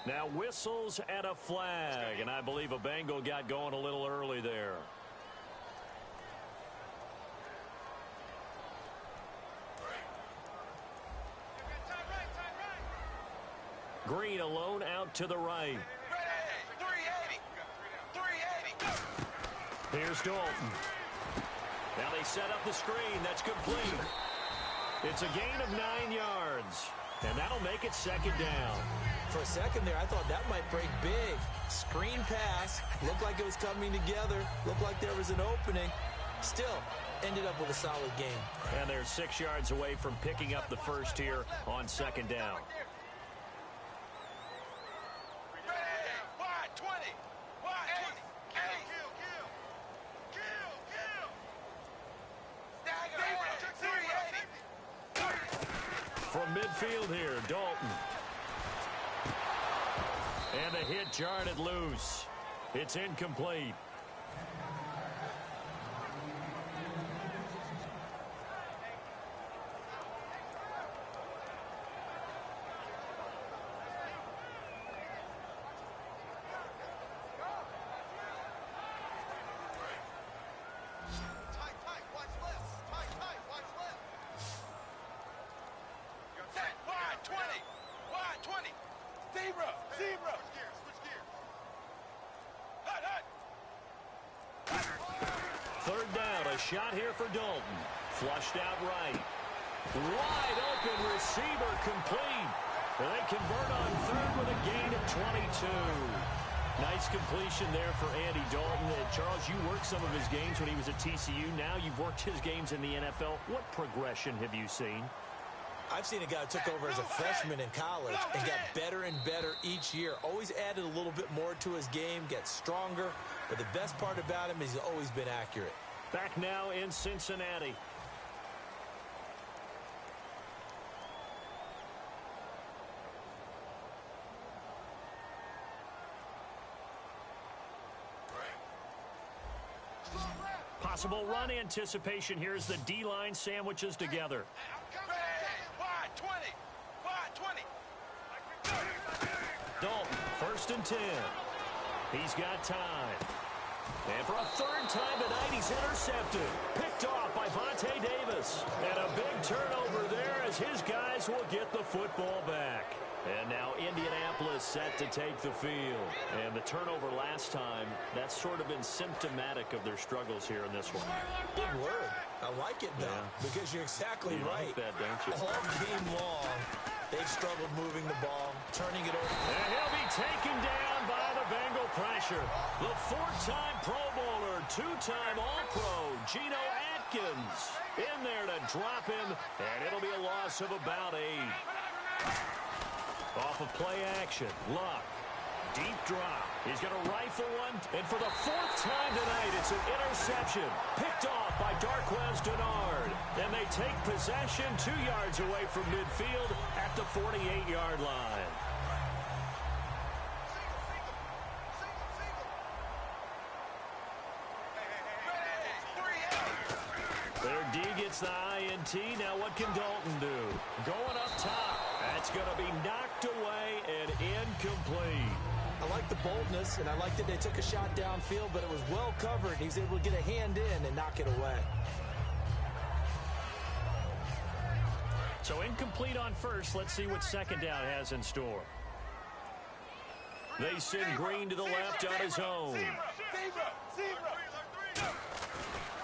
Now whistles and a flag. And I believe a Bengal got going a little early there. Green alone out to the right. Here's Dalton. Now they set up the screen. That's complete. It's a gain of 9 yards. And that'll make it 2nd down. For a second there, I thought that might break big. Screen pass. Looked like it was coming together. Looked like there was an opening. Still, ended up with a solid game. And they're 6 yards away from picking up the 1st here on 2nd down. From midfield here, Dalton. And a hit jarred loose. It's incomplete. Shot here for Dalton. Flushed out right. Wide open receiver complete. And they convert on 3rd with a gain of 22. Nice completion there for Andy Dalton. Charles, you worked some of his games when he was at TCU. Now you've worked his games in the NFL. What progression have you seen? I've seen a guy who took over as a freshman in college and got better and better each year. Always added a little bit more to his game, gets stronger. But the best part about him is he's always been accurate. Back now in Cincinnati. Possible run anticipation here as the D-line sandwiches together. Dalton, 1st and 10. He's got time. And for a 3rd time tonight, he's intercepted. Picked off by Vontae Davis. And a big turnover there as his guys will get the football back. And now Indianapolis set to take the field. And the turnover last time, that's sort of been symptomatic of their struggles here in this one. Big word. I like it, though, because you're exactly right. Like that, don't you? All game long, they've struggled moving the ball, turning it over. And he'll be taken down by the Bengal pressure. The 4-time Pro Bowler, 2-time All-Pro, Geno Atkins, in there to drop him, and it'll be a loss of about 8. Off of play action, Luck. Deep drop. He's going to rifle one, and for the 4th time tonight, it's an interception. Picked off by Darquez Denard. And they take possession 2 yards away from midfield at the 48-yard line. Their D gets the INT. Now what can Dalton do? Going up top. That's going to be knocked away and incomplete. I like the boldness, and I like that they took a shot downfield, but it was well covered. He was able to get a hand in and knock it away. So incomplete on first. Let's see what second down has in store. They send Green to the left on his own.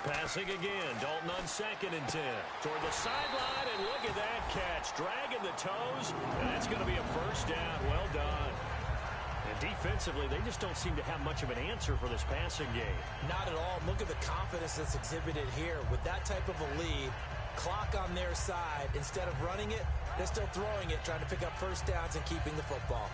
Passing again. Dalton on 2nd and 10. Toward the sideline, and look at that catch. Dragging the toes, and that's going to be a first down. Well done. And defensively, they just don't seem to have much of an answer for this passing game. Not at all. Look at the confidence that's exhibited here. With that type of a lead, clock on their side, instead of running it, they're still throwing it, trying to pick up first downs and keeping the football.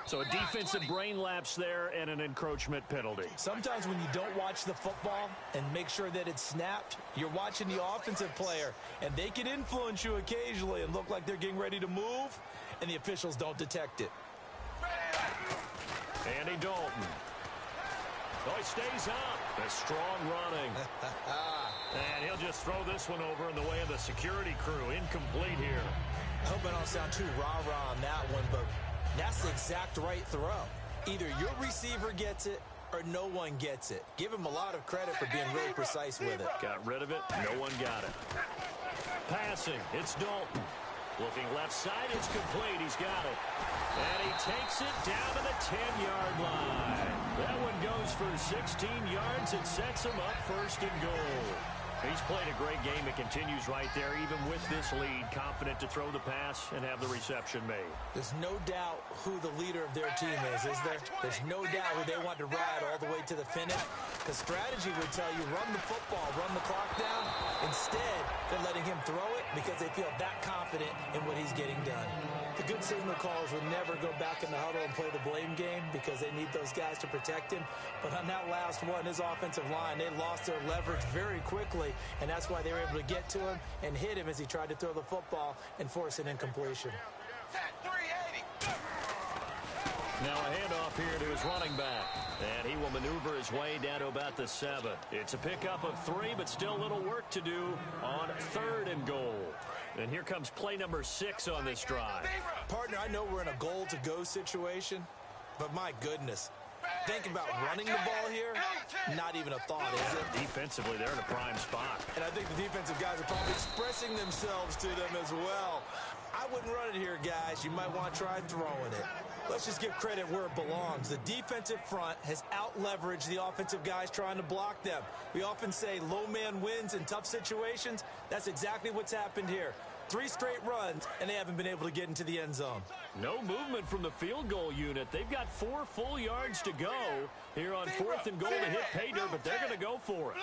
So a defensive brain lapse there and an encroachment penalty. Sometimes when you don't watch the football and make sure that it's snapped, you're watching the offensive player, and they can influence you occasionally and look like they're getting ready to move, and the officials don't detect it. Andy Dalton. Oh, he stays up. A strong running. And he'll just throw this one over in the way of the security crew. Incomplete here. I hope I don't sound too rah-rah on that one, but that's the exact right throw. Either your receiver gets it or no one gets it. Give him a lot of credit for being really precise with it. Got rid of it. No one got it. Passing. It's Dalton. Looking left side. It's complete. He's got it. And he takes it down to the 10-yard line. That one goes for 16 yards and sets him up first and goal. He's played a great game. It continues right there, even with this lead. Confident to throw the pass and have the reception made. There's no doubt who the leader of their team is there? There's no doubt who they want to ride all the way to the finish. The strategy would tell you, run the football, run the clock down. Instead, they're letting him throw it because they feel that confident in what he's getting done. The good signal callers would never go back in the huddle and play the blame game because they need those guys to protect him. But on that last one, his offensive line, they lost their leverage very quickly, and that's why they were able to get to him and hit him as he tried to throw the football and force an incompletion. Now a handoff here to his running back, and he will maneuver his way down to about the 7. It's a pickup of 3, but still a little work to do on 3rd and goal. And here comes play number 6 on this drive. Partner, I know we're in a goal-to-go situation, but my goodness, think about running the ball here, not even a thought, is it? Defensively, they're in a prime spot. And I think the defensive guys are probably expressing themselves to them as well. I wouldn't run it here, guys. You might want to try throwing it. Let's just give credit where it belongs. The defensive front has out-leveraged the offensive guys trying to block them. We often say low man wins in tough situations. That's exactly what's happened here. 3 straight runs, and they haven't been able to get into the end zone. No movement from the field goal unit. They've got 4 full yards to go here on 4th and goal to hit pay dirt, but they're going to go for it.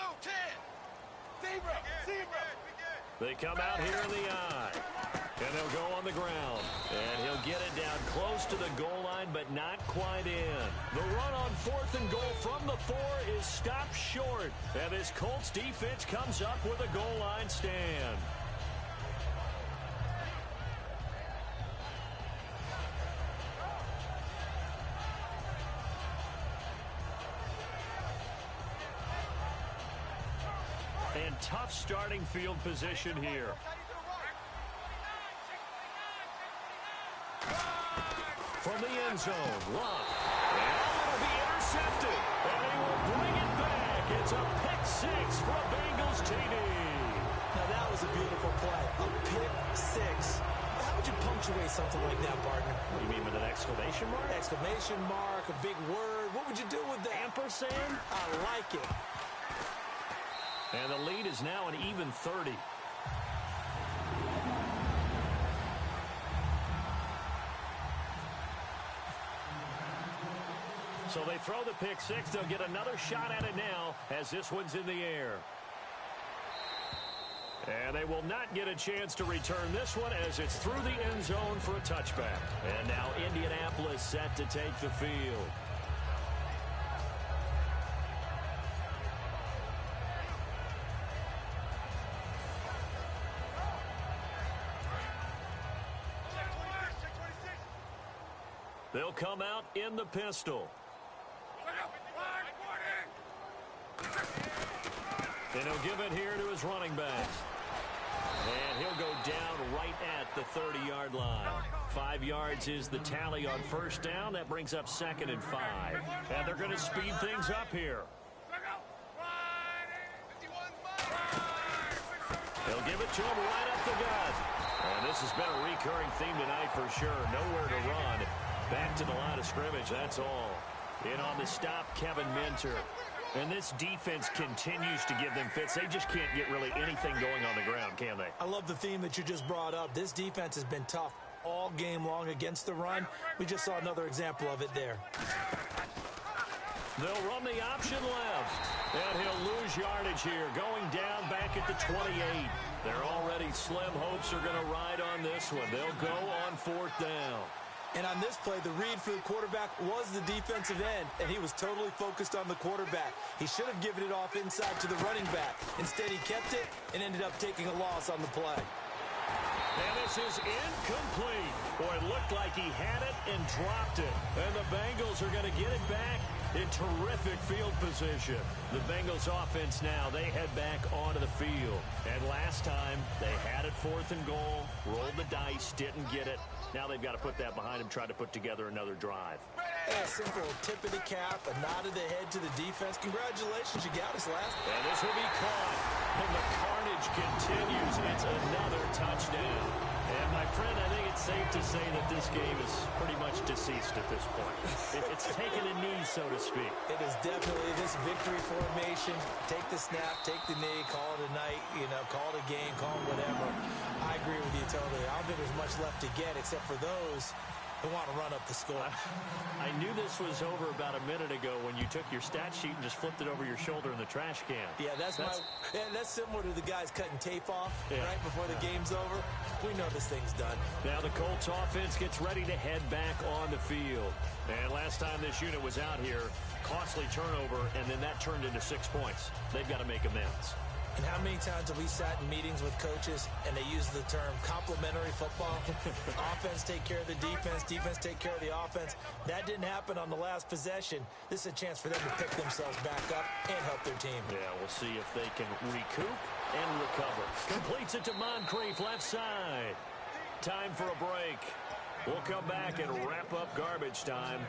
They come out here in the eye, and they'll go on the ground. And he'll get it down close to the goal line, but not quite in. The run on 4th and goal from the 4 is stopped short. And this Colts defense comes up with a goal line stand. And tough starting field position here. From the end zone, Love. And it'll be intercepted. And they will bring it back. It's a pick 6 for a Bengals TD. Now that was a beautiful play. A pick 6. How would you punctuate something like that, partner? What do you mean with an exclamation mark? Exclamation mark, a big word. What would you do with that? Ampersand? I like it. And the lead is now an even 30. So they throw the pick 6. They'll get another shot at it now as this one's in the air. And they will not get a chance to return this one as it's through the end zone for a touchback. And now Indianapolis set to take the field. They'll come out in the pistol. And he'll give it here to his running back. And he'll go down right at the 30-yard line. 5 yards is the tally on first down. That brings up 2nd and 5. And they're going to speed things up here. He'll give it to him right up the gut. And this has been a recurring theme tonight for sure. Nowhere to run. Back to the line of scrimmage, that's all. In on the stop, Kevin Minter. And this defense continues to give them fits. They just can't get really anything going on the ground, can they? I love the theme that you just brought up. This defense has been tough all game long against the run. We just saw another example of it there. They'll run the option left. And he'll lose yardage here, going down back at the 28. Their already slim hopes are going to ride on this one. They'll go on 4th down. And on this play, the read for the quarterback was the defensive end, and he was totally focused on the quarterback. He should have given it off inside to the running back. Instead, he kept it and ended up taking a loss on the play. And this is incomplete. Boy, it looked like he had it and dropped it. And the Bengals are going to get it back in terrific field position. The Bengals offense now, they head back onto the field. And last time, they had it 4th and goal, rolled the dice, didn't get it. Now they've got to put that behind them, try to put together another drive. A simple tip of the cap, a nod of the head to the defense. Congratulations, you got us last. And this will be caught. And the carnage continues. It's another touchdown. And my friend, I think it's safe to say that this game is pretty much deceased at this point. It's taken a knee, so to speak. It is definitely this victory formation. Take the snap, take the knee, call it a night, call it a game, call it whatever. I agree with you totally. I don't think there's much left to get except for those who want to run up the score. I knew this was over about a minute ago when you took your stat sheet and just flipped it over your shoulder in the trash can. Yeah, that's similar to the guys cutting tape off right before the game's over. We know this thing's done. Now the Colts offense gets ready to head back on the field. And last time this unit was out here, costly turnover, and then that turned into 6 points. They've got to make amends. And how many times have we sat in meetings with coaches and they use the term complementary football? Offense take care of the defense, defense take care of the offense. That didn't happen on the last possession. This is a chance for them to pick themselves back up and help their team. Yeah, we'll see if they can recoup and recover. Completes it to Moncrief, left side. Time for a break. We'll come back and wrap up garbage time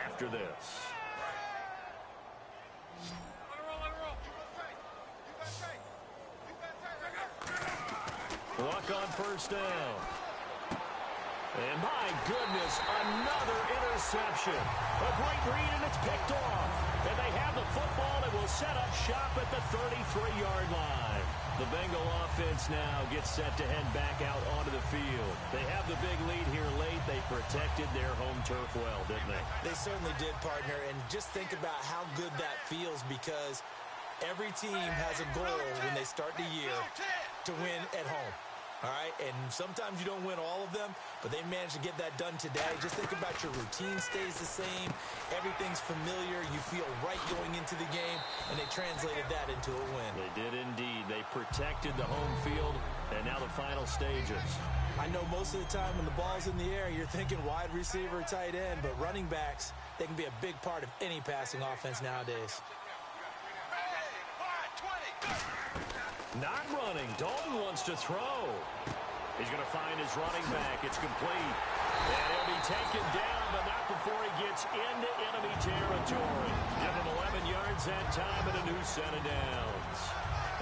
after this. Luck on first down. And my goodness, another interception. A great read, and it's picked off. And they have the football and will set up shop at the 33-yard line. The Bengal offense now gets set to head back out onto the field. They have the big lead here late. They protected their home turf well, didn't they? They certainly did, partner. And just think about how good that feels, because every team has a goal when they start the year to win at home. All right, and sometimes you don't win all of them, but they managed to get that done today. Just think about your routine stays the same. Everything's familiar. You feel right going into the game, and they translated that into a win. They did indeed. They protected the home field, and now the final stages. I know most of the time when the ball's in the air, you're thinking wide receiver, tight end, but running backs, they can be a big part of any passing offense nowadays. Not running. Dalton wants to throw. He's going to find his running back. It's complete. And he'll be taken down, but not before he gets into enemy territory. Give him 11 yards that time and a new set of downs.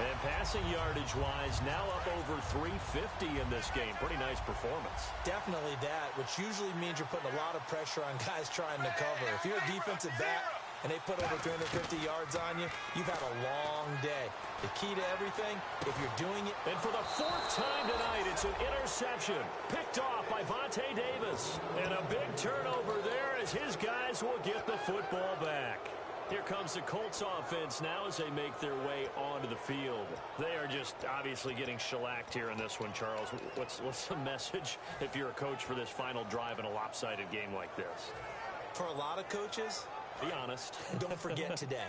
And passing yardage-wise, now up over 350 in this game. Pretty nice performance. Definitely that, which usually means you're putting a lot of pressure on guys trying to cover. If you're a defensive back and they put over 350 yards on you, you've had a long day. The key to everything, if you're doing it. And for the 4th time tonight, it's an interception. Picked off by Vontae Davis. And a big turnover there as his guys will get the football back. Here comes the Colts offense now as they make their way onto the field. They are just obviously getting shellacked here in this one, Charles. What's the message if you're a coach for this final drive in a lopsided game like this? For a lot of coaches, be honest. Don't forget today.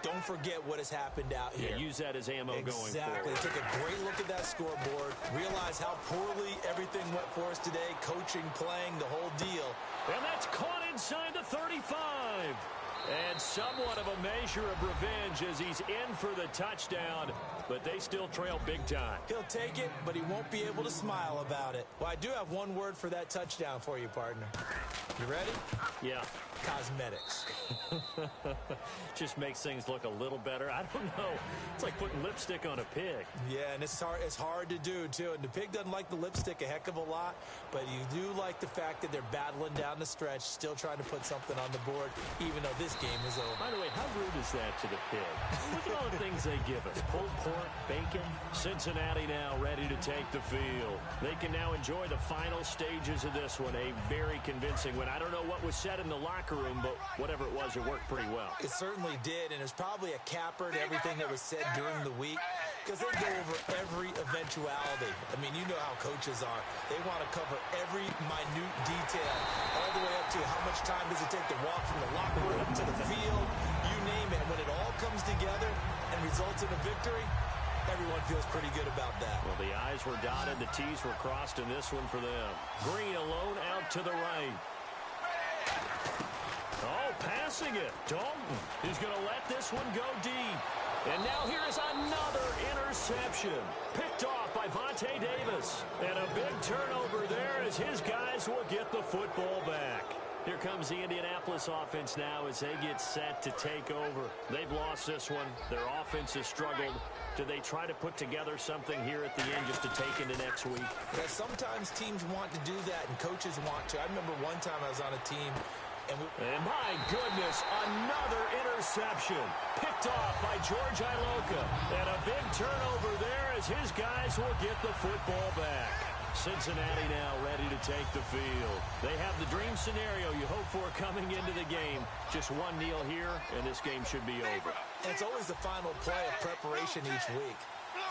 Don't forget what has happened out here. Yeah, use that as ammo going forward. Exactly. Take a great look at that scoreboard. Realize how poorly everything went for us today. Coaching, playing, the whole deal. And that's caught inside the 35. And somewhat of a measure of revenge as he's in for the touchdown, but they still trail big time. He'll take it, but he won't be able to smile about it. Well, I do have one word for that touchdown for you, partner. You ready? Yeah. Cosmetics. Just makes things look a little better. I don't know. It's like putting lipstick on a pig. Yeah, and it's hard to do, too. And the pig doesn't like the lipstick a heck of a lot, but you do like the fact that they're battling down the stretch, still trying to put something on the board, even though this game is over. By the way, how rude is that to the pig? Look at all the things they give us. Pulled pork, bacon. Cincinnati now ready to take the field. They can now enjoy the final stages of this one. A very convincing win. I don't know what was said in the locker room, but whatever it was, it worked pretty well. It certainly did, and it's probably a capper to everything that was said during the week, because they go over every eventuality. I mean, you know how coaches are. They want to cover every minute detail, all the way up to how much time does it take to walk from the locker room to the field, you name it. When it all comes together and results in a victory, everyone feels pretty good about that. Well, the I's were dotted, the T's were crossed in this one for them. Green alone out to the right. Oh, passing it. Dalton is going to let this one go deep. And now here is another interception. Picked off by Vontae Davis. And a big turnover there as his guys will get the football back. Here comes the Indianapolis offense now as they get set to take over. They've lost this one. Their offense has struggled. Do they try to put together something here at the end just to take into next week? Yeah, sometimes teams want to do that and coaches want to. I remember one time I was on a team and my goodness, another interception. Picked off by George Iloka. And a big turnover there as his guys will get the football back. Cincinnati now ready to take the field. They have the dream scenario you hope for coming into the game. Just one kneel here, and this game should be over. And it's always the final play of preparation each week.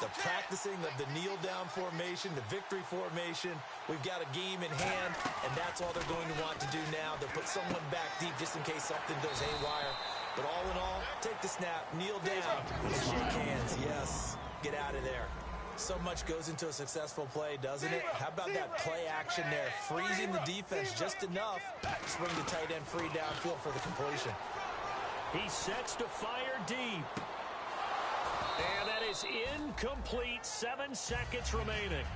The practicing of the kneel-down formation, the victory formation. We've got a game in hand, and that's all they're going to want to do now. They'll put someone back deep just in case something goes haywire. But all in all, take the snap, kneel down, and shake hands. Yes, get out of there. So much goes into a successful play, doesn't it? How about that play action there? Freezing the defense just enough to swing the tight end free downfield for the completion. He sets to fire deep. And that is incomplete. 7 seconds remaining.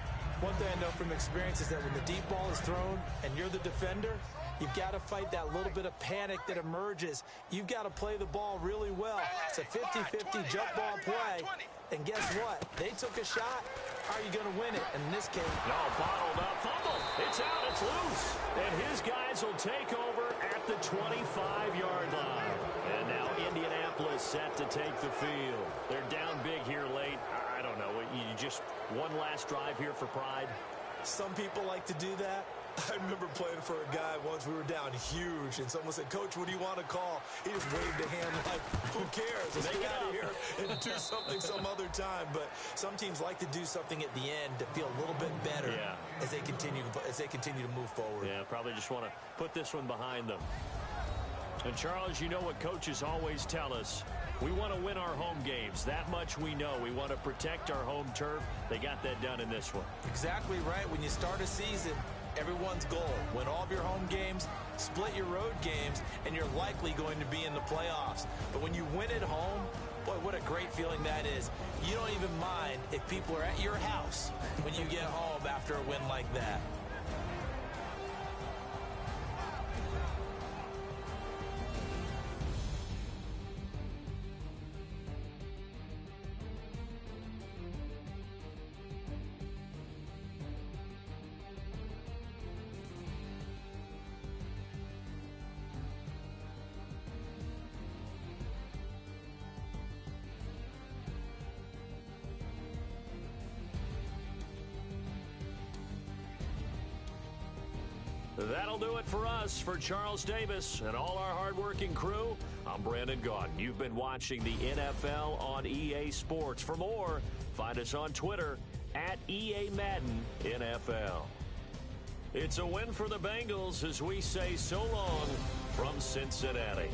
One thing I know from experience is that when the deep ball is thrown and you're the defender, you've got to fight that little bit of panic that emerges. You've got to play the ball really well. It's a 50-50 jump ball play. And guess what? They took a shot. How are you going to win it? And in this case, no, bottled up, fumble. It's out, it's loose. And his guys will take over at the 25-yard line. And now Indianapolis set to take the field. They're down big here late. I don't know. You just one last drive here for pride. Some people like to do that. I remember playing for a guy once. We were down huge, and someone said, "Coach, what do you want to call?" He just waved a hand like, "Who cares? Let's get out of here and do something some other time." But some teams like to do something at the end to feel a little bit better as they continue to move forward. Yeah, probably just want to put this one behind them. And Charles, you know what coaches always tell us. We want to win our home games. That much we know. We want to protect our home turf. They got that done in this one. Exactly right. When you start a season, everyone's goal, win all of your home games, split your road games, and you're likely going to be in the playoffs. But when you win at home, boy, what a great feeling that is. You don't even mind if people are at your house when you get home after a win like that. That'll do it for us. For Charles Davis and all our hardworking crew, I'm Brandon Gaudin. You've been watching the NFL on EA Sports. For more, find us on Twitter at EA Madden NFL. It's a win for the Bengals as we say so long from Cincinnati.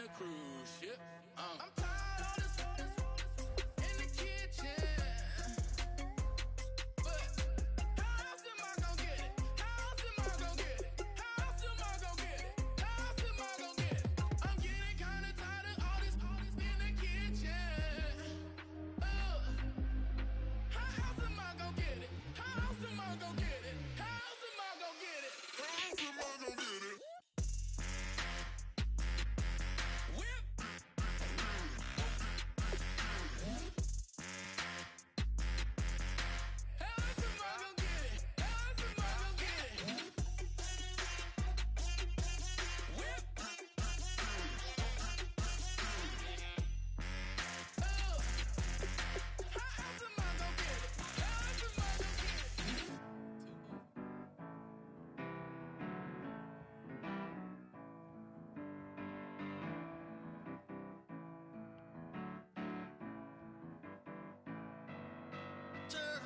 a cruise ship. I'm tired of this in the kitchen. But how else am I gonna get it? How else am I gonna get it? How else am I gonna get it? How else am I gonna get it? I'm getting kinda tired of all this in the kitchen. How else am I gonna get it? How else am I gonna get it? How else am I gonna get it? How else am I gonna get it? Whip. How else am I gonna get it? How else am I gonna get it? Whip. How else am I gonna get it? How else am I gonna get it? Turn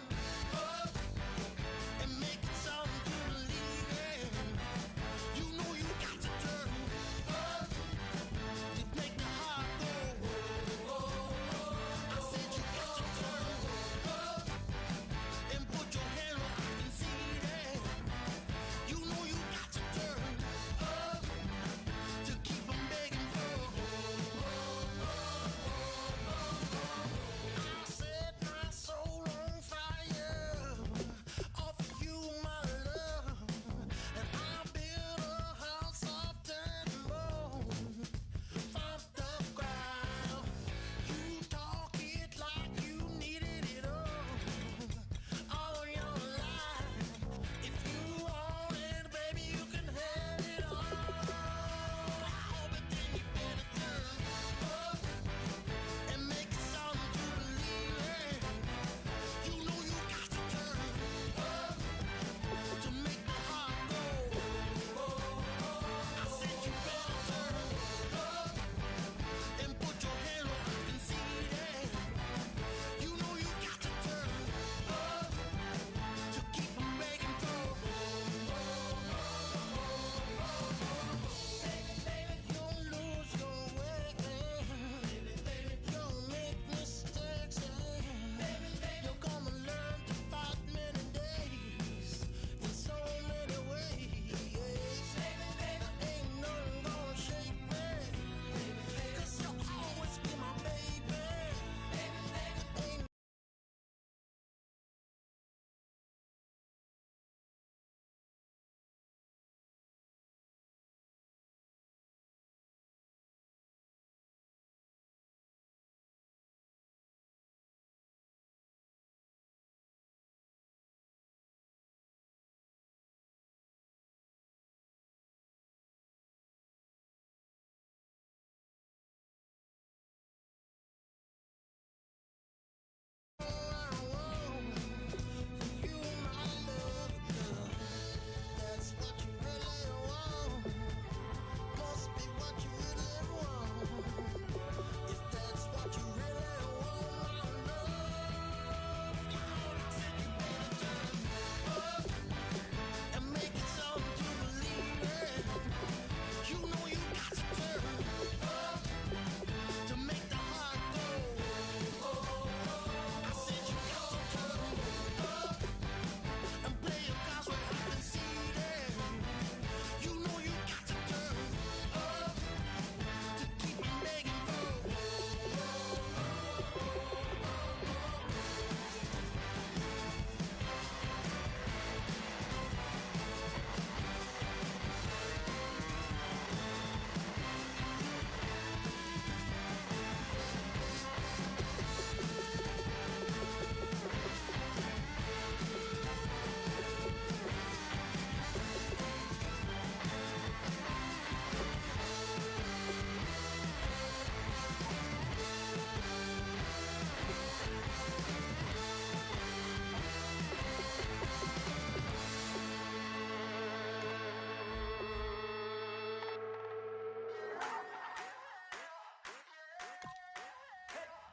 up and make it sound to believe in. You know you got to turn up to make the heart go. I said you got to turn up and put your hand on I can see that. You know you got to turn up to keep 'em begging for. I set my soul on fire off of you, my love, and I built a house of dirt and bone from the ground. You talk it like you needed it all your life. If you want it, baby, you can have it all. But then you better turn up and make it sound to believe it. You know you got to turn up to make the heart go. I said you better turn up and put your hand on I can see that. You know you got to turn up to keep 'em begging for. You'll lose your way. You'll make mistakes. You're gonna learn to fight many days in so many ways. Ain't nothing gonna shake me, 'cause you'll always be my baby. Ain't you my love, girl. That's what you really want. Must be what you really want. If that's what you really want, my love, I said you better turn up and make it sound to believe it. You know you got to turn up to make the heart go. I said you got to turn up and play your cards where I can see that. You know you got to turn up to keep 'em begging for.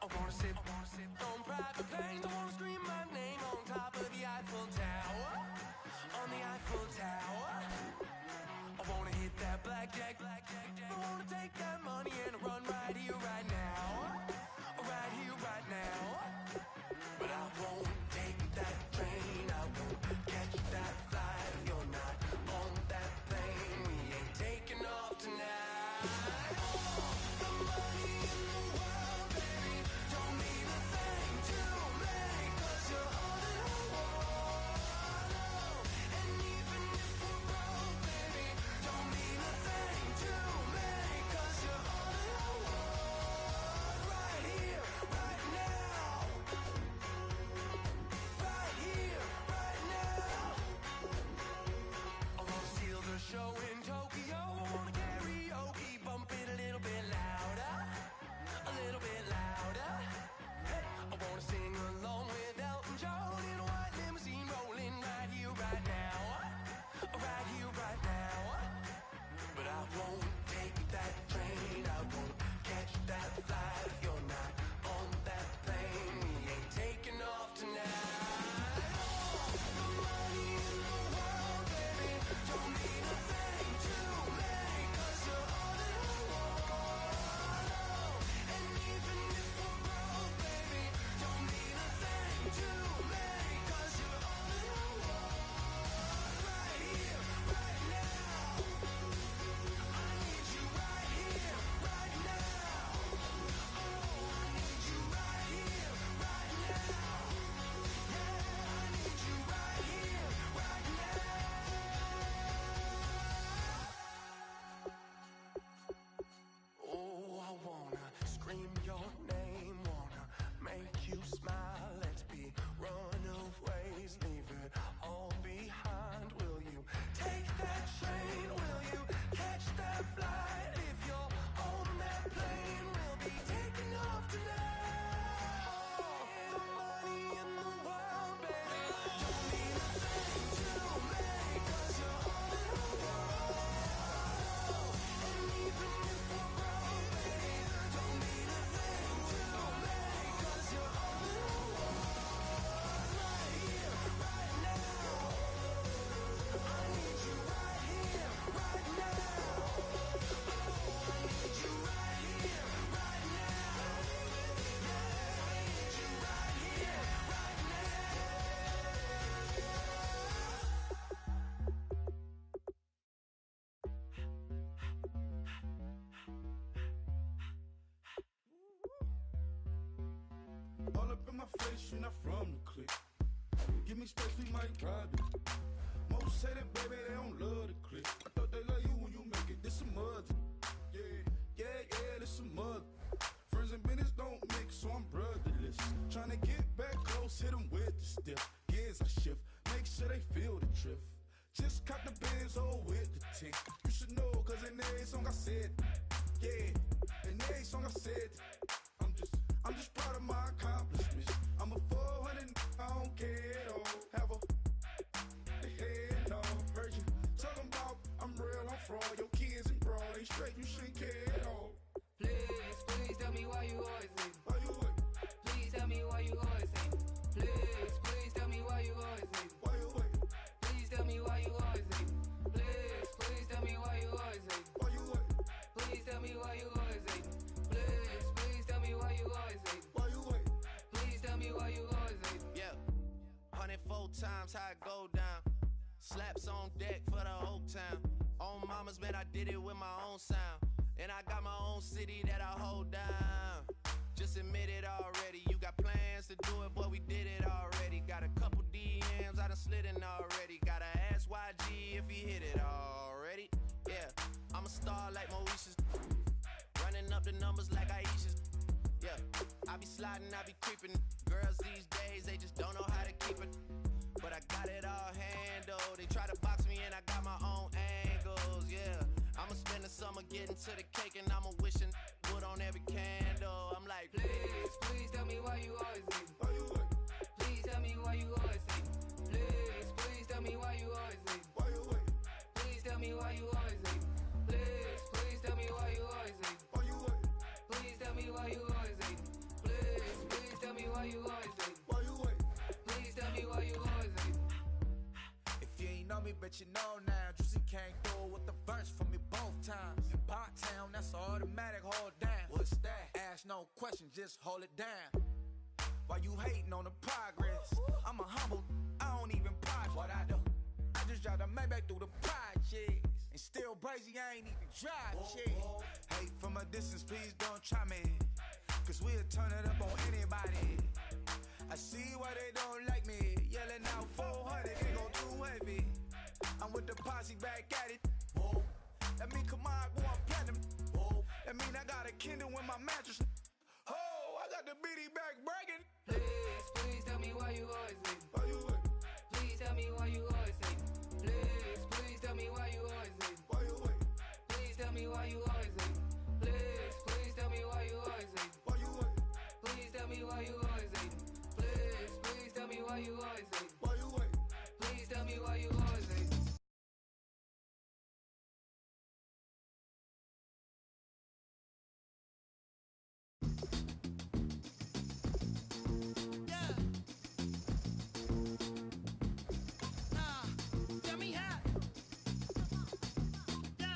I wanna sit on private planes. I wanna scream my name on top of the Eiffel Tower. On the Eiffel Tower. I wanna hit that blackjack. I wanna take that money and my face, you're not from the clique. Give me space, we might ride it. Most say that, baby, they don't love the clique. I thought they love you when you make it. This some mud. Yeah, this some mud. Friends and business don't mix, so I'm brotherless. Trying to get back close, hit them with the stiff. Gears I shift, make sure they feel the drift. Just caught the Benz, oh, with the tick. You should know, cause in every song I said, yeah, in every song I said, I'm just proud of my accomplishments. I'm a 400, I don't care at all. Have a head no. Heard you talking about I'm real, I'm fraud. Your kids and broad, they straight, you shouldn't care at all. Please tell me why you always hate. Why you what? Please tell me why you always hate. Please tell me why you always hate. Why you what? Please tell me why you always hate. Please tell me why you always hate. Why you what? Please tell me why you always hate. Please tell me why you always hate. Why you what? Please tell me why you always hate. Yeah, 104 times how it go down. Slaps on deck for the whole town. On mamas, man, I did it with my own sound. And I got my own city that I hold down. Just admit it already. You got plans to do it, boy, we did it already. Got a couple DMs, I done slid in already. Gotta ask YG if he hit it already. Yeah, I'm a star like Moesha's. Running up the numbers like Aisha's. Yeah, I be sliding, I be creeping. Girls these days, they just don't know how to keep it. But I got it all handled. They try to box me and I got my own angles, yeah. I'ma spend the summer getting to the cake and I'ma wishing wood on every candle. I'm like, Please tell me why you always hate. Why you what? Please tell me why you always hate. Please tell me why you always hate. Why you what? Please tell me why you always hate. Please tell me why you always hate. Why you what? Please tell me why you always hate. Please tell me why you always hate. Why you what? Please tell me why you always hate. If you ain't know me, but you know now. Juicy came through with the verse for me both times. In Pot Town, that's automatic, hold down. What's that? Ask no question, just hold it down. While you hating on the progress, I'm a humble, I don't even pause what I do. I just drive the Maybach through the projects. And still brazy, I ain't even drive shit. Hate from a distance, please don't try me. Cause we'll turn it up on anybody. I see why they don't like me. Yelling out 400, they go too heavy. I'm with the posse back at it. Whoa. That mean come on, go on platinum. Whoa. That mean I got a Kindle in my mattress. Oh, I got the BD back bragging. Please tell me why you always hate. Why you what? Please tell me why you always hate. Please tell me why you always hate. Why you what? Please tell me why you always hate. Please tell me why you always hate. Why you what? Please tell me why you always hate. Please tell me why you always hate. Why you what? Please tell me why you always hate. Tell me how. Yeah.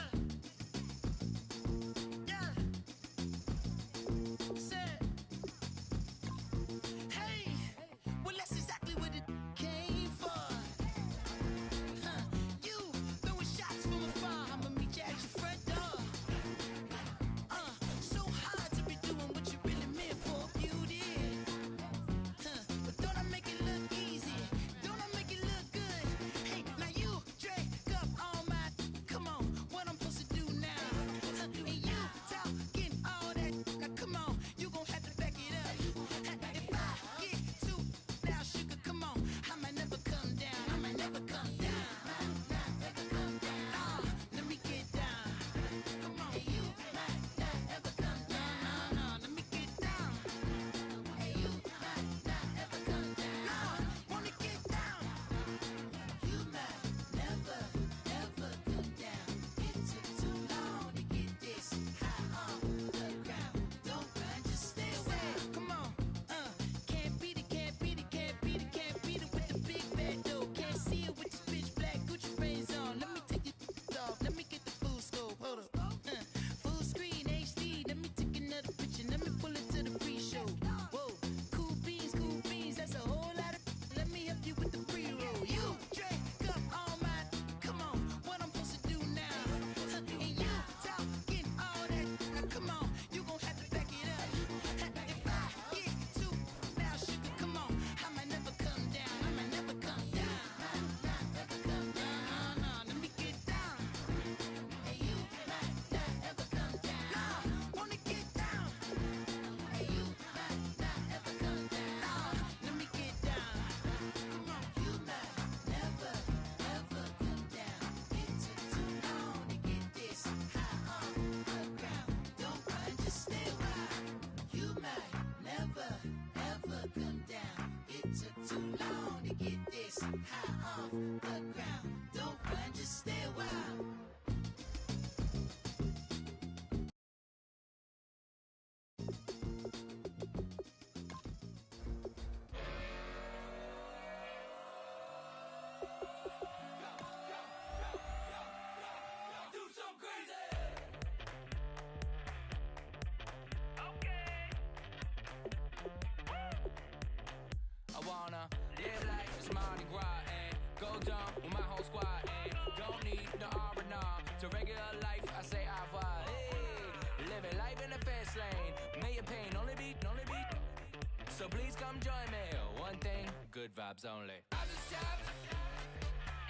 please come join me. One thing, good vibes only. I just tapped,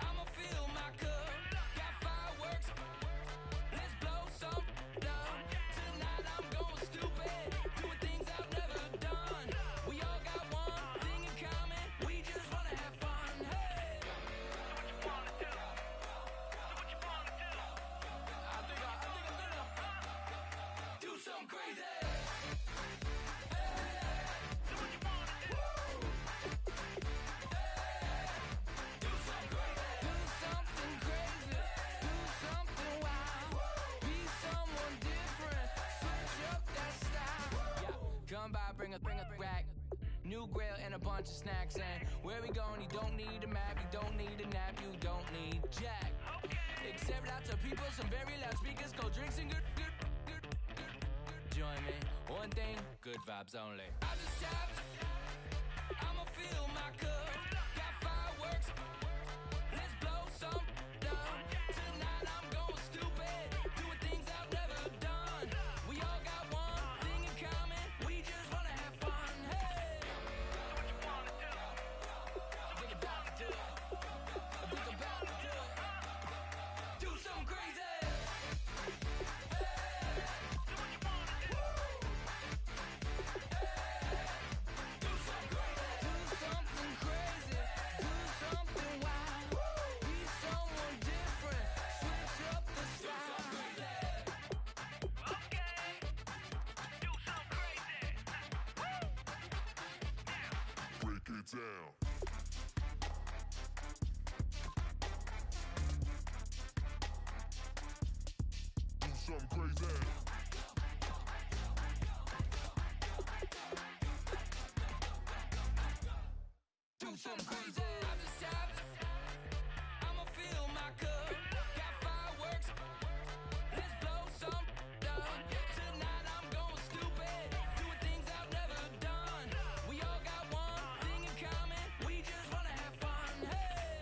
I'ma fill my cup. Got fireworks, let's blow some down. Tonight I'm going stupid, doing things I've never done. We all got one thing in common, we just wanna have fun. Hey! So what you wanna do? So what you wanna do? I think I'm gonna do something crazy. Come by, bring a rack. New grill and a bunch of snacks. And where we going, you don't need a map, you don't need a nap, you don't need jack. Except lots of people, some very loud speakers, cold drinks and good. Join me, one thing, good vibes only. I just tapped, I'ma fill my cup. Got fireworks, let's blow some down. Tonight I'm going stupid, doing things I've never done. We all got one thing in common, we just wanna have fun. Hey! So what you wanna do? I think about to do it. I think about to do it. Do something crazy. Down. Do something crazy. Do something crazy. I just tapped, I'ma fill my cup. Got fireworks, let's blow some down. Tonight I'm going stupid, doing things I've never done. We all got one thing in common, we just wanna have fun. Hey!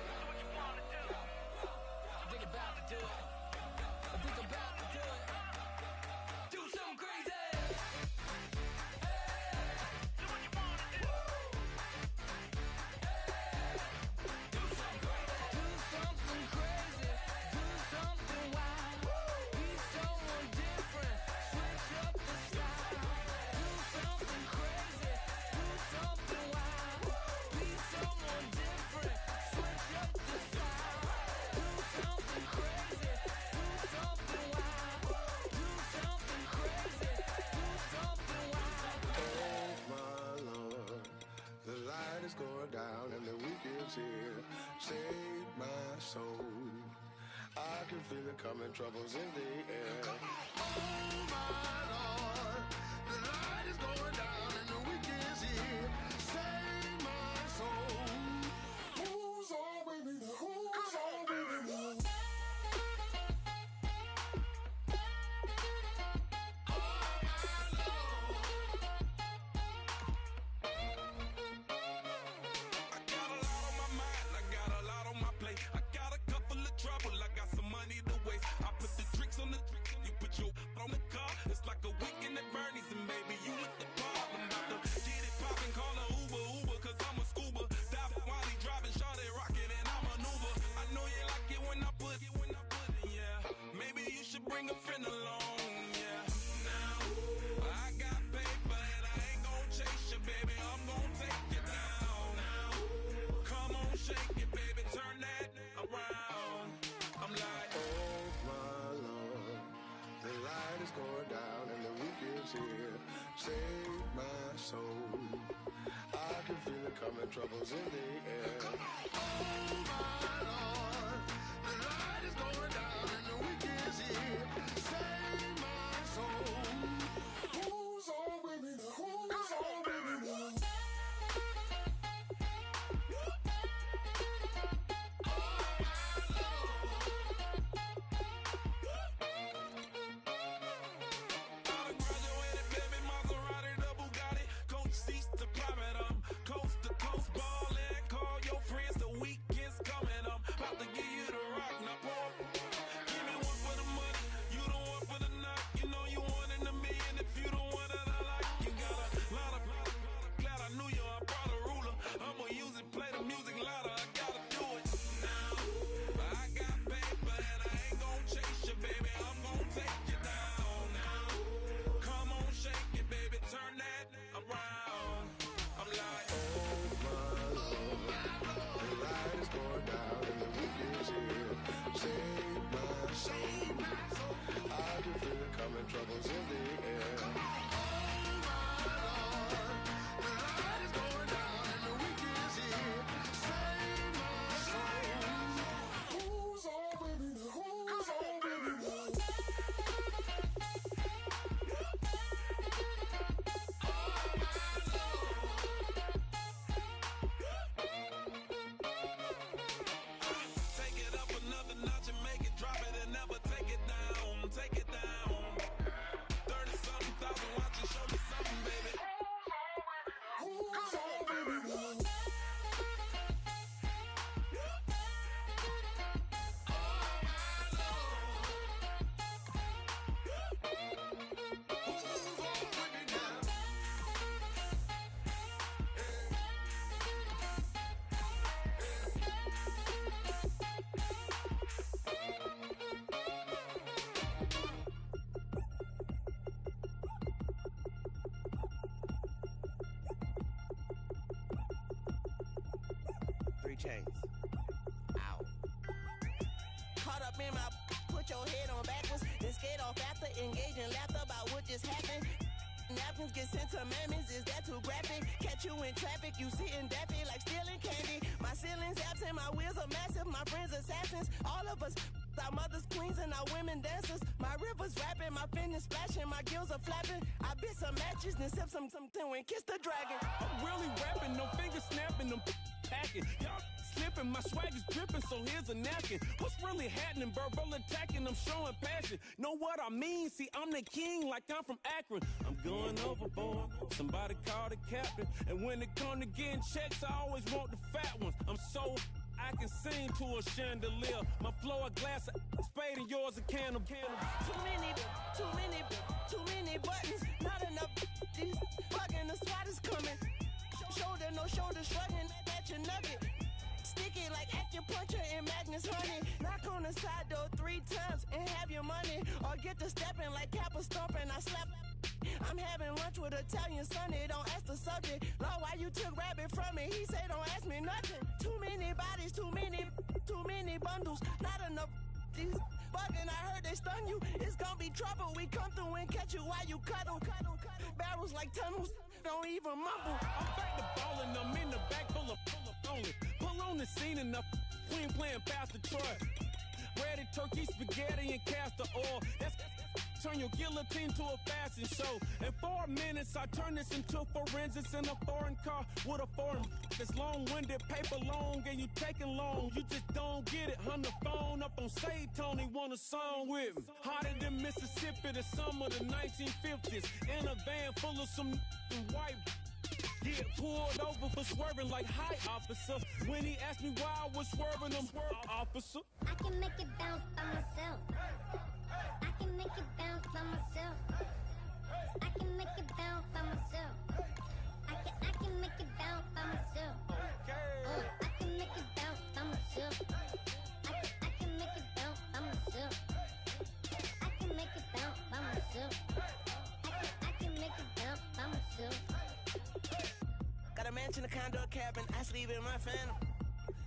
So what you wanna do? I think about to do it. I think about to do it. Do something crazy. Going down and the week is here. Save my soul. I can feel it coming, troubles in the air. Oh my Lord, the light is going down and the week is here. Save my soul. Who's all with me? Who's all with me? Bring a friend along, yeah. Now, I got paper and I ain't gon' chase you, baby. I'm gon' take you down. Now, come on, shake it, baby. Turn that around. I'm like, oh my Lord, the light is going down and the week is here. Save my soul. I can feel it coming, troubles in the air. Oh my Lord, the light is going down and the week is here. Save my soul. Who's all with me now? Who's all with me now? About to give you the rock, now pour. Give me one for the money, you the one for the night. Mary Chains. Ow. Caught up in my, put your head on backwards, then skate off after, engage in laughter about what just happened. Napkins get sent to mammies, is that too graphic? Catch you in traffic, you sitting daffy like stealing candy. My ceiling's absent, my wheels are massive, my friends assassins. All of us, our mothers queens and our women dancers. My rivers rapping, my fingers splashing, my gills are flapping. I bit some matches, then sip some and kiss the dragon. I'm really rapping, no fingers snapping, them packing. Y'all slipping, my swag is dripping, so here's a napkin. What's really happening? Verbal attacking, I'm showing passion. Know what I mean? See, I'm the king like I'm from Akron. I'm going overboard, somebody call the captain. And when it come to getting checks, I always want the fat ones. I'm so I can sing to a chandelier. My flow a glass of spade and yours a can of candle. Too many buttons, not enough. These fucking the SWAT is coming. Shoulder, no shoulder shrugging at your nugget. Stick it like acupuncture and Magnus honey. Knock on the side door 3 times and have your money. Or get to stepping like Kappa stomping. I slap. I'm having lunch with Italian Sonny. Don't ask the subject. Lord, why you took rabbit from me? He say don't ask me nothing. Too many bodies, too many bundles. Not enough. These bugging, I heard they stun you. It's gonna be trouble. We come through and catch you while you cuddle. Barrels like tunnels. Don't even mumble. I'm back to ballin', I'm in the back full of only. Pull on the scene and the queen playing Pastor Troy. Ready turkey, spaghetti, and castor oil. That's turn your guillotine to a fashion show. In 4 minutes, I turn this into forensics in a foreign car with a foreign. It's long-winded, paper long, and you taking long. You just don't get it. On the phone up on Say Tony, want a song with me. Hotter than Mississippi, the summer of the 1950s. In a van full of some white. Get pulled over for swerving like hi, officer. When he asked me why I was swerving, I'm officer. I can make it bounce by myself. I can make it bounce by myself. I can make it bounce by myself. I can make it bounce by myself. I can make it bounce by myself. I can make it bounce by myself. I can make it bounce by myself. I can make it bounce by myself. Got a mansion, a condo, a cabin. I sleep in my phantom.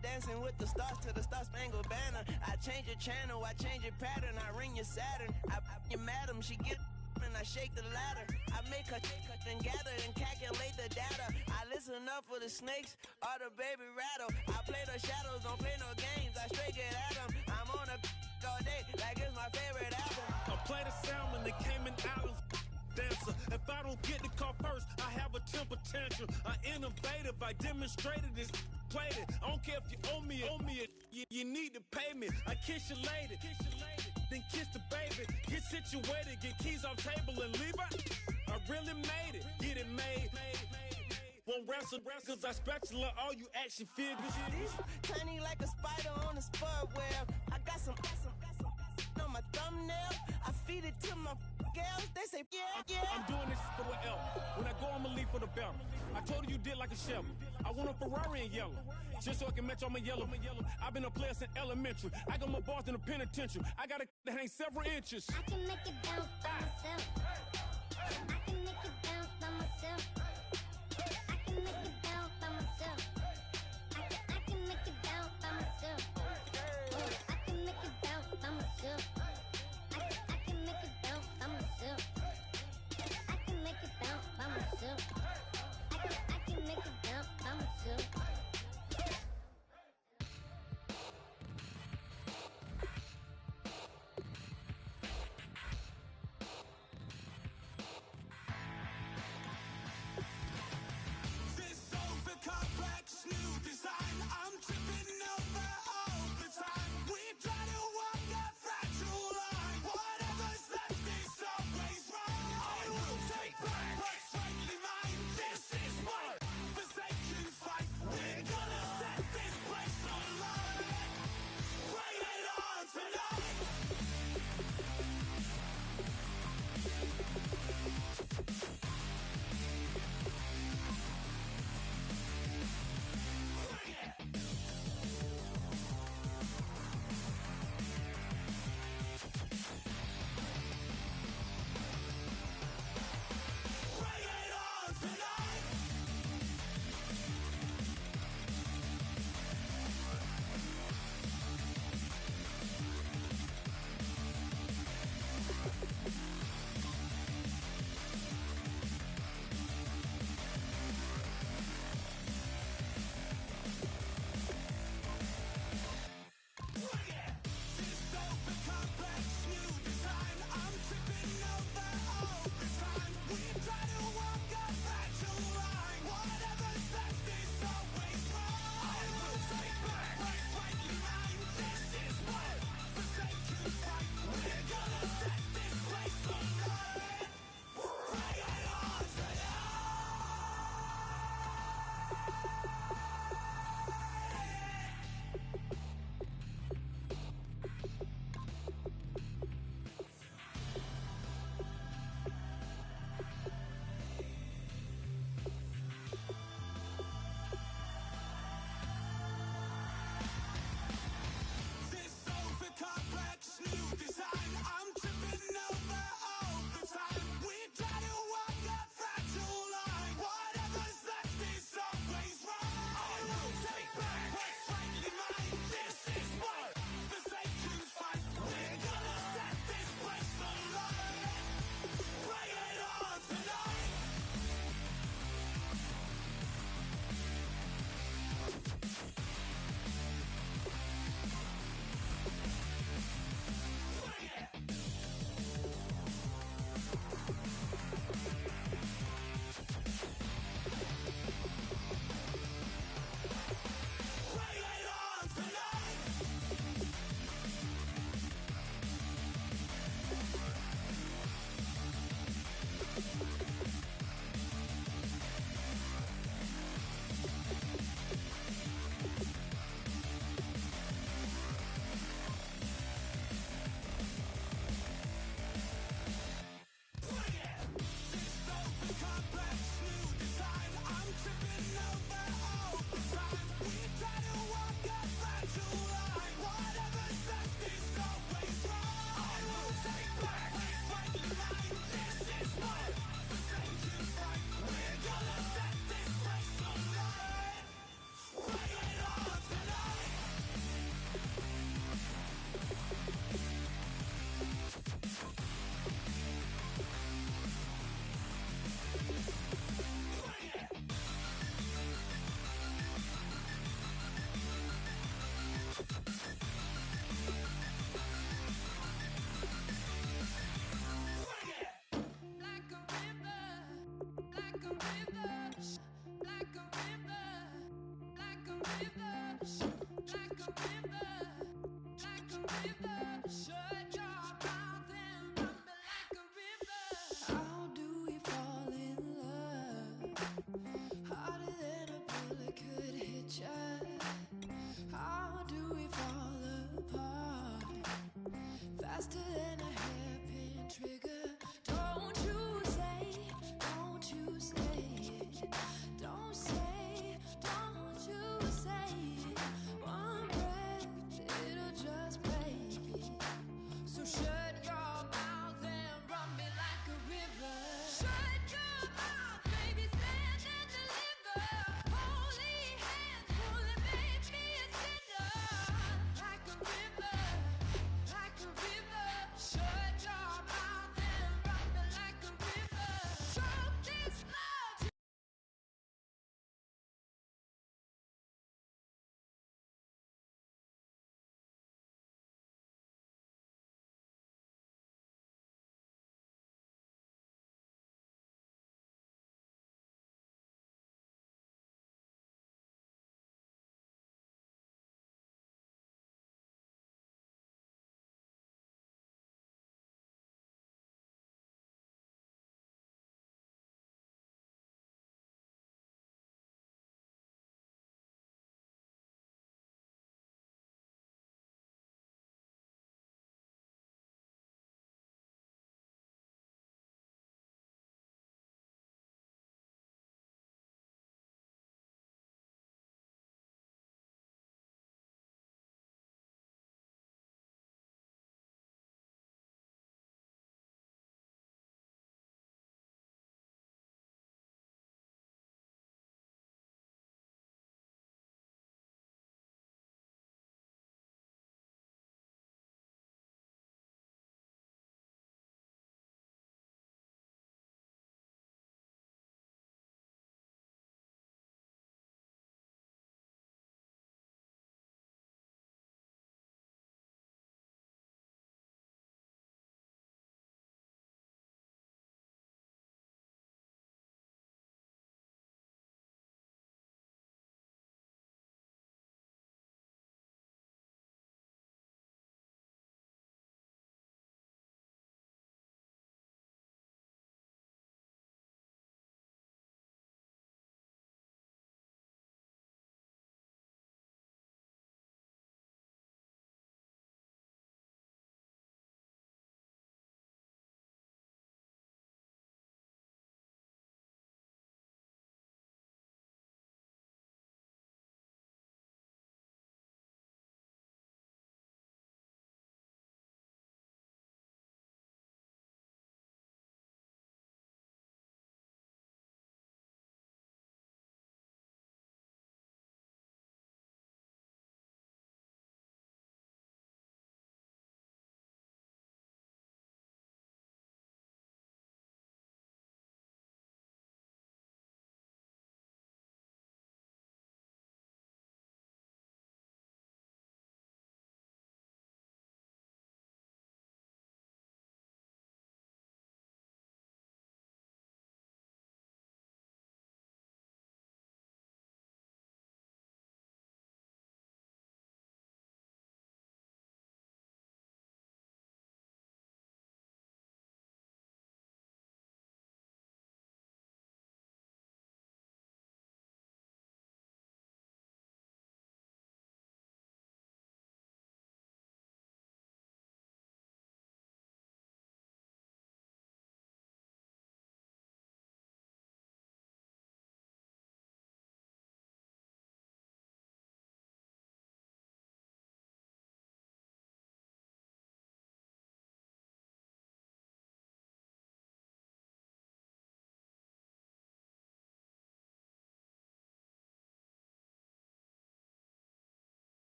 Dancing with the stars to the Star-Spangled Banner. I change your channel, I change your pattern. I ring your Saturn. I your madam, she get and I shake the ladder. I make her and gather and calculate the data. I listen up for the snakes or the baby rattle. I play the shadows, don't play no games. I straight get at them. I'm on a all day like it's my favorite album. I play the salmon, the Cayman Islands. Dancer. If I don't get the car first, I have a temper tantrum. I innovative, I demonstrated this, played it. I don't care if you owe me it. You need to pay me. I kiss your lady, then kiss the baby. Get situated, get keys off table and leave her. I really made it, get it made. Won't wrestle, cause I spatula all you action figures. Tiny like a spider on a spud web. I got some on my thumbnail. I feed it to my girls. They say, yeah. I'm doing this for the L. When I go, I'ma leave for the belt. I told you did like a Chevy. I want a Ferrari in yellow, just so I can match all my yellow. I've been a player since elementary. I got my bars in the penitentiary. I got a that hang several inches. I can make it bounce